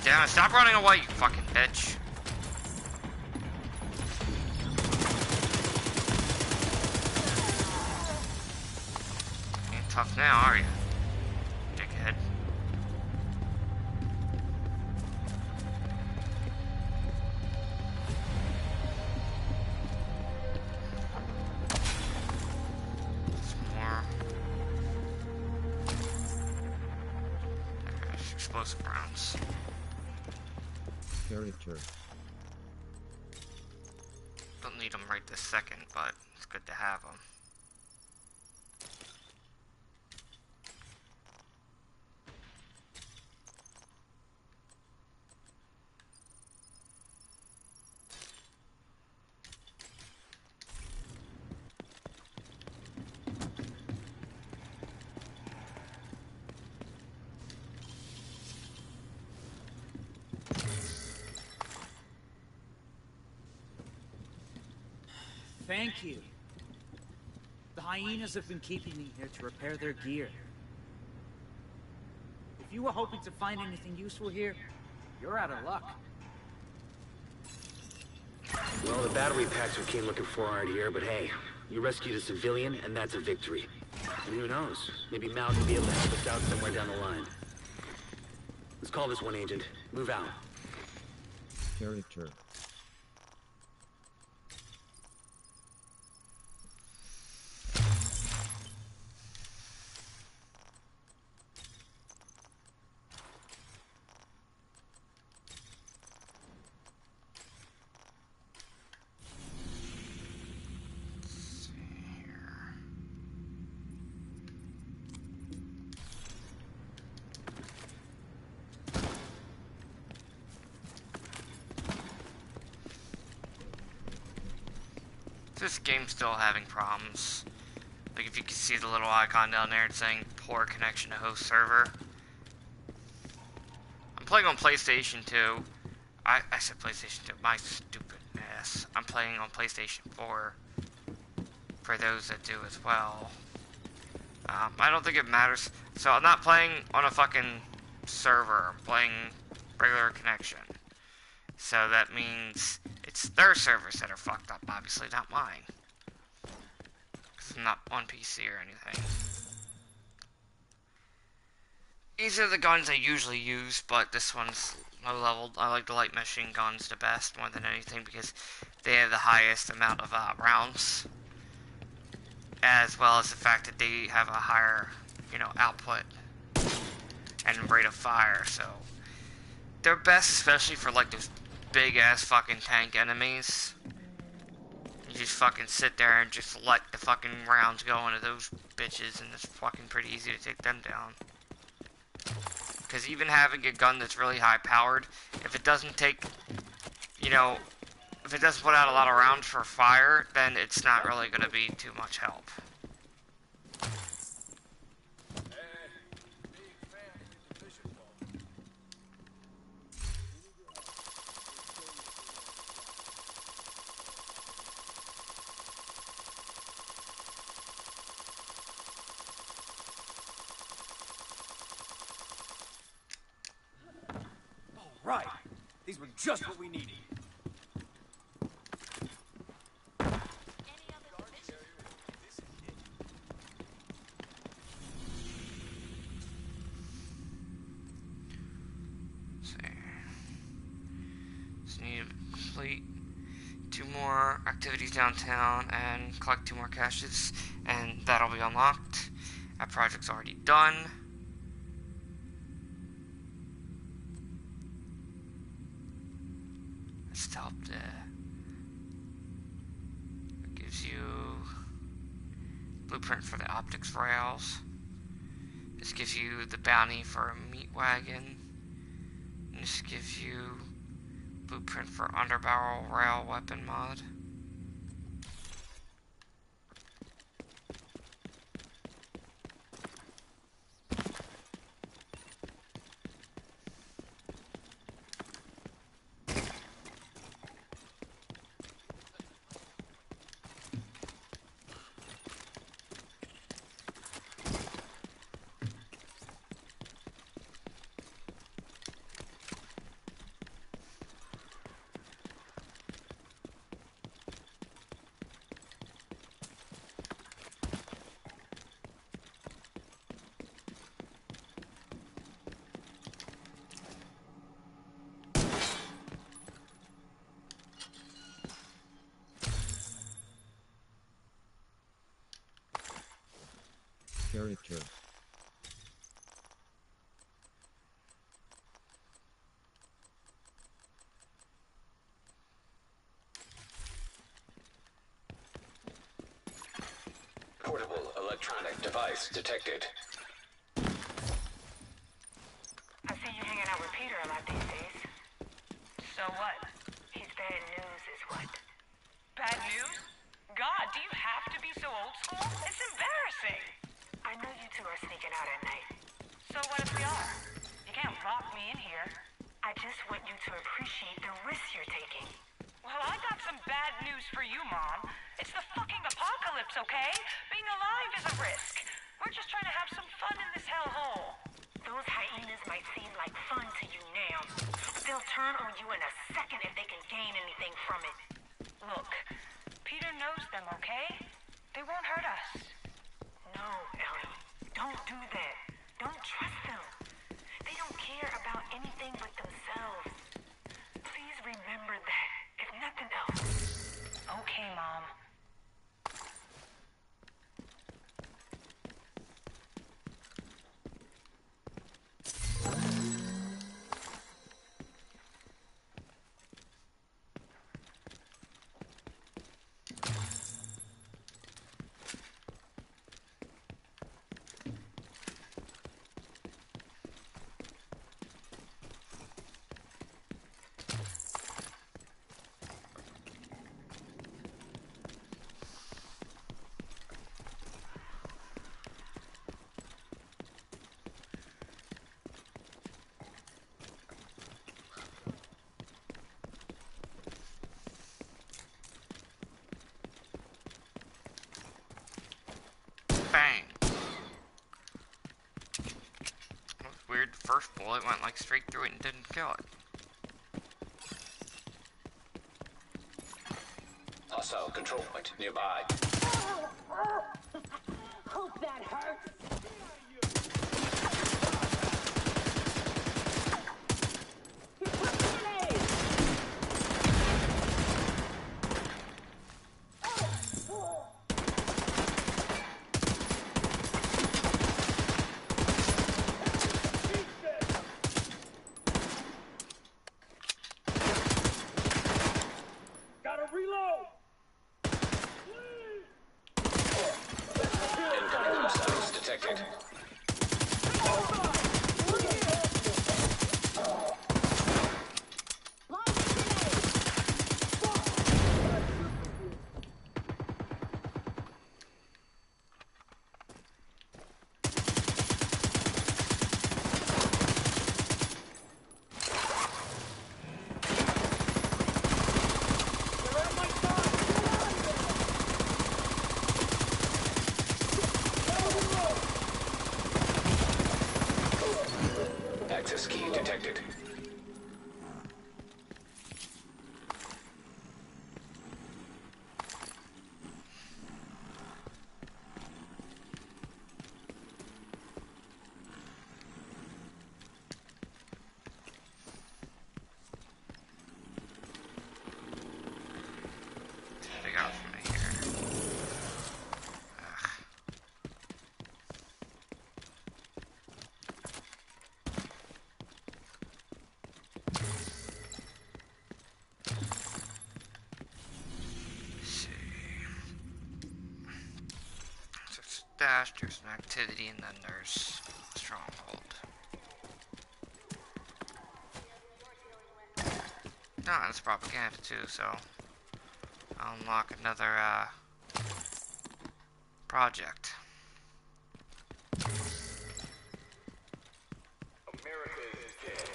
[SPEAKER 1] Damn it, stop running away, you fucking bitch. Ain't tough now, are you? Dickhead. Some more. There's explosive rounds.
[SPEAKER 2] Character.
[SPEAKER 1] Don't need them right this second, but it's good to have them.
[SPEAKER 9] Thank you. The hyenas have been keeping me here to repair their gear. If you were hoping to find anything useful here, you're out of luck.
[SPEAKER 6] Well, the battery packs we came looking for aren't here, but hey, you rescued a civilian, and that's a victory. And who knows? Maybe Mal can be able to help us out somewhere down the line. Let's call this one, Agent. Move out.
[SPEAKER 2] Character.
[SPEAKER 1] This game's still having problems. Like, if you can see the little icon down there, it's saying poor connection to host server. I'm playing on PlayStation 2. I said PlayStation 2, my stupid ass. I'm playing on PlayStation 4. For those that do as well. I don't think it matters. So I'm not playing on a fucking server. I'm playing regular connection. So that means it's their servers that are fucked up, obviously, not mine. Because I'm not on PC or anything. These are the guns I usually use, but this one's low leveled. I like the light machine guns the best, more than anything, because they have the highest amount of rounds. As well as the fact that they have a higher, you know, output and rate of fire, so they're best especially for like those big ass fucking tank enemies. You just fucking sit there and just let the fucking rounds go into those bitches, and it's fucking pretty easy to take them down. Because even having a gun that's really high powered, if it doesn't take, you know, if it doesn't put out a lot of rounds for fire, then it's not really going to be too much help.
[SPEAKER 9] Right. These were just what we needed.
[SPEAKER 1] Just need to complete 2 more activities downtown and collect 2 more caches, and that'll be unlocked. That project's already done. Let's help it gives you blueprint for the optics rails. This gives you the bounty for a meat wagon. And this gives you blueprint for underbarrel rail weapon mod.
[SPEAKER 2] Character.
[SPEAKER 4] Portable electronic device detected.
[SPEAKER 12] I see you hanging out with Peter a lot these days. So what? He's bad news is what? Bad news? God, do you have to be so old school? It's embarrassing. I know you two are sneaking out at night. So what if we are? You can't lock me in here. I just want you to appreciate the risks you're taking. Well, I got some bad news for you, Mom. It's the fucking apocalypse, okay? Being alive is a risk. We're just trying to have some fun in this hellhole. Those hyenas might seem like fun to you now, but they'll turn on you in a second if they can gain anything from it. Look, Peter knows them, okay? They won't hurt us. No, Ellie. Don't do that. Don't trust them. They don't care about anything but themselves. Please remember that, if nothing else. Okay, Mom.
[SPEAKER 1] Bang! That was weird. The first bullet went like straight through it and didn't kill it.
[SPEAKER 4] Hostile control point nearby.
[SPEAKER 12] Hope that hurts.
[SPEAKER 4] Incoming hostiles detected.
[SPEAKER 1] stash, there's an activity, and then there's stronghold. No, it's propaganda too, so I'll unlock another project.
[SPEAKER 4] America is dead.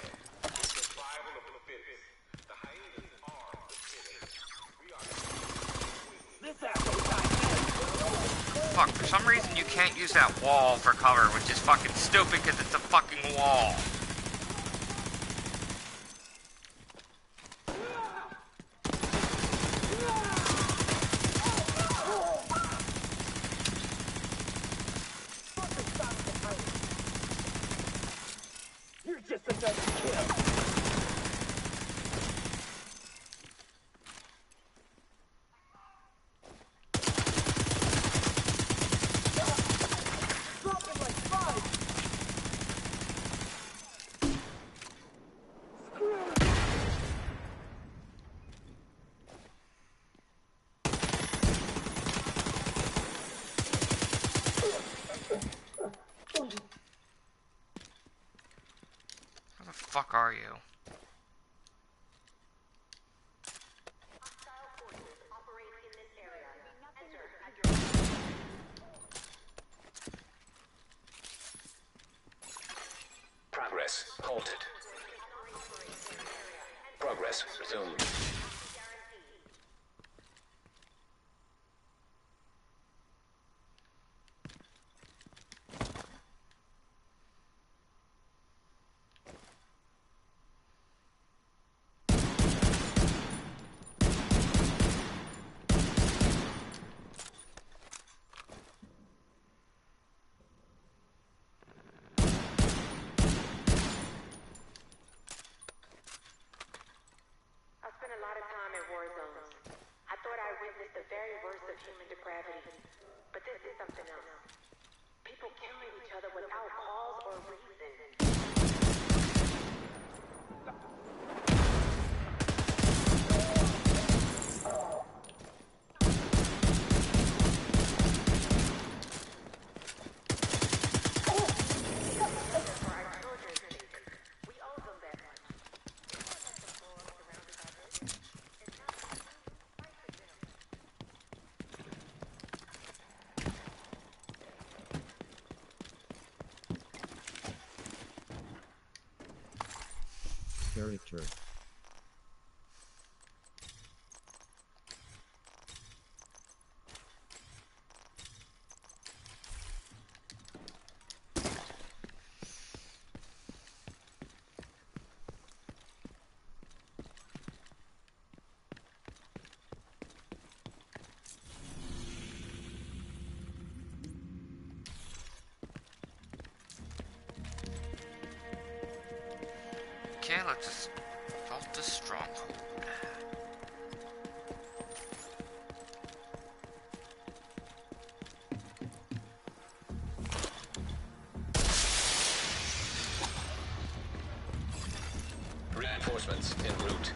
[SPEAKER 4] Survival of the fittest. The hyenas are the fittest. We are. This asshole died.
[SPEAKER 1] Fuck, for some reason you can't use that wall for cover, which is fucking stupid because it's a fucking wall.
[SPEAKER 17] You're just another kill.
[SPEAKER 1] How the fuck are you?
[SPEAKER 4] Progress halted. Progress resumed.
[SPEAKER 20] I spent a lot of time in war zones. I thought I witnessed the very worst of human depravity. But this is something else. People killing each other without cause or reason. For our children's sake, we owe them that much.
[SPEAKER 2] Character.
[SPEAKER 1] Okay, let's just vault this stronghold.
[SPEAKER 4] Reinforcements en route.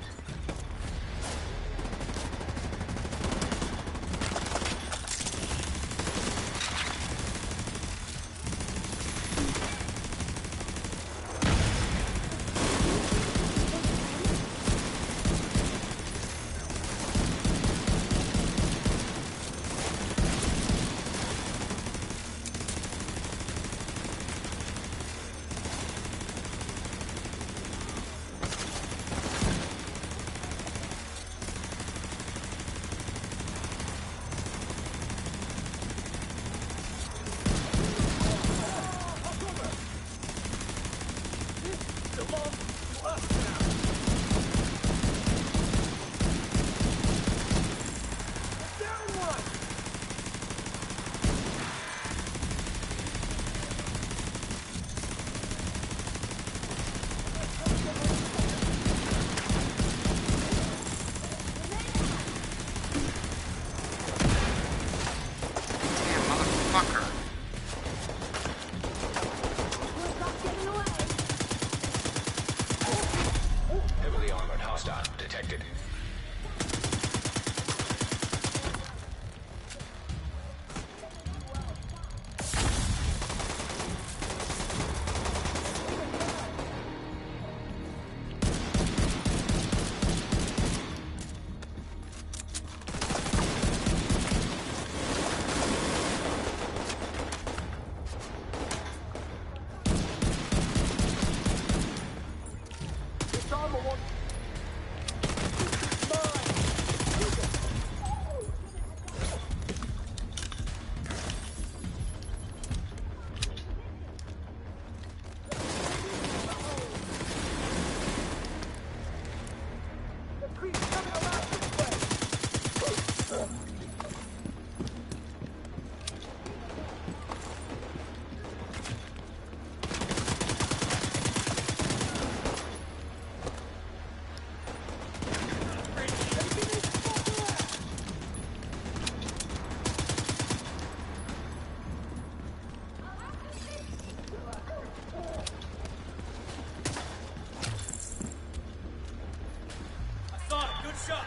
[SPEAKER 14] shot.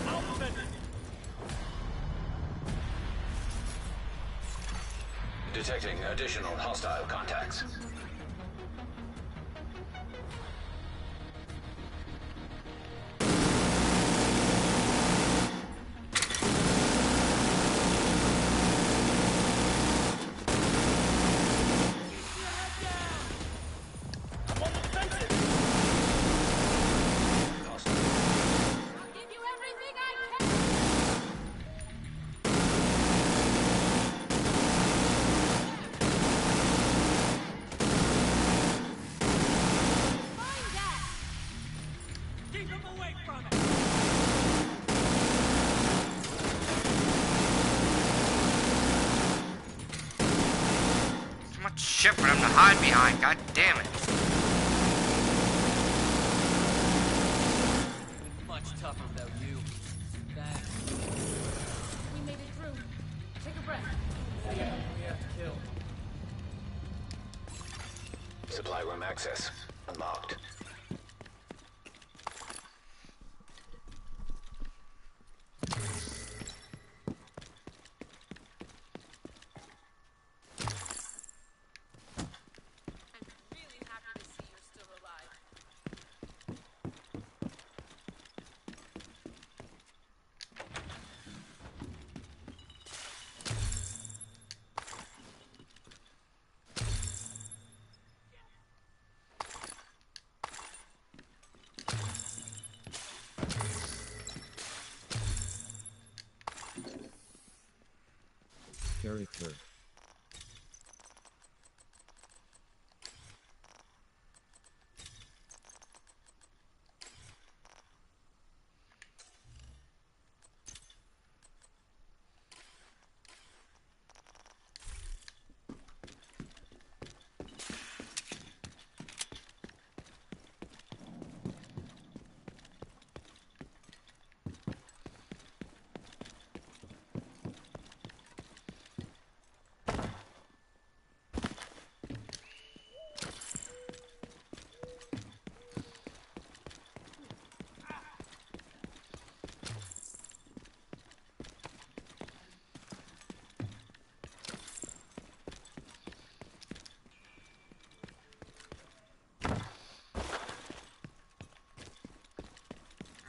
[SPEAKER 14] I'll defend it.
[SPEAKER 10] Detecting additional hostile contacts.
[SPEAKER 14] Keep him away from it.
[SPEAKER 1] So much shit for them to hide behind. God damn it.
[SPEAKER 11] Much tougher without you. Thanks.
[SPEAKER 15] We made it through. Take a breath.
[SPEAKER 11] We have to kill.
[SPEAKER 10] Supply room access unlocked.
[SPEAKER 15] Really happy to see you're still alive.
[SPEAKER 2] Character.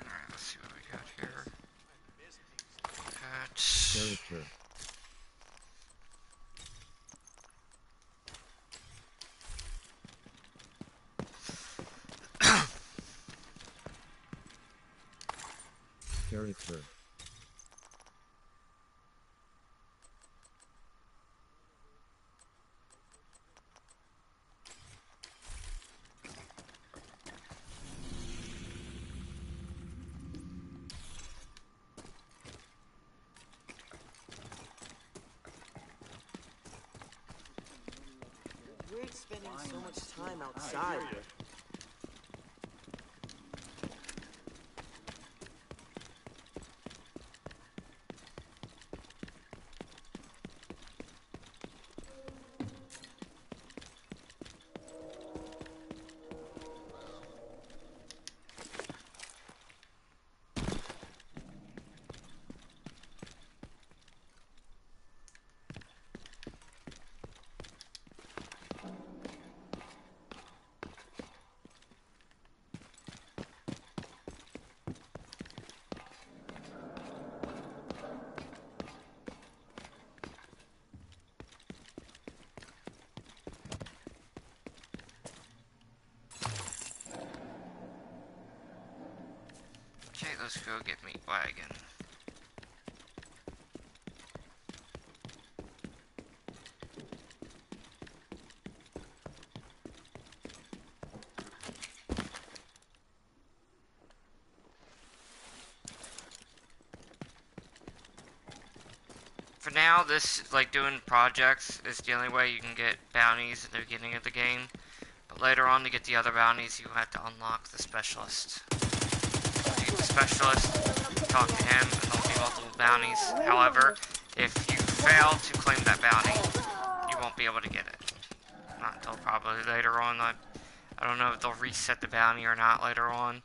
[SPEAKER 1] Alright, let's see what we got here. Got...
[SPEAKER 2] Character. Character.
[SPEAKER 23] Weird spending so much time outside.
[SPEAKER 1] Okay, let's go get Meat Wagon. For now, this, like, doing projects is the only way you can get bounties at the beginning of the game. But later on, to get the other bounties, you have to unlock the specialist. You get the specialist, talk to him, and there'll be multiple bounties. However, if you fail to claim that bounty, you won't be able to get it. Not until probably later on. I don't know if they'll reset the bounty or not later on,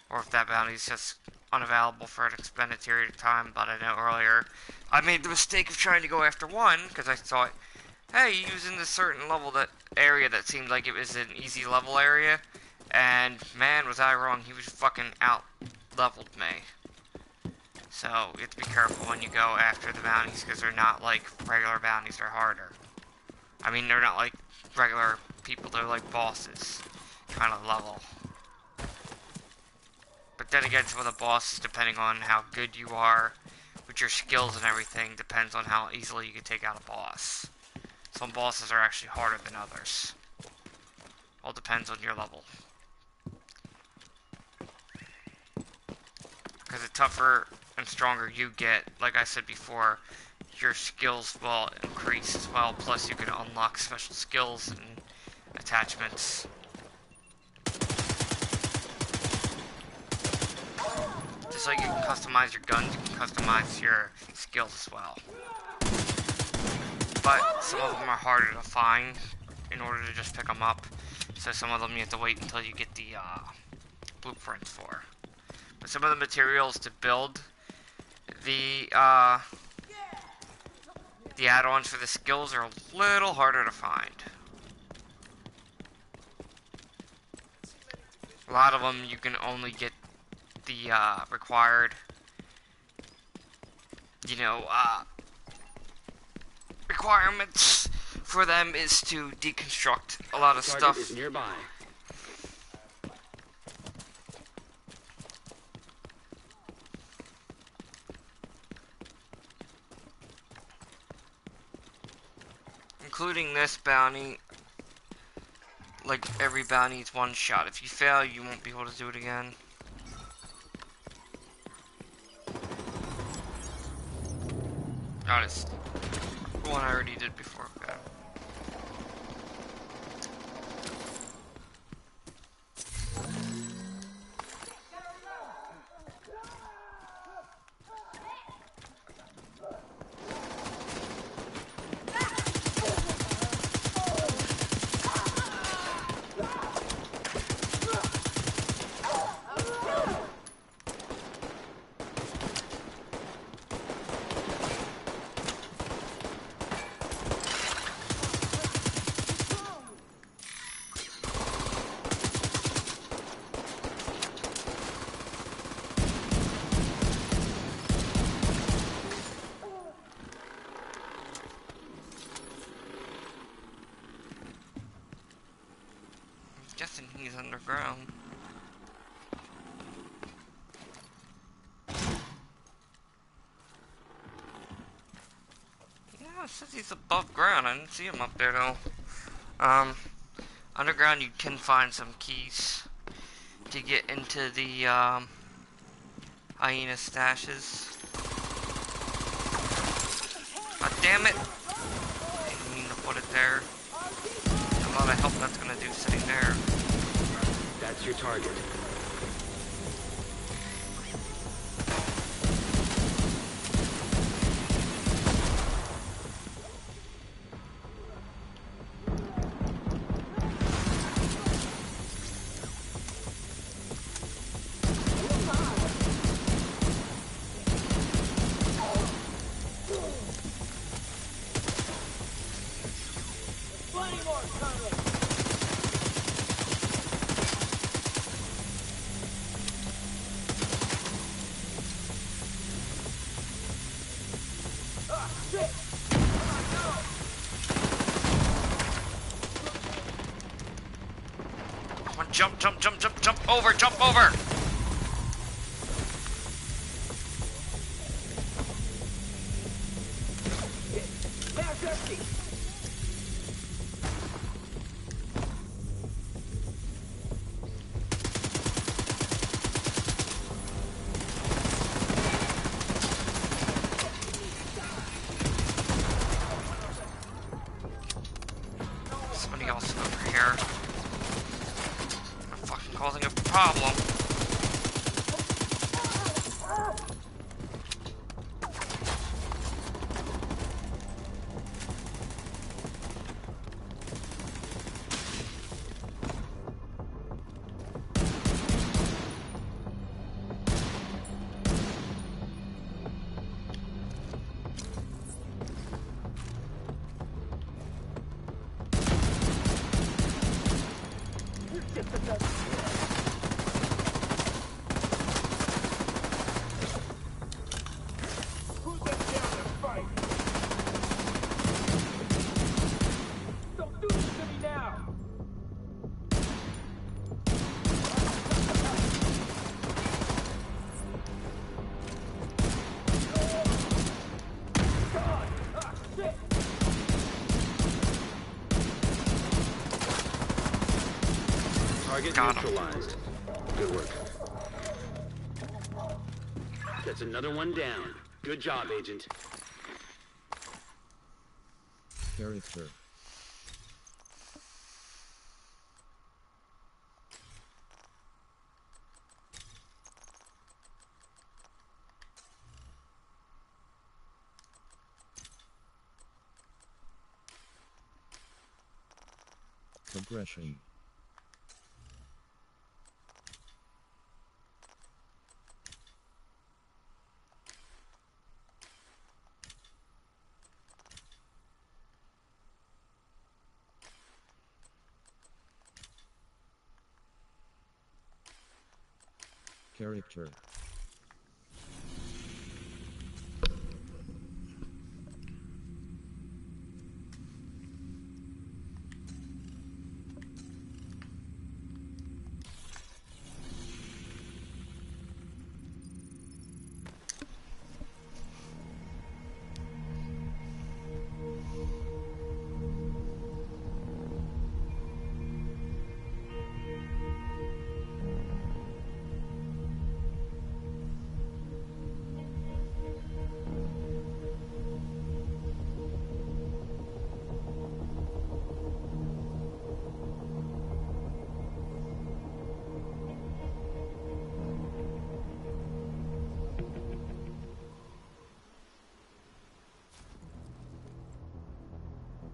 [SPEAKER 1] or if that bounty is just unavailable for an extended period of time. But I know earlier I made the mistake of trying to go after one because I thought, hey, he was in this certain level, that area that seemed like it was an easy level area, and man, was I wrong. He was fucking out leveled me. So you have to be careful when you go after the bounties, because they're not like regular bounties, they're harder. I mean, they're not like regular people, they're like bosses kind of level. But then again, some of the bosses, depending on how good you are with your skills and everything, depends on how easily you can take out a boss. Some bosses are actually harder than others. All depends on your level. Because the tougher and stronger you get, like I said before, your skills will increase as well. Plus you can unlock special skills and attachments. Just like you can customize your guns, you can customize your skills as well. But some of them are harder to find in order to just pick them up. So some of them you have to wait until you get the blueprints for. But some of the materials to build the add-ons for the skills are a little harder to find. A lot of them you can only get the required, requirements for them is to deconstruct a lot of stuff.
[SPEAKER 6] Target is nearby.
[SPEAKER 1] Including this bounty. Like every bounty is one shot. If you fail, you won't be able to do it again. Honest. The one I already did before. Okay. Guessing he's underground. Yeah, it says he's above ground. I didn't see him up there though. Underground you can find some keys to get into the hyena stashes. God damn it! Didn't mean to put it there. A lot of help that's gonna do sitting there.
[SPEAKER 6] That's your target.
[SPEAKER 1] Jump, jump, jump, jump, jump over, jump over! Somebody else over here. Causing a problem.
[SPEAKER 4] Get the best. Who's that down to fight? Don't do this to me now! God! Ah, shit!
[SPEAKER 6] Target neutralized. Good work. That's another one down. Good job, Agent.
[SPEAKER 2] Character. Progression. Character.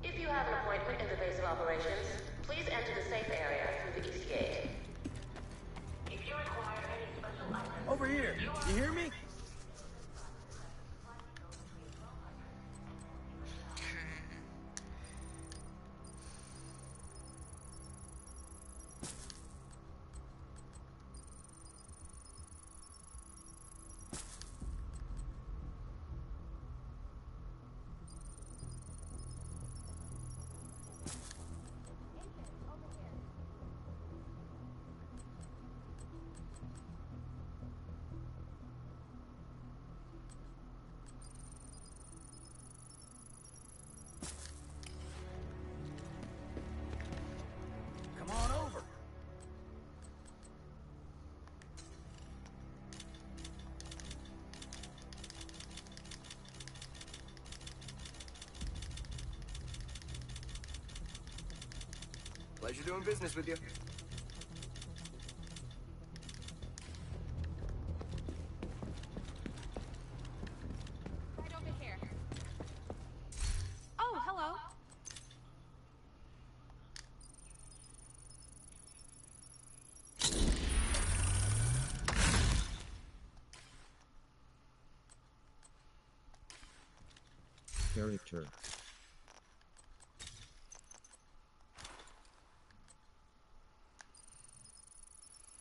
[SPEAKER 20] If you have an appointment in the base of operations, please enter the safe area through the east gate. If you require any special items...
[SPEAKER 13] Over here! You hear me? Come on over. Pleasure doing business with you.
[SPEAKER 22] Right over here. Oh, hello.
[SPEAKER 2] Character.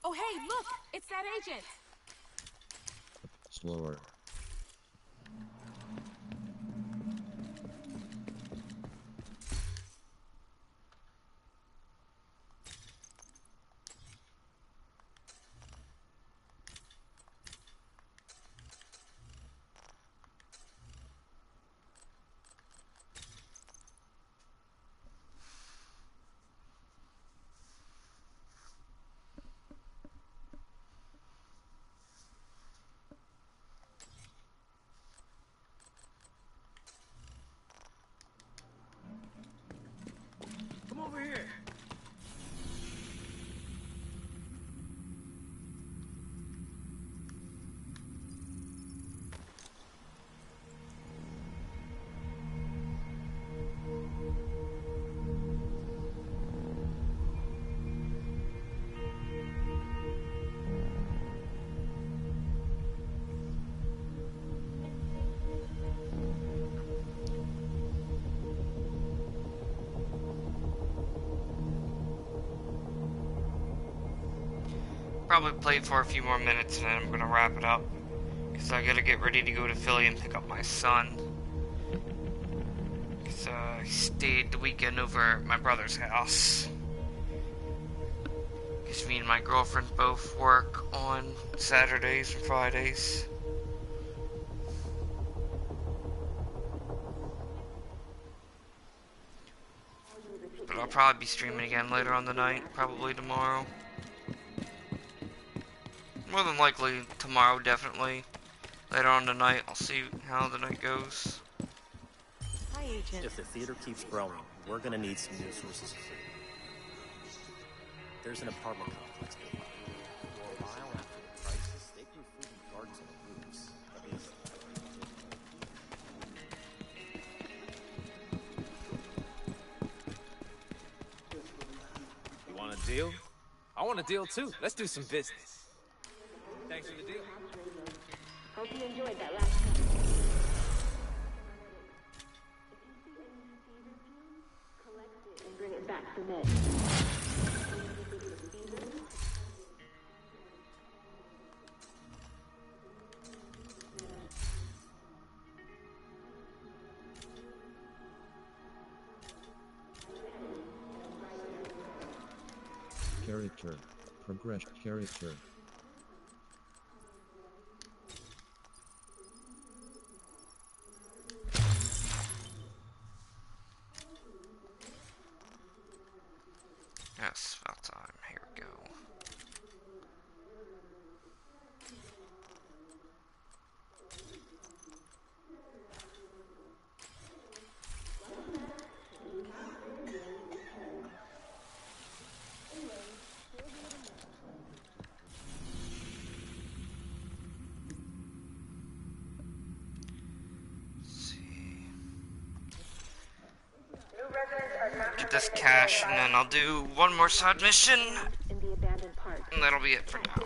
[SPEAKER 22] Oh, hey, look! It's that agent!
[SPEAKER 2] Slower.
[SPEAKER 1] probably play for a few more minutes and then I'm gonna wrap it up. Because I gotta get ready to go to Philly and pick up my son. Because I stayed the weekend over at my brother's house. Because me and my girlfriend both work on Saturdays and Fridays. But I'll probably be streaming again later on the night, probably tomorrow. More than likely tomorrow, definitely. Later on tonight, I'll see how the night goes.
[SPEAKER 5] Hi, Agent. If the theater keeps growing, we're gonna need some new sources of food. There's an apartment complex nearby. For a while after the crisis, they grew food in gardens on the roofs.
[SPEAKER 7] You want a deal? I want a deal too. Let's do some business. Thanks for the deal.
[SPEAKER 20] Hope you enjoyed that last time. Collect it and bring it back to me.
[SPEAKER 2] Character. Progression character.
[SPEAKER 1] Yes, about time. Here we go. Get this cash, and then I'll do one more side mission, and that'll be it for now.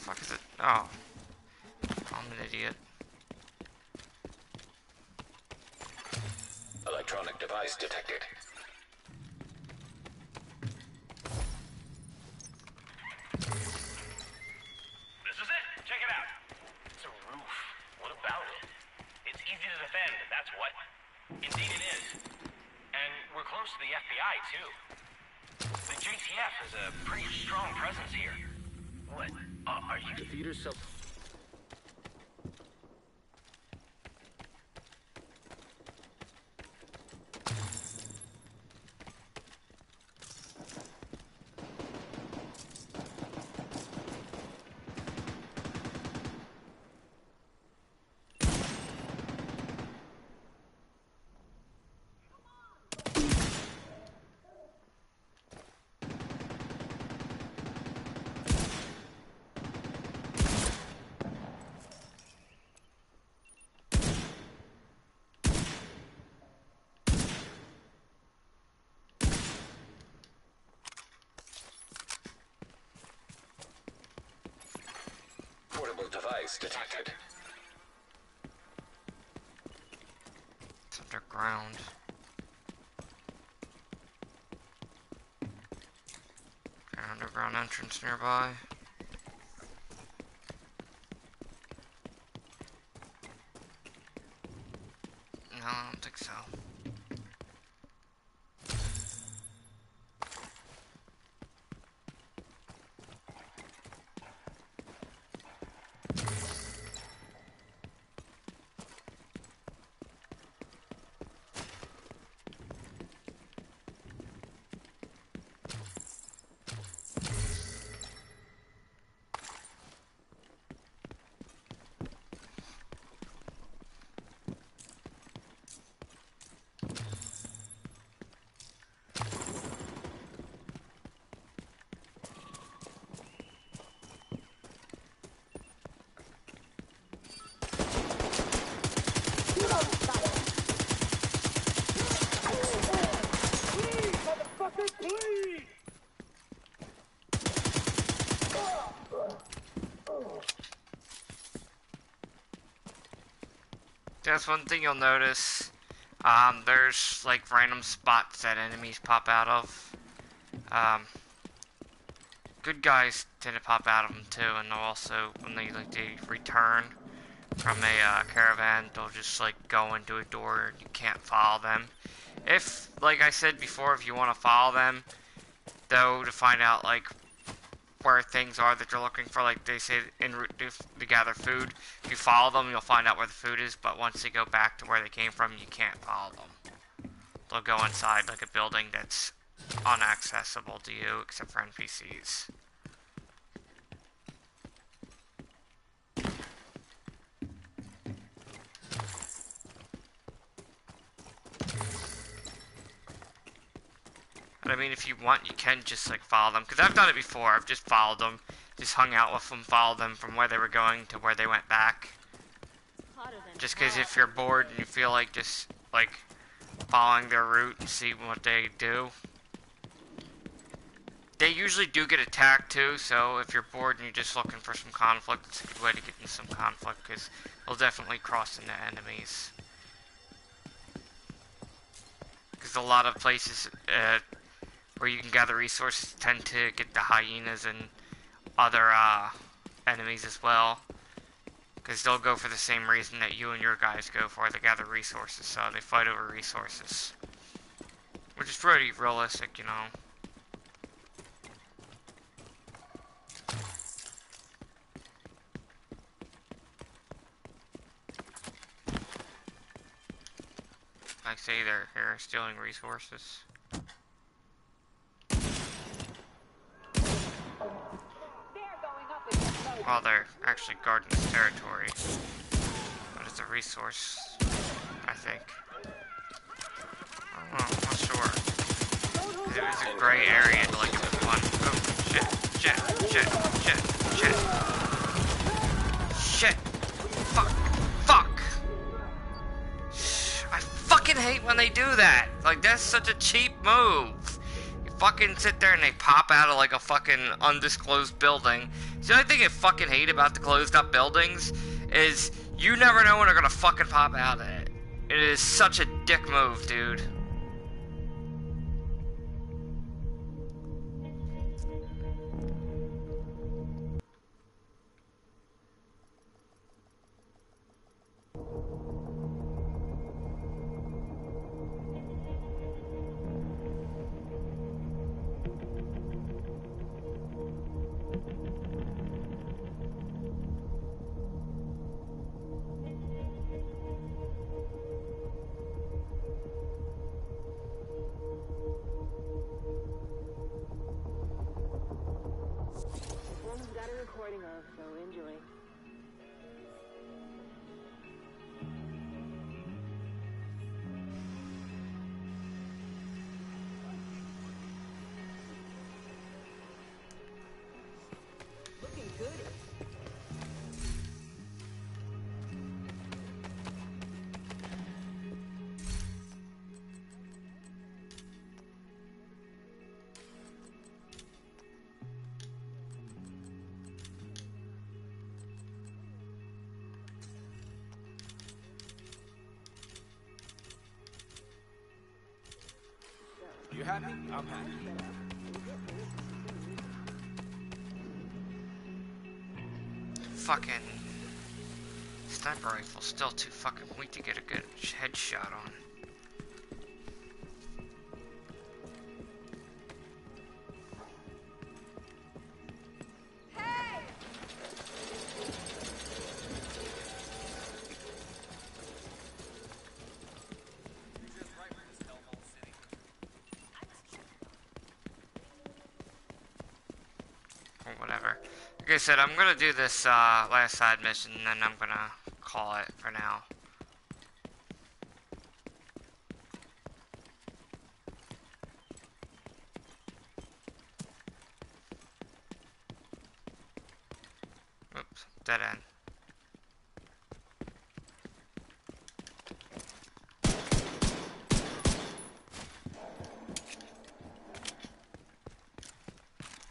[SPEAKER 1] Fuck is it? Oh. I'm an idiot.
[SPEAKER 10] Electronic device detected.
[SPEAKER 14] This is it. Check it out. It's a roof. What about it? It's easy to defend, that's what. Indeed it is. And we're close to the FBI, too. The JTF has a pretty strong presence here. What? Are you...
[SPEAKER 6] The theater's self...
[SPEAKER 10] Portable device detected.
[SPEAKER 1] It's underground. An underground entrance nearby. No, I don't think so. That's one thing you'll notice. There's like random spots that enemies pop out of. Good guys tend to pop out of them too, and they'll also, when they return from a caravan, they'll just like go into a door and you can't follow them. If, like I said before, if you want to follow them, though, to find out like where things are that you're looking for, like they say en route to gather food, if you follow them, you'll find out where the food is, but once they go back to where they came from, you can't follow them. They'll go inside like a building that's unaccessible to you except for NPCs. But I mean, if you want, you can just like follow them, because I've done it before. I've just followed them, just hung out with them, followed them from where they were going to where they went back. Just because if you're bored and you feel like just like following their route and see what they do. They usually do get attacked too, so if you're bored and you're just looking for some conflict, it's a good way to get in some conflict, because they'll definitely cross into enemies. Because a lot of places where you can gather resources tend to get the hyenas and other enemies as well. Because they'll go for the same reason that you and your guys go for, they gather resources, so they fight over resources. Which is pretty realistic, you know. Like say they're here stealing resources. Well, they're actually guarding this territory. But it's a resource, I think. I don't know, I'm not sure. It was a gray area to like one. Oh, shit. Fuck. I fucking hate when they do that. Like, that's such a cheap move. You fucking sit there and they pop out of like a fucking undisclosed building. The only thing I fucking hate about the closed up buildings is you never know when they're gonna fucking pop out of it. It is such a dick move, dude.
[SPEAKER 7] You happy? I'm happy.
[SPEAKER 1] Fucking sniper rifle still too fucking weak to get a good headshot on. Whatever. Like I said, I'm gonna do this last side mission, and then I'm gonna call it for now. Oops, dead end.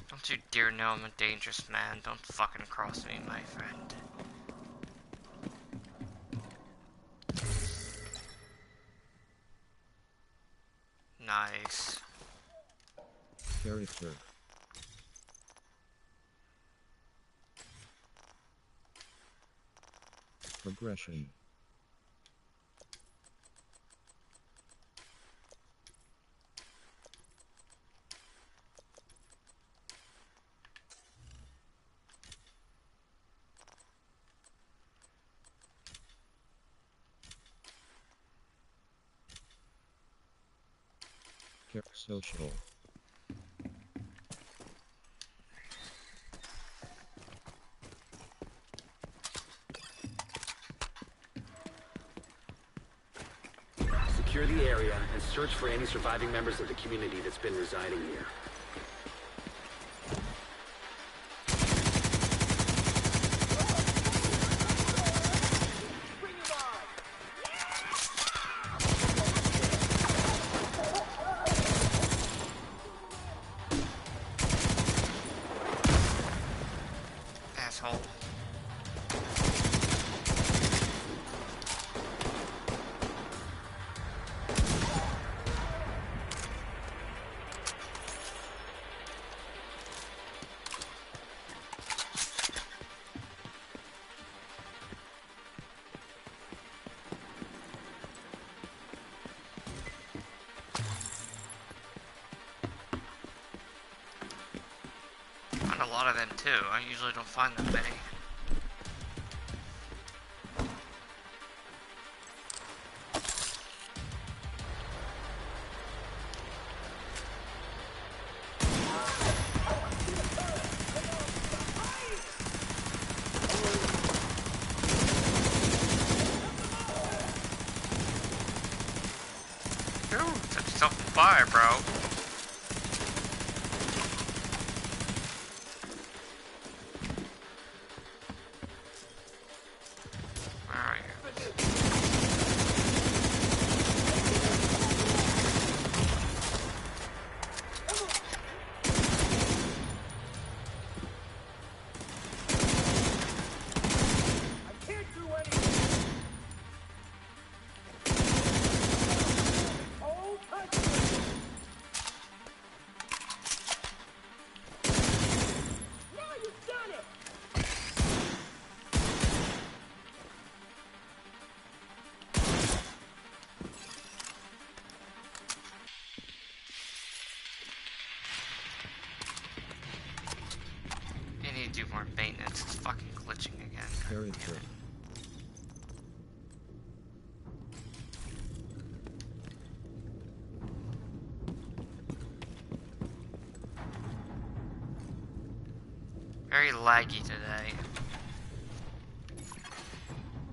[SPEAKER 1] Don't you dare know I'm a dangerous man. Don't fucking cross me, my friend. Nice.
[SPEAKER 2] Character. Progression. Social.
[SPEAKER 6] Secure the area and search for any surviving members of the community that's been residing here.
[SPEAKER 1] Asshole. Find a lot of them too. I usually don't find that many. Ooh, set yourself on fire, bro. Need to do more maintenance. It's fucking glitching again.
[SPEAKER 2] Character.
[SPEAKER 1] Very laggy today.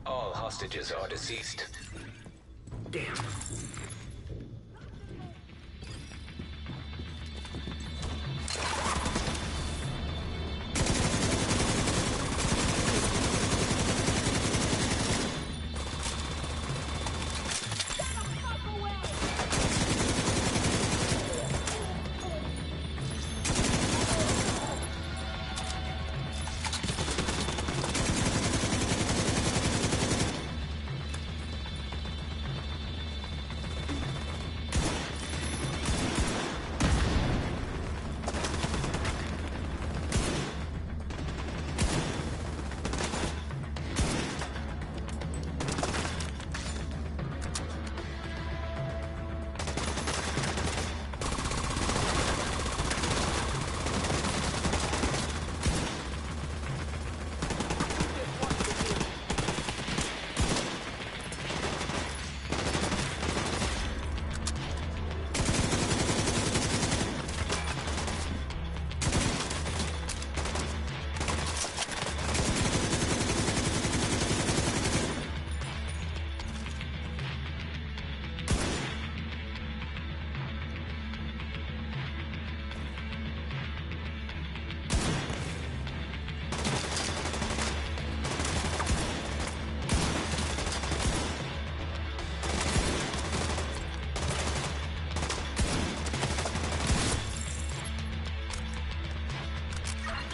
[SPEAKER 10] All hostages are deceased.
[SPEAKER 6] Damn.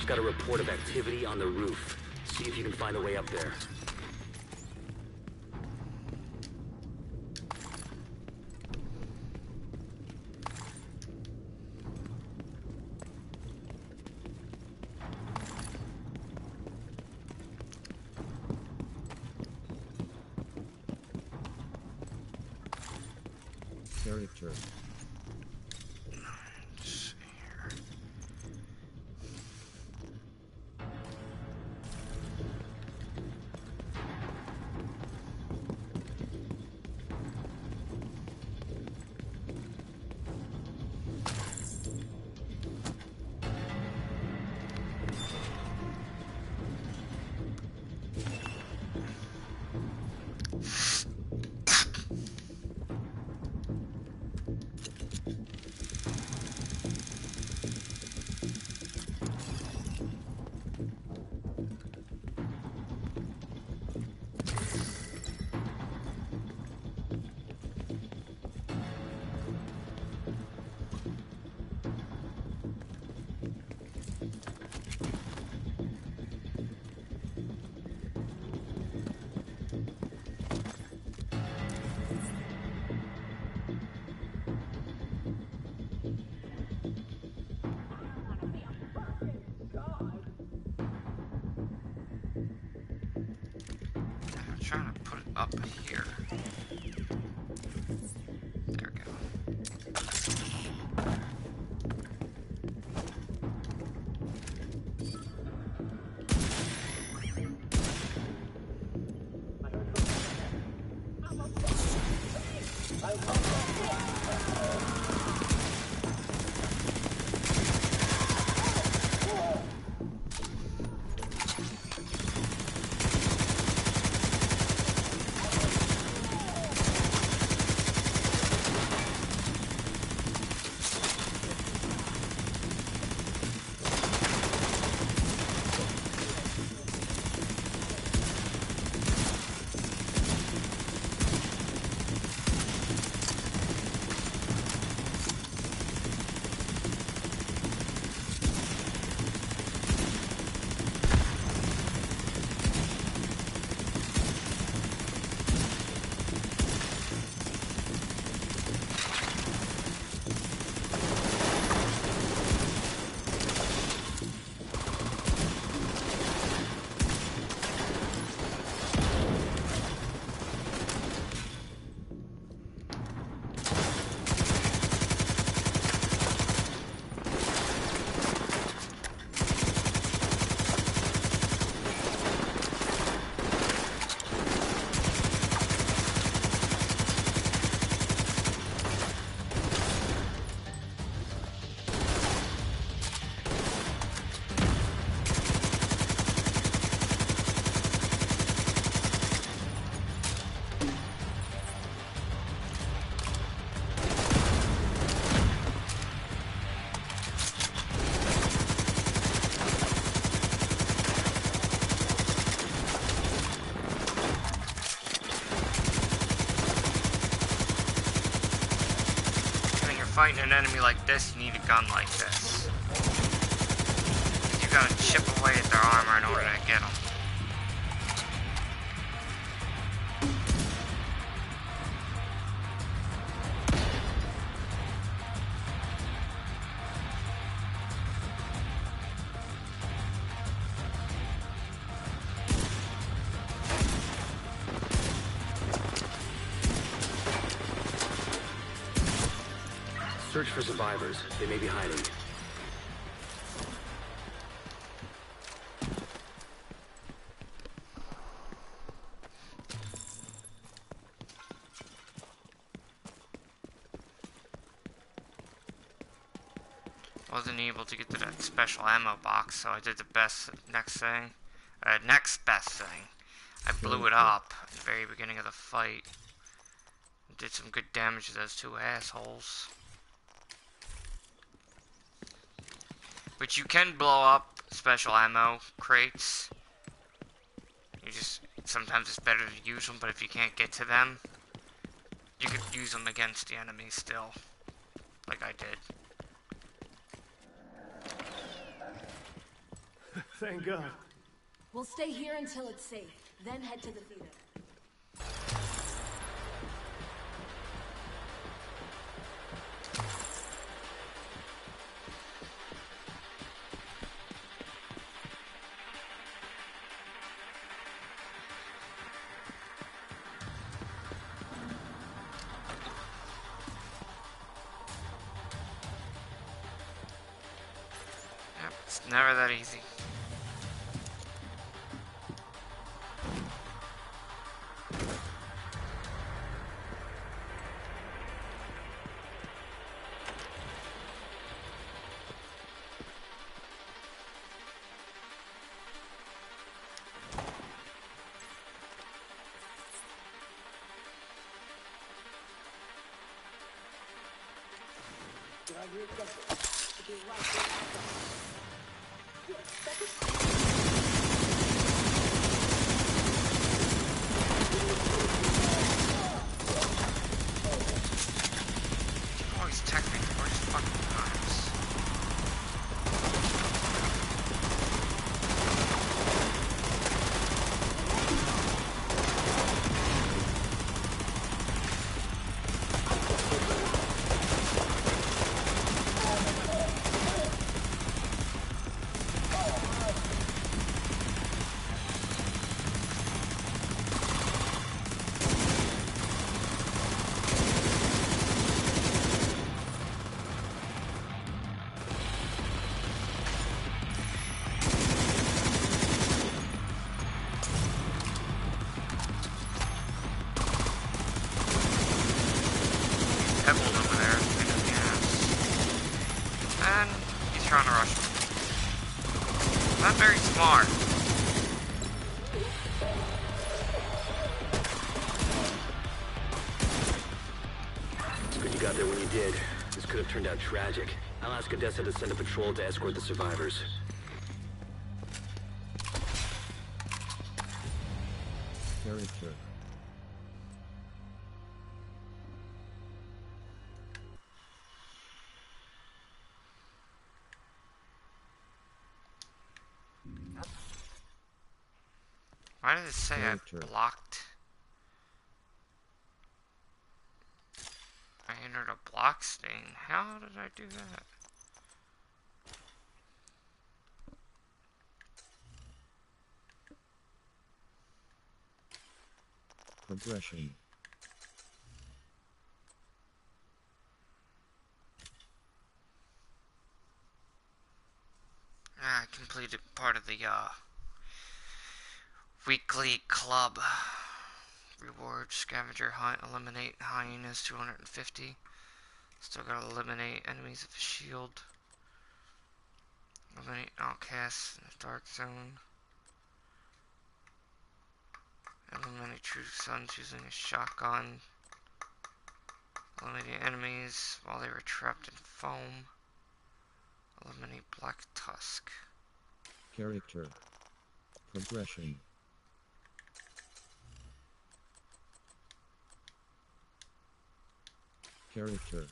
[SPEAKER 6] Got a report of activity on the roof. See if you can find a way up there.
[SPEAKER 2] character.
[SPEAKER 1] Let's see here. I'm trying to put it up here. There we go. Fighting an enemy like this, you need a gun like this. You gotta chip away at their armor in order to get them.
[SPEAKER 6] Search for survivors. They may be hiding.
[SPEAKER 1] Wasn't able to get to that special ammo box, so I did the next best thing. I blew it up at the very beginning of the fight. Did some good damage to those two assholes. But you can blow up special ammo crates. Sometimes it's better to use them, but if you can't get to them, you could use them against the enemy still, like I did.
[SPEAKER 3] Thank God.
[SPEAKER 16] We'll stay here until it's safe, then head to the theater.
[SPEAKER 1] Yep, it's never that easy. Always attack me the worst fucking times. Pebbled over there, pain in the ass. And he's trying to rush me. Not very smart.
[SPEAKER 6] It's good you got there when you did. This could have turned out tragic. I'll ask Odessa to send a patrol to escort the survivors.
[SPEAKER 2] Character.
[SPEAKER 1] Why did it say
[SPEAKER 2] Character.
[SPEAKER 1] I blocked? I entered a block stain. How did I do that?
[SPEAKER 2] Progression.
[SPEAKER 1] I completed part of the weekly club reward scavenger hunt. Eliminate hyenas 250. Still gotta eliminate enemies of the shield. Eliminate outcasts in the dark zone. Eliminate true sons using a shotgun. Eliminate enemies while they were trapped in foam. Eliminate Black Tusk.
[SPEAKER 2] Character. Progression. Character.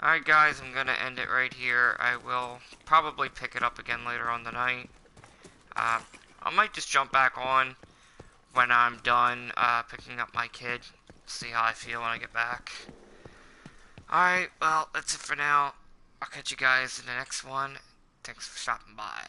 [SPEAKER 1] Alright guys, I'm gonna end it right here. I will probably pick it up again later on tonight. I might just jump back on when I'm done picking up my kid. See how I feel when I get back. Alright, well, that's it for now. I'll catch you guys in the next one. Thanks for stopping by.